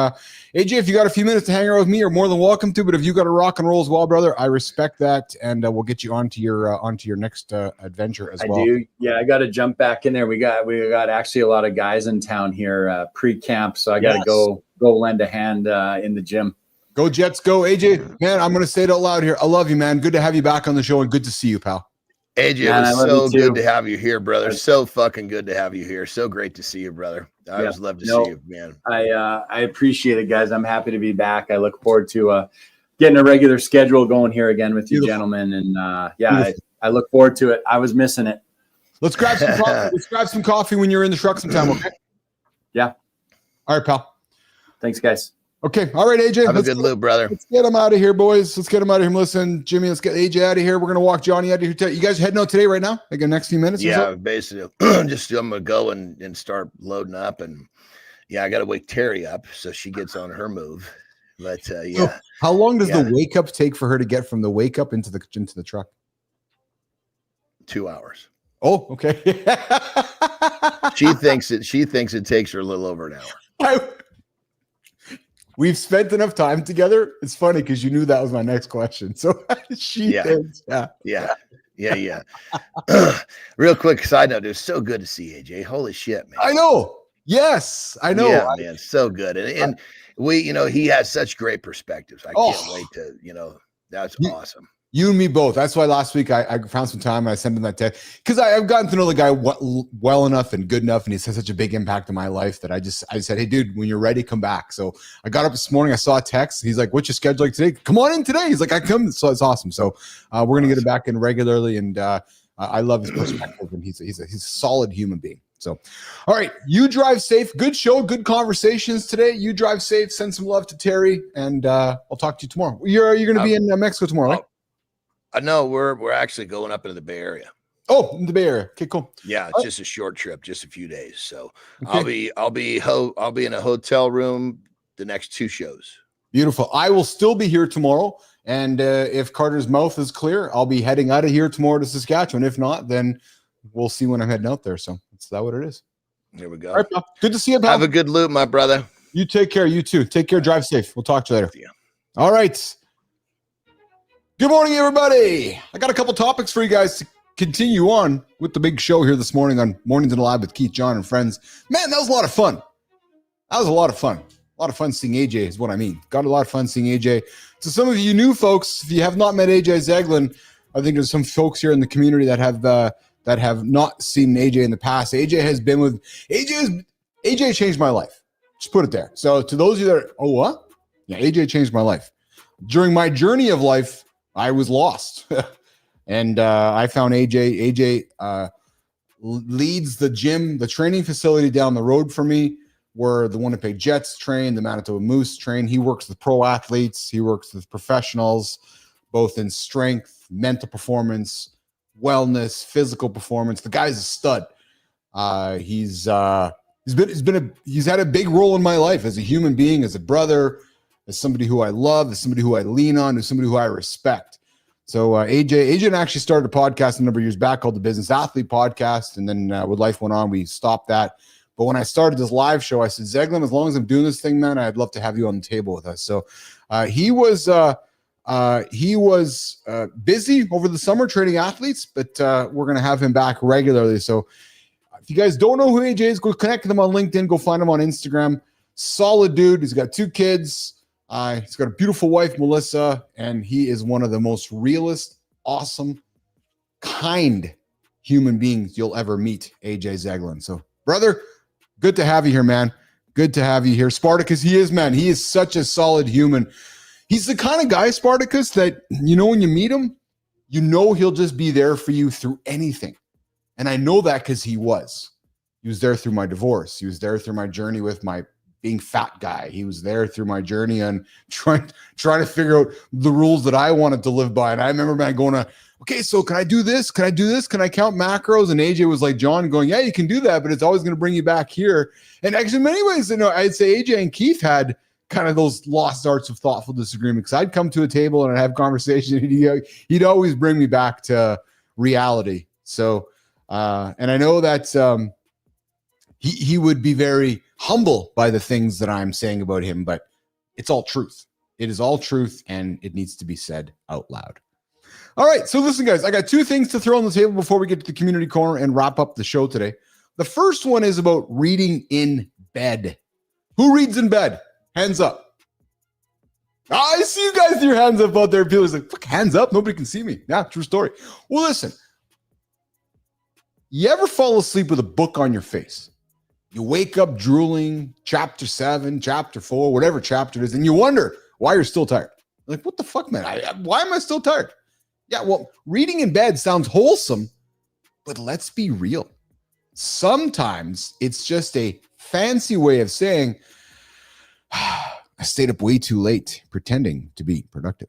AJ, if you got a few minutes to hang out with me, you're more than welcome to. But if you got to rock and roll as well, brother, I respect that, and we'll get you onto your next adventure as well. I do. Yeah, I got to jump back in there. We got actually a lot of guys in town here pre-camp, so I got to go lend a hand in the gym. Go Jets, go AJ. Man, I'm going to say it out loud here. I love you, man. Good to have you back on the show, and good to see you, pal. AJ, Man, it was so good to have you here, brother. So fucking good to have you here. So great to see you, brother. I always love to see you, man. I appreciate it, guys. I'm happy to be back. I look forward to getting a regular schedule going here again with you gentlemen. And I look forward to it. I was missing it. Let's grab some coffee. Let's grab some coffee when you're in the truck sometime, okay? Yeah. All right, pal. Thanks, guys. Okay. All right, AJ. Have a good loop, brother. Let's get him out of here, boys. Let's get him out of here. Listen, Jimmy, let's get AJ out of here. We're going to walk Johnny out of here. You guys heading out today right now? Like the next few minutes? Yeah, basically. Just I'm going to go and start loading up. And I got to wake Terry up so she gets on her move. But So how long does the wake up take for her to get from the wake up into the truck? 2 hours. Oh, okay. She thinks it takes her a little over an hour. We've spent enough time together. It's funny because you knew that was my next question. So thinks, yeah. Real quick side note, it was so good to see AJ. Holy shit, man. I know. Yes, I know. Yeah, man, so good. And we, he has such great perspectives. I can't wait to, that's awesome. You and me both. That's why last week I found some time and I sent him that text because I've gotten to know the guy well enough and good enough, and he's had such a big impact in my life that I said, hey, dude, when you're ready, come back. So I got up this morning. I saw a text. He's like, what's your schedule like today? Come on in today. He's like, I come. So it's awesome. So we're gonna get it back in regularly, and I love his perspective, and he's a solid human being. So, all right, you drive safe. Good show, good conversations today. You drive safe. Send some love to Terry, and I'll talk to you tomorrow. You're going to be in Mexico tomorrow, right? No, we're actually going up into the Bay Area. Oh, in the Bay Area. Okay, cool. Yeah, it's just a short trip, just a few days. So okay. I'll be in a hotel room the next 2 shows. Beautiful. I will still be here tomorrow, and if Carter's mouth is clear, I'll be heading out of here tomorrow to Saskatchewan. If not, then we'll see when I'm heading out there. So that's that what it is. There we go. All right, pal. Good to see you, pal. Have a good loop, my brother. You take care. You too. Take care. Drive safe. We'll talk to you later. Yeah. All right. Good morning, everybody. I got a couple topics for you guys to continue on with the big show here this morning on Mornings in the Lab with Keith, John, and friends. Man, that was a lot of fun. A lot of fun seeing AJ is what I mean. Got a lot of fun seeing AJ. To some of you new folks, if you have not met AJ Zeglen, I think there's some folks here in the community that have not seen AJ in the past. AJ changed my life. Just put it there. So to those of you that are, what? Yeah, AJ changed my life. During my journey of life, I was lost. And I found AJ. AJ leads the gym, the training facility down the road for me, where the Winnipeg Jets train, the Manitoba Moose train. He works with pro athletes. He works with professionals, both in strength, mental performance, wellness, physical performance. The guy's a stud. He's had a big role in my life as a human being, as a brother, as somebody who I love, as somebody who I lean on, as somebody who I respect. So AJ actually started a podcast a number of years back called the Business Athlete Podcast. And then when life went on, we stopped that. But when I started this live show, I said, Zeglen, as long as I'm doing this thing, man, I'd love to have you on the table with us. So he was busy over the summer training athletes, but we're going to have him back regularly. So if you guys don't know who AJ is, go connect with him on LinkedIn. Go find him on Instagram. Solid dude. He's got 2 kids. He's got a beautiful wife, Melissa, and he is one of the most realist, awesome kind human beings you'll ever meet, AJ Zeglen. So, brother, good to have you here, man. Good to have you here. Spartacus, he is such a solid human. He's the kind of guy, Spartacus, that, when you meet him, he'll just be there for you through anything. And I know that because he was. He was there through my divorce. He was there through my journey with my being fat guy. He was there through my journey on trying to figure out the rules that I wanted to live by. And I remember, man, going to, okay, so can I do this? Can I do this? Can I count macros? And AJ was like, John, going, yeah, you can do that, but it's always going to bring you back here. And actually, in many ways, I'd say AJ and Keith had kind of those lost arts of thoughtful disagreement, because I'd come to a table and I'd have conversation, and he'd always bring me back to reality. So, and I know that he would be very humble by the things that I'm saying about him, but it's all truth. It is all truth, and it needs to be said out loud. All right, so listen, guys, I got two things to throw on the table before we get to the community corner and wrap up the show today. The first one is about reading in bed. Who reads in bed? Hands up. I see you guys with your hands up out there. People's like, fuck, hands up? Nobody can see me. Yeah, true story. Well, listen. You ever fall asleep with a book on your face? You wake up drooling, chapter 7, chapter 4, whatever chapter it is, and you wonder why you're still tired. Like, what the fuck, man? Why am I still tired? Yeah, well, reading in bed sounds wholesome, but let's be real. Sometimes it's just a fancy way of saying, I stayed up way too late pretending to be productive.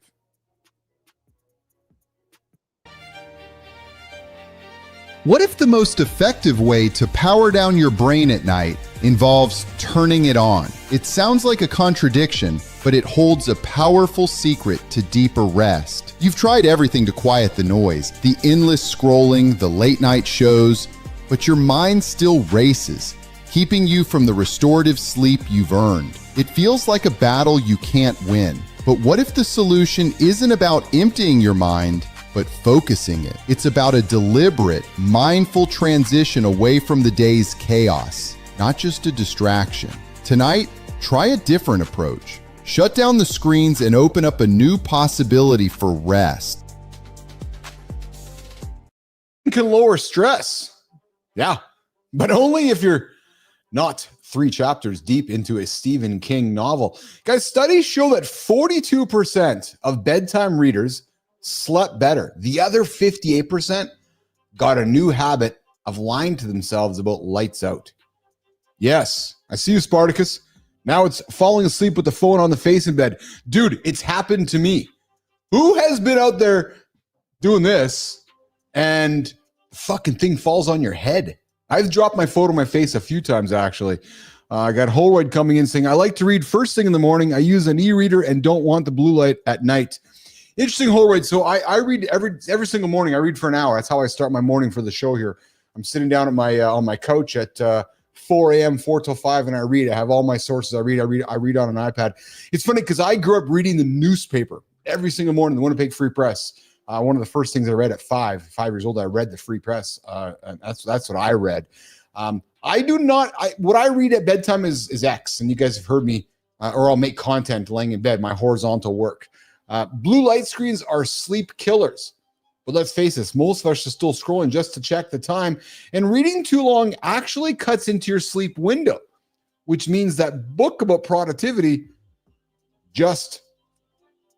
What if the most effective way to power down your brain at night involves turning it on? It sounds like a contradiction, but it holds a powerful secret to deeper rest. You've tried everything to quiet the noise, the endless scrolling, the late night shows, but your mind still races, keeping you from the restorative sleep you've earned. It feels like a battle you can't win. But what if the solution isn't about emptying your mind, but focusing it? It's about a deliberate, mindful transition away from the day's chaos, not just a distraction. Tonight, try a different approach. Shut down the screens and open up a new possibility for rest. It can lower stress. Yeah, but only if you're not 3 chapters deep into a Stephen King novel. Guys, studies show that 42% of bedtime readers slept better. The other 58% got a new habit of lying to themselves about lights out. Yes, I see you, Spartacus. Now it's falling asleep with the phone on the face in bed. Dude, it's happened to me. Who has been out there doing this and the fucking thing falls on your head? I've dropped my phone on my face a few times, actually. I got Holroyd coming in saying, I like to read first thing in the morning. I use an e-reader and don't want the blue light at night. Interesting, Holroyd. So I read every single morning. I read for an hour. That's how I start my morning for the show here. I'm sitting down at my on my couch at 4 a.m., 4 till 5, and I read. I have all my sources. I read on an iPad. It's funny because I grew up reading the newspaper every single morning, the Winnipeg Free Press. One of the first things I read at 5 years old, I read the Free Press. And that's what I read. I do not. What I read at bedtime is X, and you guys have heard me, or I'll make content laying in bed, my horizontal work. Blue light screens are sleep killers. But let's face this, most of us are still scrolling just to check the time, and reading too long actually cuts into your sleep window, which means that book about productivity just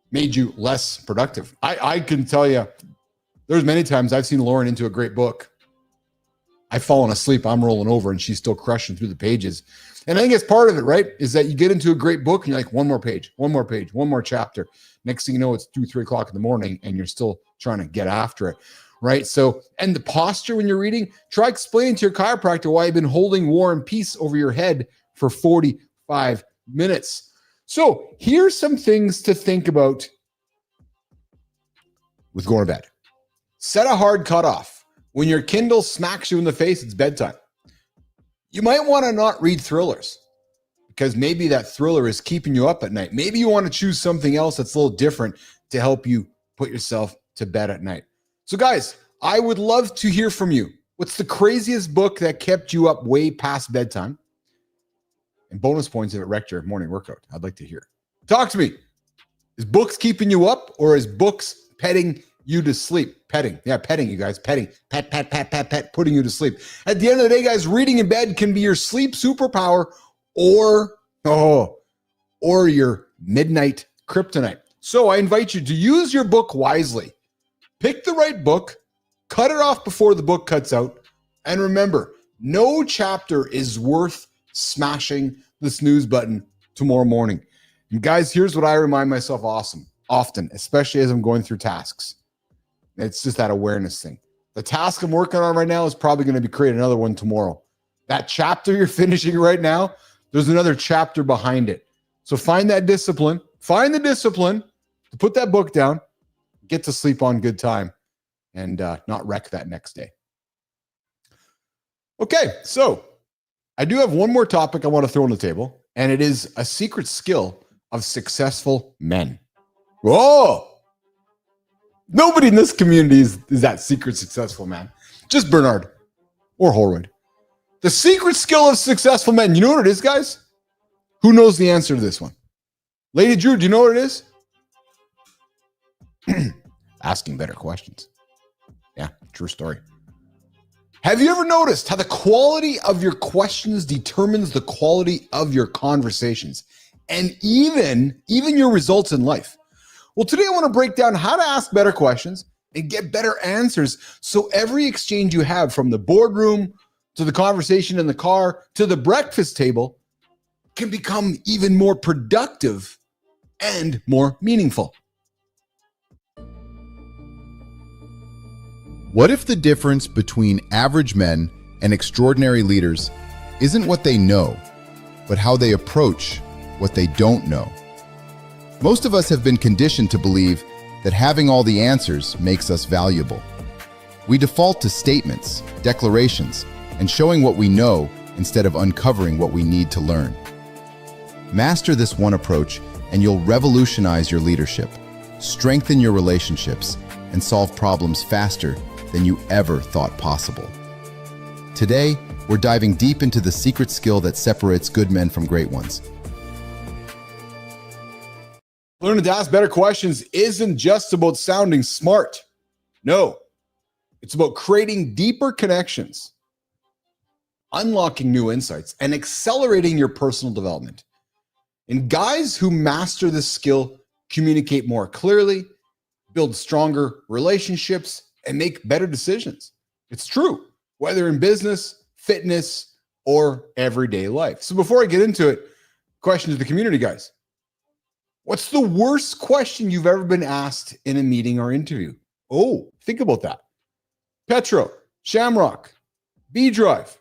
made you less productive. I can tell you, there's many times I've seen Lauren into a great book. I've fallen asleep, I'm rolling over, and she's still crushing through the pages. And I think it's part of it, right? Is that you get into a great book and you're like, one more page, one more chapter. Next thing you know, it's 2-3 o'clock in the morning and you're still trying to get after it, right? So, and the posture when you're reading, try explaining to your chiropractor why you've been holding War and Peace over your head for 45 minutes. So here's some things to think about with going to bed. Set a hard cutoff. When your Kindle smacks you in the face, it's bedtime. You might want to not read thrillers because maybe that thriller is keeping you up at night. Maybe you want to choose something else that's a little different to help you put yourself to bed at night. So guys, I would love to hear from you. What's the craziest book that kept you up way past bedtime? And bonus points if it wrecked your morning workout. I'd like to hear. Talk to me. Is books keeping you up, or is books petting you to sleep. Petting. Yeah, petting, you guys. Petting. Pet, pet, pet, pet, pet, putting you to sleep. At the end of the day, guys, reading in bed can be your sleep superpower or your midnight kryptonite. So I invite you to use your book wisely. Pick the right book, cut it off before the book cuts out, and remember, no chapter is worth smashing the snooze button tomorrow morning. And guys, here's what I remind myself often, especially as I'm going through tasks. It's just that awareness thing. The task I'm working on right now is probably going to be create another one tomorrow. That chapter you're finishing right now, there's another chapter behind it. So find that discipline. Find the discipline to put that book down, get to sleep on good time, and not wreck that next day. Okay, so I do have one more topic I want to throw on the table, and it is a secret skill of successful men. Whoa! Nobody in this community is that secret successful man. Just Bernard or Horwood. The secret skill of successful men. You know what it is, guys? Who knows the answer to this one? Lady Drew, do you know what it is? Asking better questions. Yeah, true story. Have you ever noticed how the quality of your questions determines the quality of your conversations and even your results in life? Well, today I want to break down how to ask better questions and get better answers so every exchange you have, from the boardroom to the conversation in the car to the breakfast table, can become even more productive and more meaningful. What if the difference between average men and extraordinary leaders isn't what they know, but how they approach what they don't know? Most of us have been conditioned to believe that having all the answers makes us valuable. We default to statements, declarations, and showing what we know instead of uncovering what we need to learn. Master this one approach and you'll revolutionize your leadership, strengthen your relationships, and solve problems faster than you ever thought possible. Today, we're diving deep into the secret skill that separates good men from great ones. Learning to ask better questions isn't just about sounding smart. No, it's about creating deeper connections, unlocking new insights, and accelerating your personal development. And guys who master this skill communicate more clearly, build stronger relationships, and make better decisions. It's true, whether in business, fitness, or everyday life. So before I get into it, question to the community, guys. What's the worst question you've ever been asked in a meeting or interview? Oh, think about that. Petro, Shamrock, B-Drive,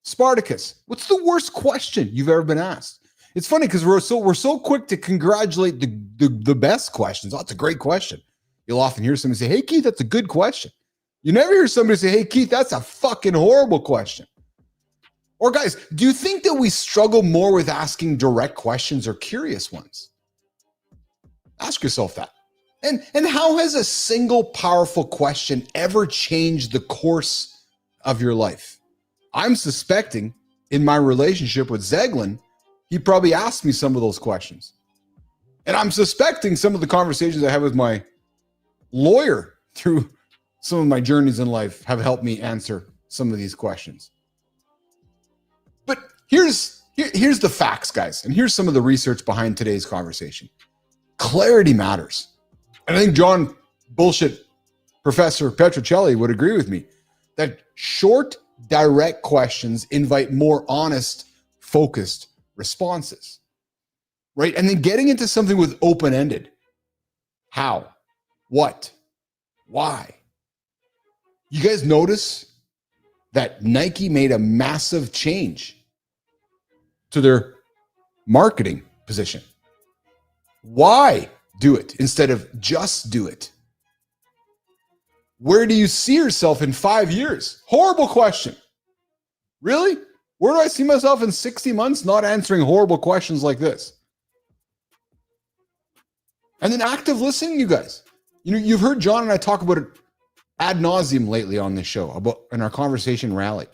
Spartacus. What's the worst question you've ever been asked? It's funny because we're so quick to congratulate the best questions. Oh, that's a great question. You'll often hear somebody say, "Hey, Keith, that's a good question." You never hear somebody say, "Hey, Keith, that's a fucking horrible question." Or guys, do you think that we struggle more with asking direct questions or curious ones? Ask yourself that. And how has a single powerful question ever changed the course of your life? I'm suspecting in my relationship with Zeglen, he probably asked me some of those questions. And I'm suspecting some of the conversations I have with my lawyer through some of my journeys in life have helped me answer some of these questions. But here's the facts, guys. And here's some of the research behind today's conversation. Clarity matters. And I think John Professor Petrocelli would agree with me that short, direct questions invite more honest, focused responses, right? And then getting into something with open-ended. How? What? Why? You guys notice that Nike made a massive change to their marketing position. Why do it instead of just do it? Where do you see yourself in 5 years? Horrible question. Really? Where do I see myself in 60 months? Not answering horrible questions like this. And then active listening, you guys. You know, you've heard John and I talk about it ad nauseum lately on this show, about in our conversation rally.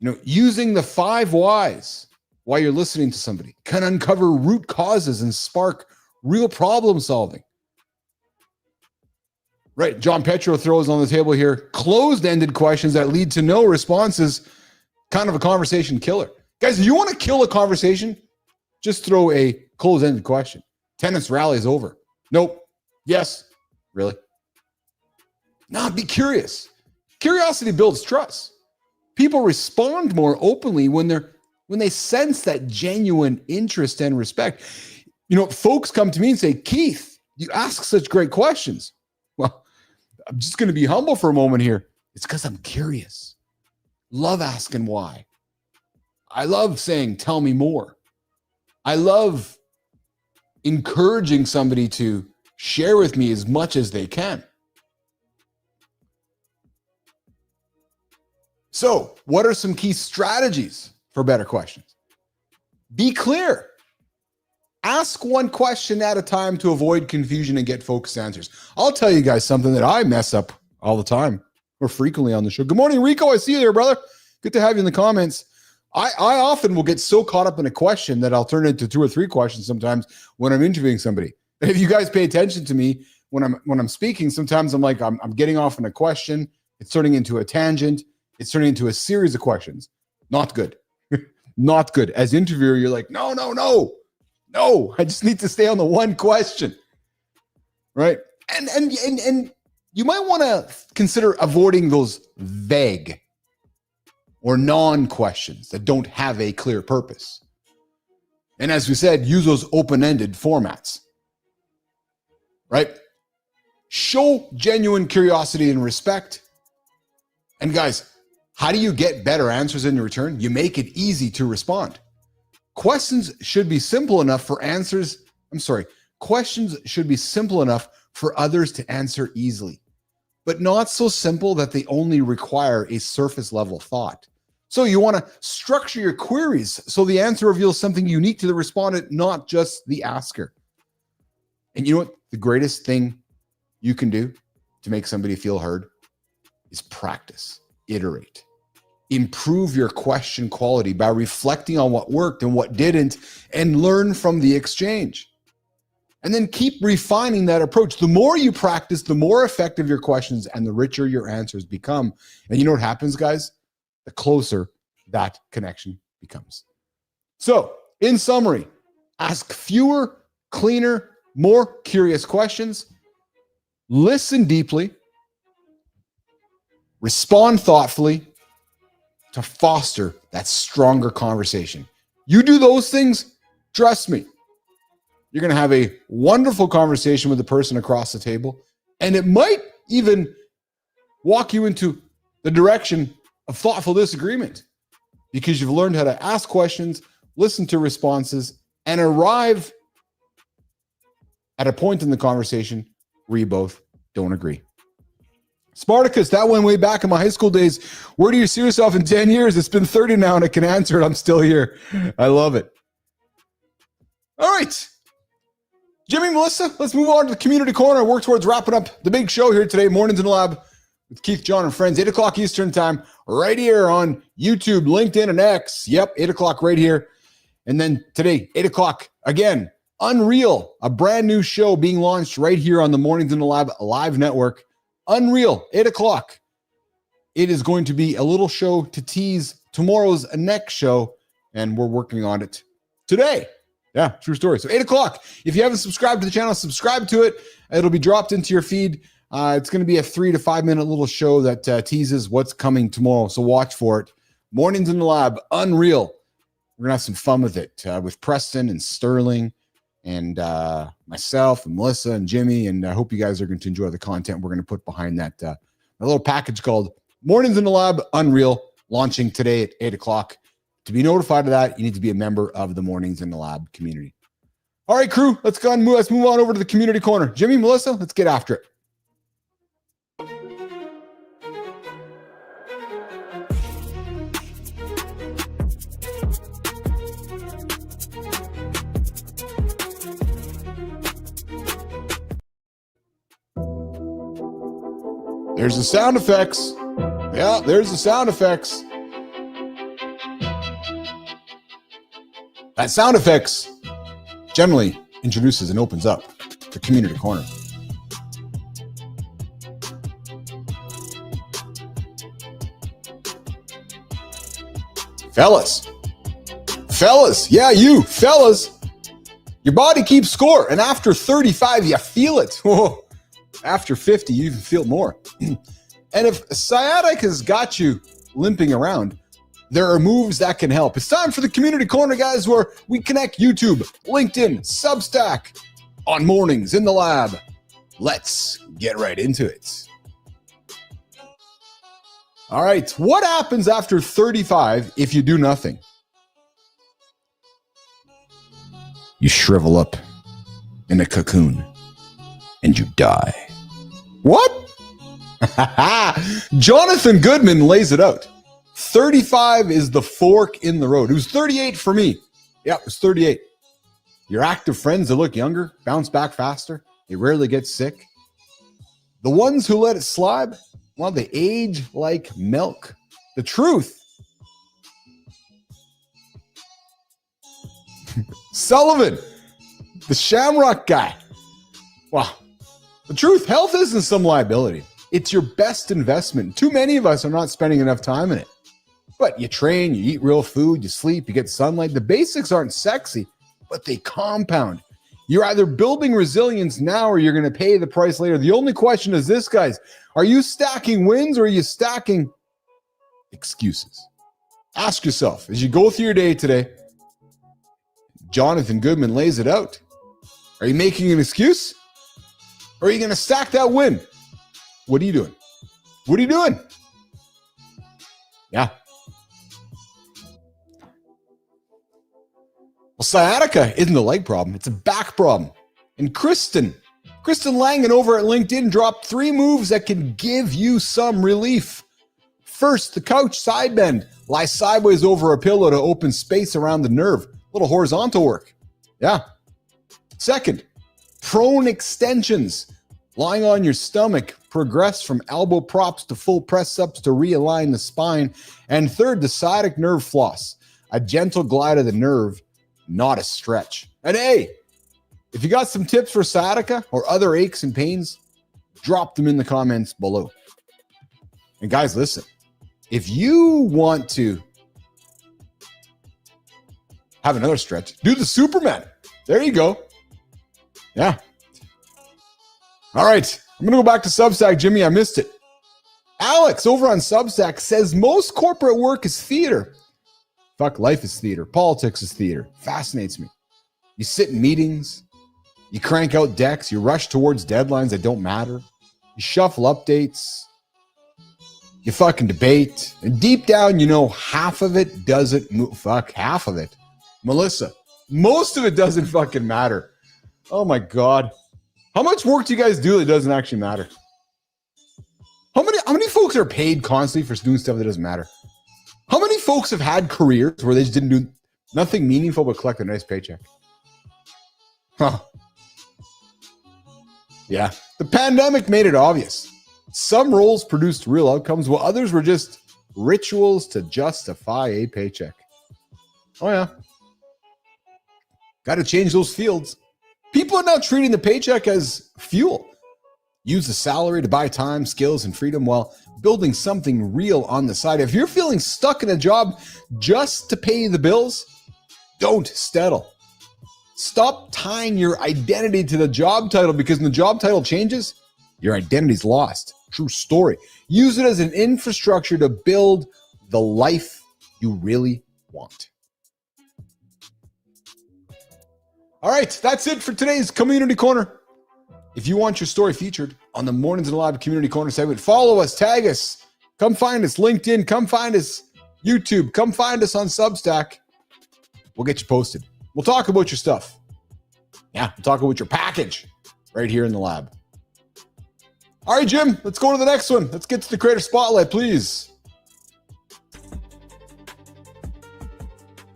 You know, using the 5 whys while you're listening to somebody can uncover root causes and spark real problem solving. Right. John Petro throws on the table here closed-ended questions that lead to no responses. Kind of a conversation killer. Guys, if you want to kill a conversation, just throw a closed-ended question. Tennis rally is over. Nope. Yes. Really? Nah, be curious. Curiosity builds trust. People respond more openly when they sense that genuine interest and respect. You know, folks come to me and say, Keith, you ask such great questions. Well, I'm just going to be humble for a moment here. It's because I'm curious. Love asking why. I love saying, tell me more. I love encouraging somebody to share with me as much as they can. So, what are some key strategies for better questions? Be clear. Ask one question at a time to avoid confusion and get focused answers. I'll tell you guys something that I mess up all the time or frequently on the show. Good morning, Rico. I see you there, brother. Good to have you in the comments. I often will get so caught up in a question that I'll turn it into 2 or 3 questions sometimes when I'm interviewing somebody. And if you guys pay attention to me when I'm speaking, sometimes I'm like, I'm getting off on a question. It's turning into a tangent. It's turning into a series of questions. Not good. Not good. As interviewer, you're like, no. I just need to stay on the one question. Right? And you might want to consider avoiding those vague or non-questions that don't have a clear purpose. And as we said, use those open-ended formats. Right? Show genuine curiosity and respect. And guys, how do you get better answers in return? You make it easy to respond. Questions should be simple enough for questions should be simple enough for others to answer easily, but not so simple that they only require a surface level thought. So you want to structure your queries so the answer reveals something unique to the respondent, not just the asker. And you know what? The greatest thing you can do to make somebody feel heard is practice, iterate. Improve your question quality by reflecting on what worked and what didn't and learn from the exchange. And then keep refining that approach. The more you practice, the more effective your questions and the richer your answers become. And you know what happens, guys? The closer that connection becomes. So, in summary, ask fewer, cleaner, more curious questions. Listen deeply. Respond thoughtfully to foster that stronger conversation. You do those things, trust me, you're going to have a wonderful conversation with the person across the table, and it might even walk you into the direction of thoughtful disagreement because you've learned how to ask questions, listen to responses, and arrive at a point in the conversation where you both don't agree. Spartacus, that went way back in my high school days. Where do you see yourself in 10 years? It's been 30 now and I can answer it. I'm still here. I love it. All right. Jimmy, Melissa, let's move on to the community corner. Work towards wrapping up the big show here today. Mornings in the Lab with Keith, John, and friends. 8 o'clock Eastern time, right here on YouTube, LinkedIn, and X. Yep, 8 o'clock right here. And then today, 8 o'clock again, Unreal, a brand new show being launched right here on the Mornings in the Lab live network. Unreal, 8 o'clock. It is going to be a little show to tease tomorrow's next show, and we're working on it today. Yeah, true story. So 8 o'clock. If you haven't subscribed to the channel, subscribe to it. It'll be dropped into your feed. It's going to be a 3 to 5 minute little show that teases what's coming tomorrow. So watch for it. Mornings in the Lab, Unreal. We're going to have some fun with it with Preston and Sterling and myself and Melissa and Jimmy. And I hope you guys are going to enjoy the content we're going to put behind that a little package called Mornings in the Lab, Unreal, launching today at 8 o'clock. To be notified of that, you need to be a member of the Mornings in the Lab community. All right, crew, let's move on over to the community corner. Jimmy, Melissa, let's get after it. There's the sound effects. Yeah, there's the sound effects. That sound effects generally introduces and opens up the community corner. Fellas, yeah, you fellas, your body keeps score, and after 35, you feel it. Whoa. After 50, you even feel more. And if sciatica has got you limping around, there are moves that can help. It's time for the Community Corner, guys, where we connect YouTube, LinkedIn, Substack on mornings in the lab. Let's get right into it. All right, what happens after 35 if you do nothing? You shrivel up in a cocoon and you die. What? Jonathan Goodman lays it out. 35 is the fork in the road. It was 38 for me. Yeah, it was 38. Your active friends that look younger bounce back faster. They rarely get sick. The ones who let it slide, well, they age like milk. The truth. Sullivan, the Shamrock guy. Wow. The truth, health isn't some liability. It's your best investment. Too many of us are not spending enough time in it. But you train, you eat real food, you sleep, you get sunlight. The basics aren't sexy, but they compound. You're either building resilience now or you're going to pay the price later. The only question is this, guys. Are you stacking wins or are you stacking excuses? Ask yourself as you go through your day today. Jonathan Goodman lays it out. Are you making an excuse? Or are you going to stack that win? What are you doing? What are you doing? Yeah. Well, sciatica isn't a leg problem. It's a back problem. And Kristen Langan over at LinkedIn dropped 3 moves that can give you some relief. First, the couch side bend. Lie sideways over a pillow to open space around the nerve. A little horizontal work. Yeah. Second, prone extensions. Lying on your stomach, progress from elbow props to full press-ups to realign the spine. And third, the sciatic nerve floss. A gentle glide of the nerve, not a stretch. And hey, if you got some tips for sciatica or other aches and pains, drop them in the comments below. And guys, listen, if you want to have another stretch, do the Superman. There you go. Yeah. All right. I'm going to go back to Substack. Jimmy, I missed it. Alex over on Substack says most corporate work is theater. Fuck, life is theater. Politics is theater. Fascinates me. You sit in meetings. You crank out decks. You rush towards deadlines that don't matter. You shuffle updates. You fucking debate. And deep down, you know half of it doesn't move. Fuck, half of it. Melissa, most of it doesn't fucking matter. Oh my God. How much work do you guys do that doesn't actually matter? How many folks are paid constantly for doing stuff that doesn't matter? How many folks have had careers where they just didn't do nothing meaningful but collect a nice paycheck? Huh. Yeah. The pandemic made it obvious. Some roles produced real outcomes while others were just rituals to justify a paycheck. Oh yeah. Got to change those fields. People are now treating the paycheck as fuel. Use the salary to buy time, skills, and freedom while building something real on the side. If you're feeling stuck in a job just to pay the bills, don't settle. Stop tying your identity to the job title, because when the job title changes, your identity's lost. True story. Use it as an infrastructure to build the life you really want. All right, that's it for today's Community Corner. If you want your story featured on the Mornings in the Lab Community Corner segment, follow us, tag us, come find us LinkedIn, come find us YouTube, come find us on Substack. We'll get you posted. We'll talk about your stuff. Yeah, we'll talk about your package right here in the lab. All right, Jim, let's go to the next one. Let's get to the Creator Spotlight, please.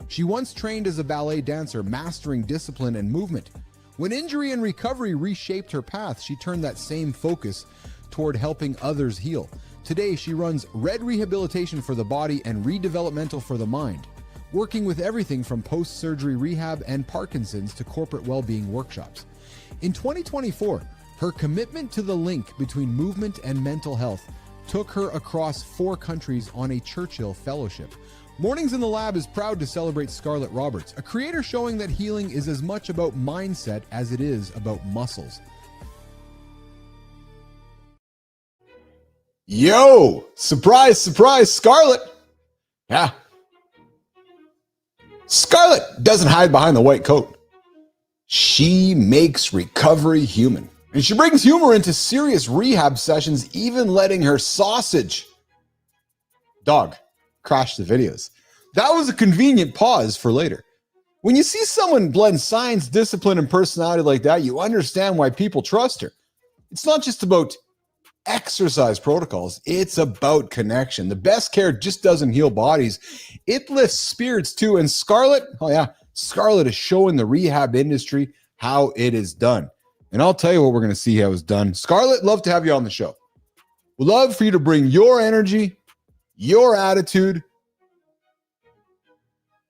She once trained as a ballet dancer, mastering discipline and movement. When injury and recovery reshaped her path, she turned that same focus toward helping others heal. Today, she runs Red Rehabilitation for the body and Redevelopmental for the mind, working with everything from post-surgery rehab and Parkinson's to corporate well-being workshops. In 2024, her commitment to the link between movement and mental health took her across 4 countries on a Churchill Fellowship. Mornings in the Lab is proud to celebrate Scarlett Roberts, a creator showing that healing is as much about mindset as it is about muscles. Yo! Surprise, surprise, Scarlett! Yeah. Scarlett doesn't hide behind the white coat. She makes recovery human. And she brings humor into serious rehab sessions, even letting her sausage dog crash the videos. That was a convenient pause for later. When you see someone blend science, discipline, and personality like that, you understand why people trust her. It's not just about exercise protocols, it's about connection. The best care just doesn't heal bodies, it lifts spirits too. And Scarlett, oh yeah, Scarlett is showing the rehab industry how it is done. And I'll tell you what we're going to see how it's done. Scarlett, love to have you on the show. We'd love for you to bring your energy, your attitude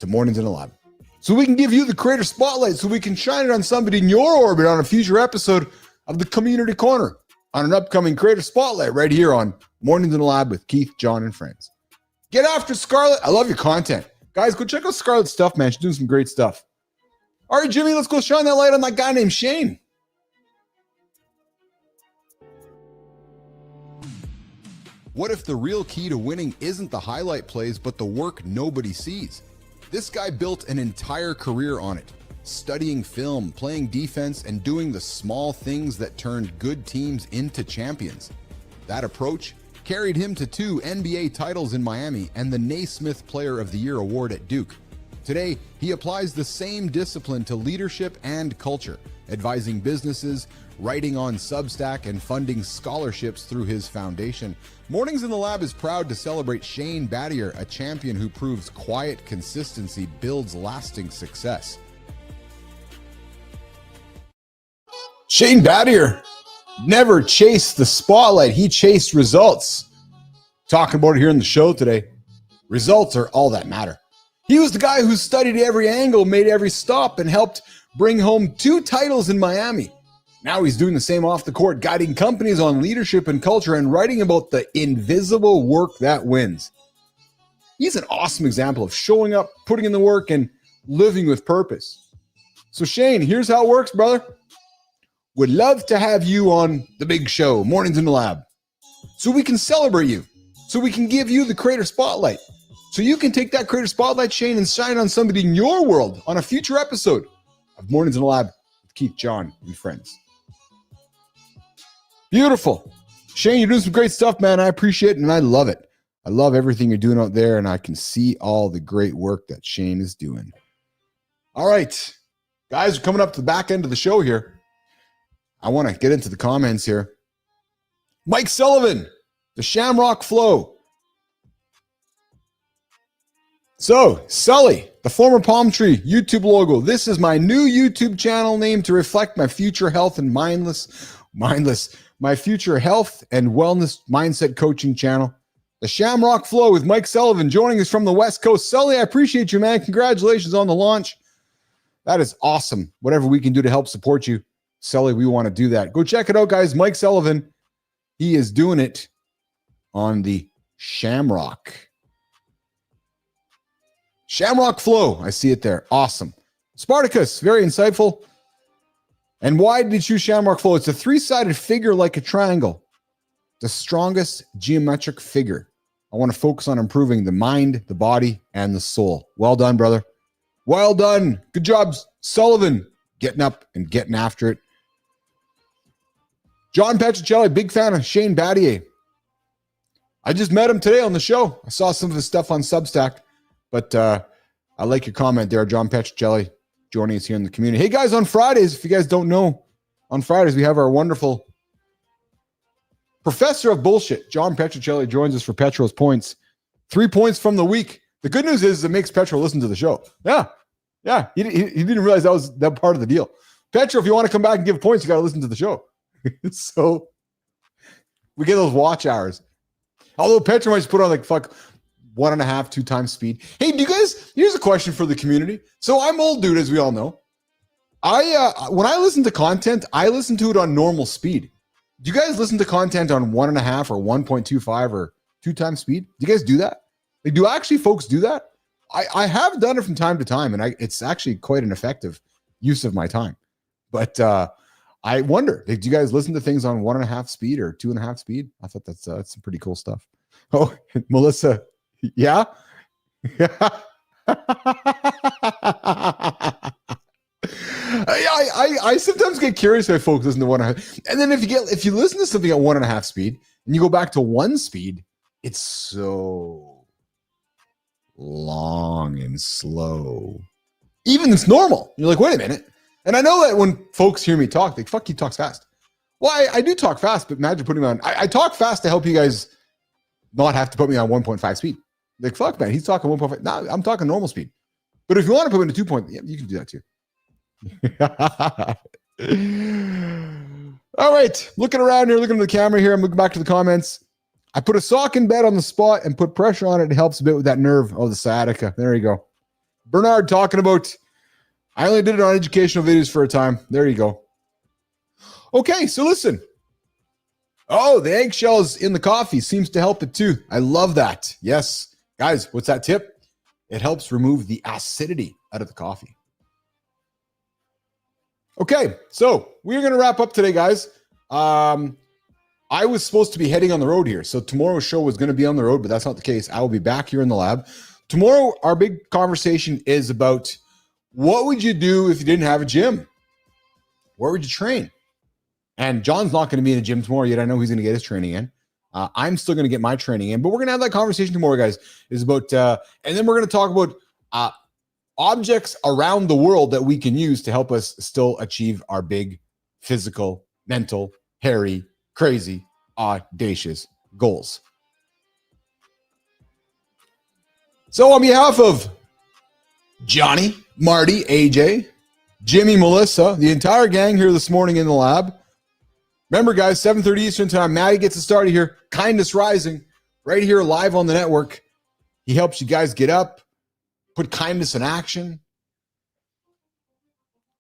to Mornings in the Lab, so we can give you the creator spotlight, so we can shine it on somebody in your orbit on a future episode of the Community Corner, on an upcoming creator spotlight right here on Mornings in the Lab with Keith, John, and friends. Get after Scarlett. I love your content. Guys, go check out Scarlett's stuff, man. She's doing some great stuff. All right, Jimmy, let's go shine that light on that guy named Shane. What if the real key to winning isn't the highlight plays, but the work nobody sees? This guy built an entire career on it, studying film, playing defense, and doing the small things that turned good teams into champions. That approach carried him to 2 NBA titles in Miami and the Naismith Player of the Year award at Duke. Today, he applies the same discipline to leadership and culture, advising businesses, writing on Substack, and funding scholarships through his foundation. Mornings in the Lab is proud to celebrate Shane Battier, a champion who proves quiet consistency builds lasting success. Shane Battier never chased the spotlight. He chased results. Talking about it here in the show today. Results are all that matter. He was the guy who studied every angle, made every stop, and helped bring home 2 titles in Miami. Now he's doing the same off the court, guiding companies on leadership and culture and writing about the invisible work that wins. He's an awesome example of showing up, putting in the work, and living with purpose. So Shane, here's how it works, brother. Would love to have you on the big show, Mornings in the Lab, so we can celebrate you, so we can give you the creator spotlight, so you can take that creator spotlight, Shane, and shine on somebody in your world on a future episode of Mornings in the Lab with Keith, John, and friends. Beautiful. Shane, you're doing some great stuff, man. I appreciate it, and I love it. I love everything you're doing out there, and I can see all the great work that Shane is doing. All right. Guys, we're coming up to the back end of the show here. I want to get into the comments here. Mike Sullivan, the Shamrock Flow. So, Sully, the former palm tree YouTube logo. This is my new YouTube channel name to reflect my future health and my future health and wellness mindset coaching channel. The Shamrock Flow with Mike Sullivan joining us from the West Coast. Sully, I appreciate you, man. Congratulations on the launch. That is awesome. Whatever we can do to help support you, Sully, we want to do that. Go check it out, guys. Mike Sullivan, he is doing it on the Shamrock Flow. I see it there. Awesome. Spartacus, very insightful. And why did you choose Shamrock Flow? It's a 3-sided figure like a triangle. The strongest geometric figure. I want to focus on improving the mind, the body, and the soul. Well done, brother. Well done. Good job, Sullivan. Getting up and getting after it. John Petricelli, big fan of Shane Battier. I just met him today on the show. I saw some of his stuff on Substack. But I like your comment there, John Petricelli, joining us here in the community. Hey, guys, on Fridays, if you guys don't know, on Fridays, we have our wonderful professor of bullshit, John Petricelli, joins us for Petro's Points. 3 points from the week. The good news is it makes Petro listen to the show. Yeah. He didn't realize that part of the deal. Petro, if you want to come back and give points, you got to listen to the show. So we get those watch hours. Although Petro might just put on 1.5, 2 times speed. Hey, do you guys, here's a question for the community. So I'm old dude, as we all know. When I listen to content, I listen to it on normal speed. Do you guys listen to content on 1.5 or 1.25 or 2 times speed? Do you guys do that? Do actually folks do that? I have done it from time to time, and it's actually quite an effective use of my time. But I wonder, do you guys listen to things on 1.5 speed or 2.5 speed? I thought that's some pretty cool stuff. Oh, Melissa, yeah? I sometimes get curious if folks listen to 1.5, and then if you listen to something at 1.5 speed and you go back to 1 speed, it's so long and slow. Even it's normal. You're like, wait a minute. And I know that when folks hear me talk, they fuck, he talks fast. Well, I do talk fast, but imagine putting me on. I talk fast to help you guys not have to put me on 1.5 speed. Like, fuck, man, he's talking 1.5. No, I'm talking normal speed. But if you want to put me into 2. Yeah, you can do that too. All right, looking around here, looking at the camera here. I'm looking back to the comments. I put a sock in bed on the spot and put pressure on it. It helps a bit with that nerve. Oh, the sciatica. There you go. Bernard talking about, I only did it on educational videos for a time. There you go. Okay, so listen. Oh, the eggshells in the coffee seems to help it too. I love that. Yes. Guys, what's that tip? It helps remove the acidity out of the coffee. Okay, so we're going to wrap up today, guys. I was supposed to be heading on the road here, so tomorrow's show was going to be on the road, but that's not the case. I will be back here in the lab. Tomorrow, our big conversation is about what would you do if you didn't have a gym? Where would you train? And John's not going to be in a gym tomorrow yet. I know he's going to get his training in. I'm still going to get my training in, but we're going to have that conversation tomorrow, guys. Is about, and then we're going to talk about objects around the world that we can use to help us still achieve our big physical, mental, hairy, crazy, audacious goals. So on behalf of Johnny, Marty, AJ, Jimmy, Melissa, the entire gang here this morning in the lab. Remember, guys, 7:30 Eastern time, Maddie gets us started here. Kindness Rising, right here live on the network. He helps you guys get up, put kindness in action,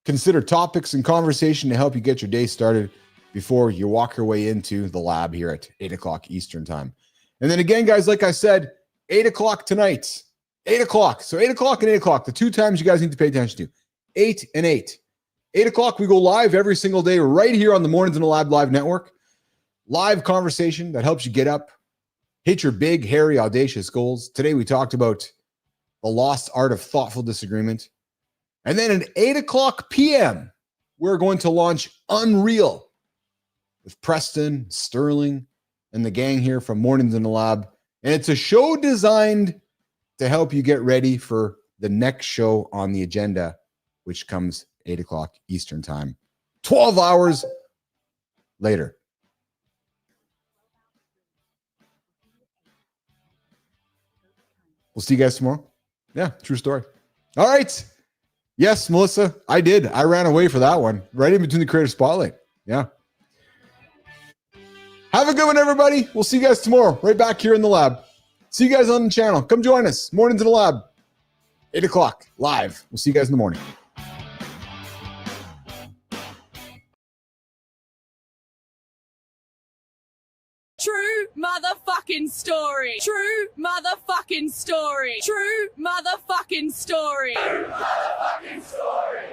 consider topics and conversation to help you get your day started before you walk your way into the lab here at 8 o'clock Eastern time. And then again, guys, like I said, 8 o'clock tonight, 8 o'clock. So 8 o'clock and 8 o'clock, the two times you guys need to pay attention to. 8 and 8. 8 o'clock, we go live every single day right here on the Mornings in the Lab Live Network. Live conversation that helps you get up, hit your big, hairy, audacious goals. Today, we talked about the lost art of thoughtful disagreement. And then at 8 o'clock p.m., we're going to launch Unreal with Preston, Sterling, and the gang here from Mornings in the Lab. And it's a show designed to help you get ready for the next show on the agenda, which comes 8 o'clock Eastern time, 12 hours later. We'll see you guys tomorrow. Yeah, true story. All right. Yes, Melissa, I did. I ran away for that one, right in between the creator spotlight. Yeah. Have a good one, everybody. We'll see you guys tomorrow, right back here in the lab. See you guys on the channel. Come join us. Mornings in the Lab, 8 o'clock live. We'll see you guys in the morning. True motherfucking story. True motherfucking story. True motherfucking story. True motherfucking story.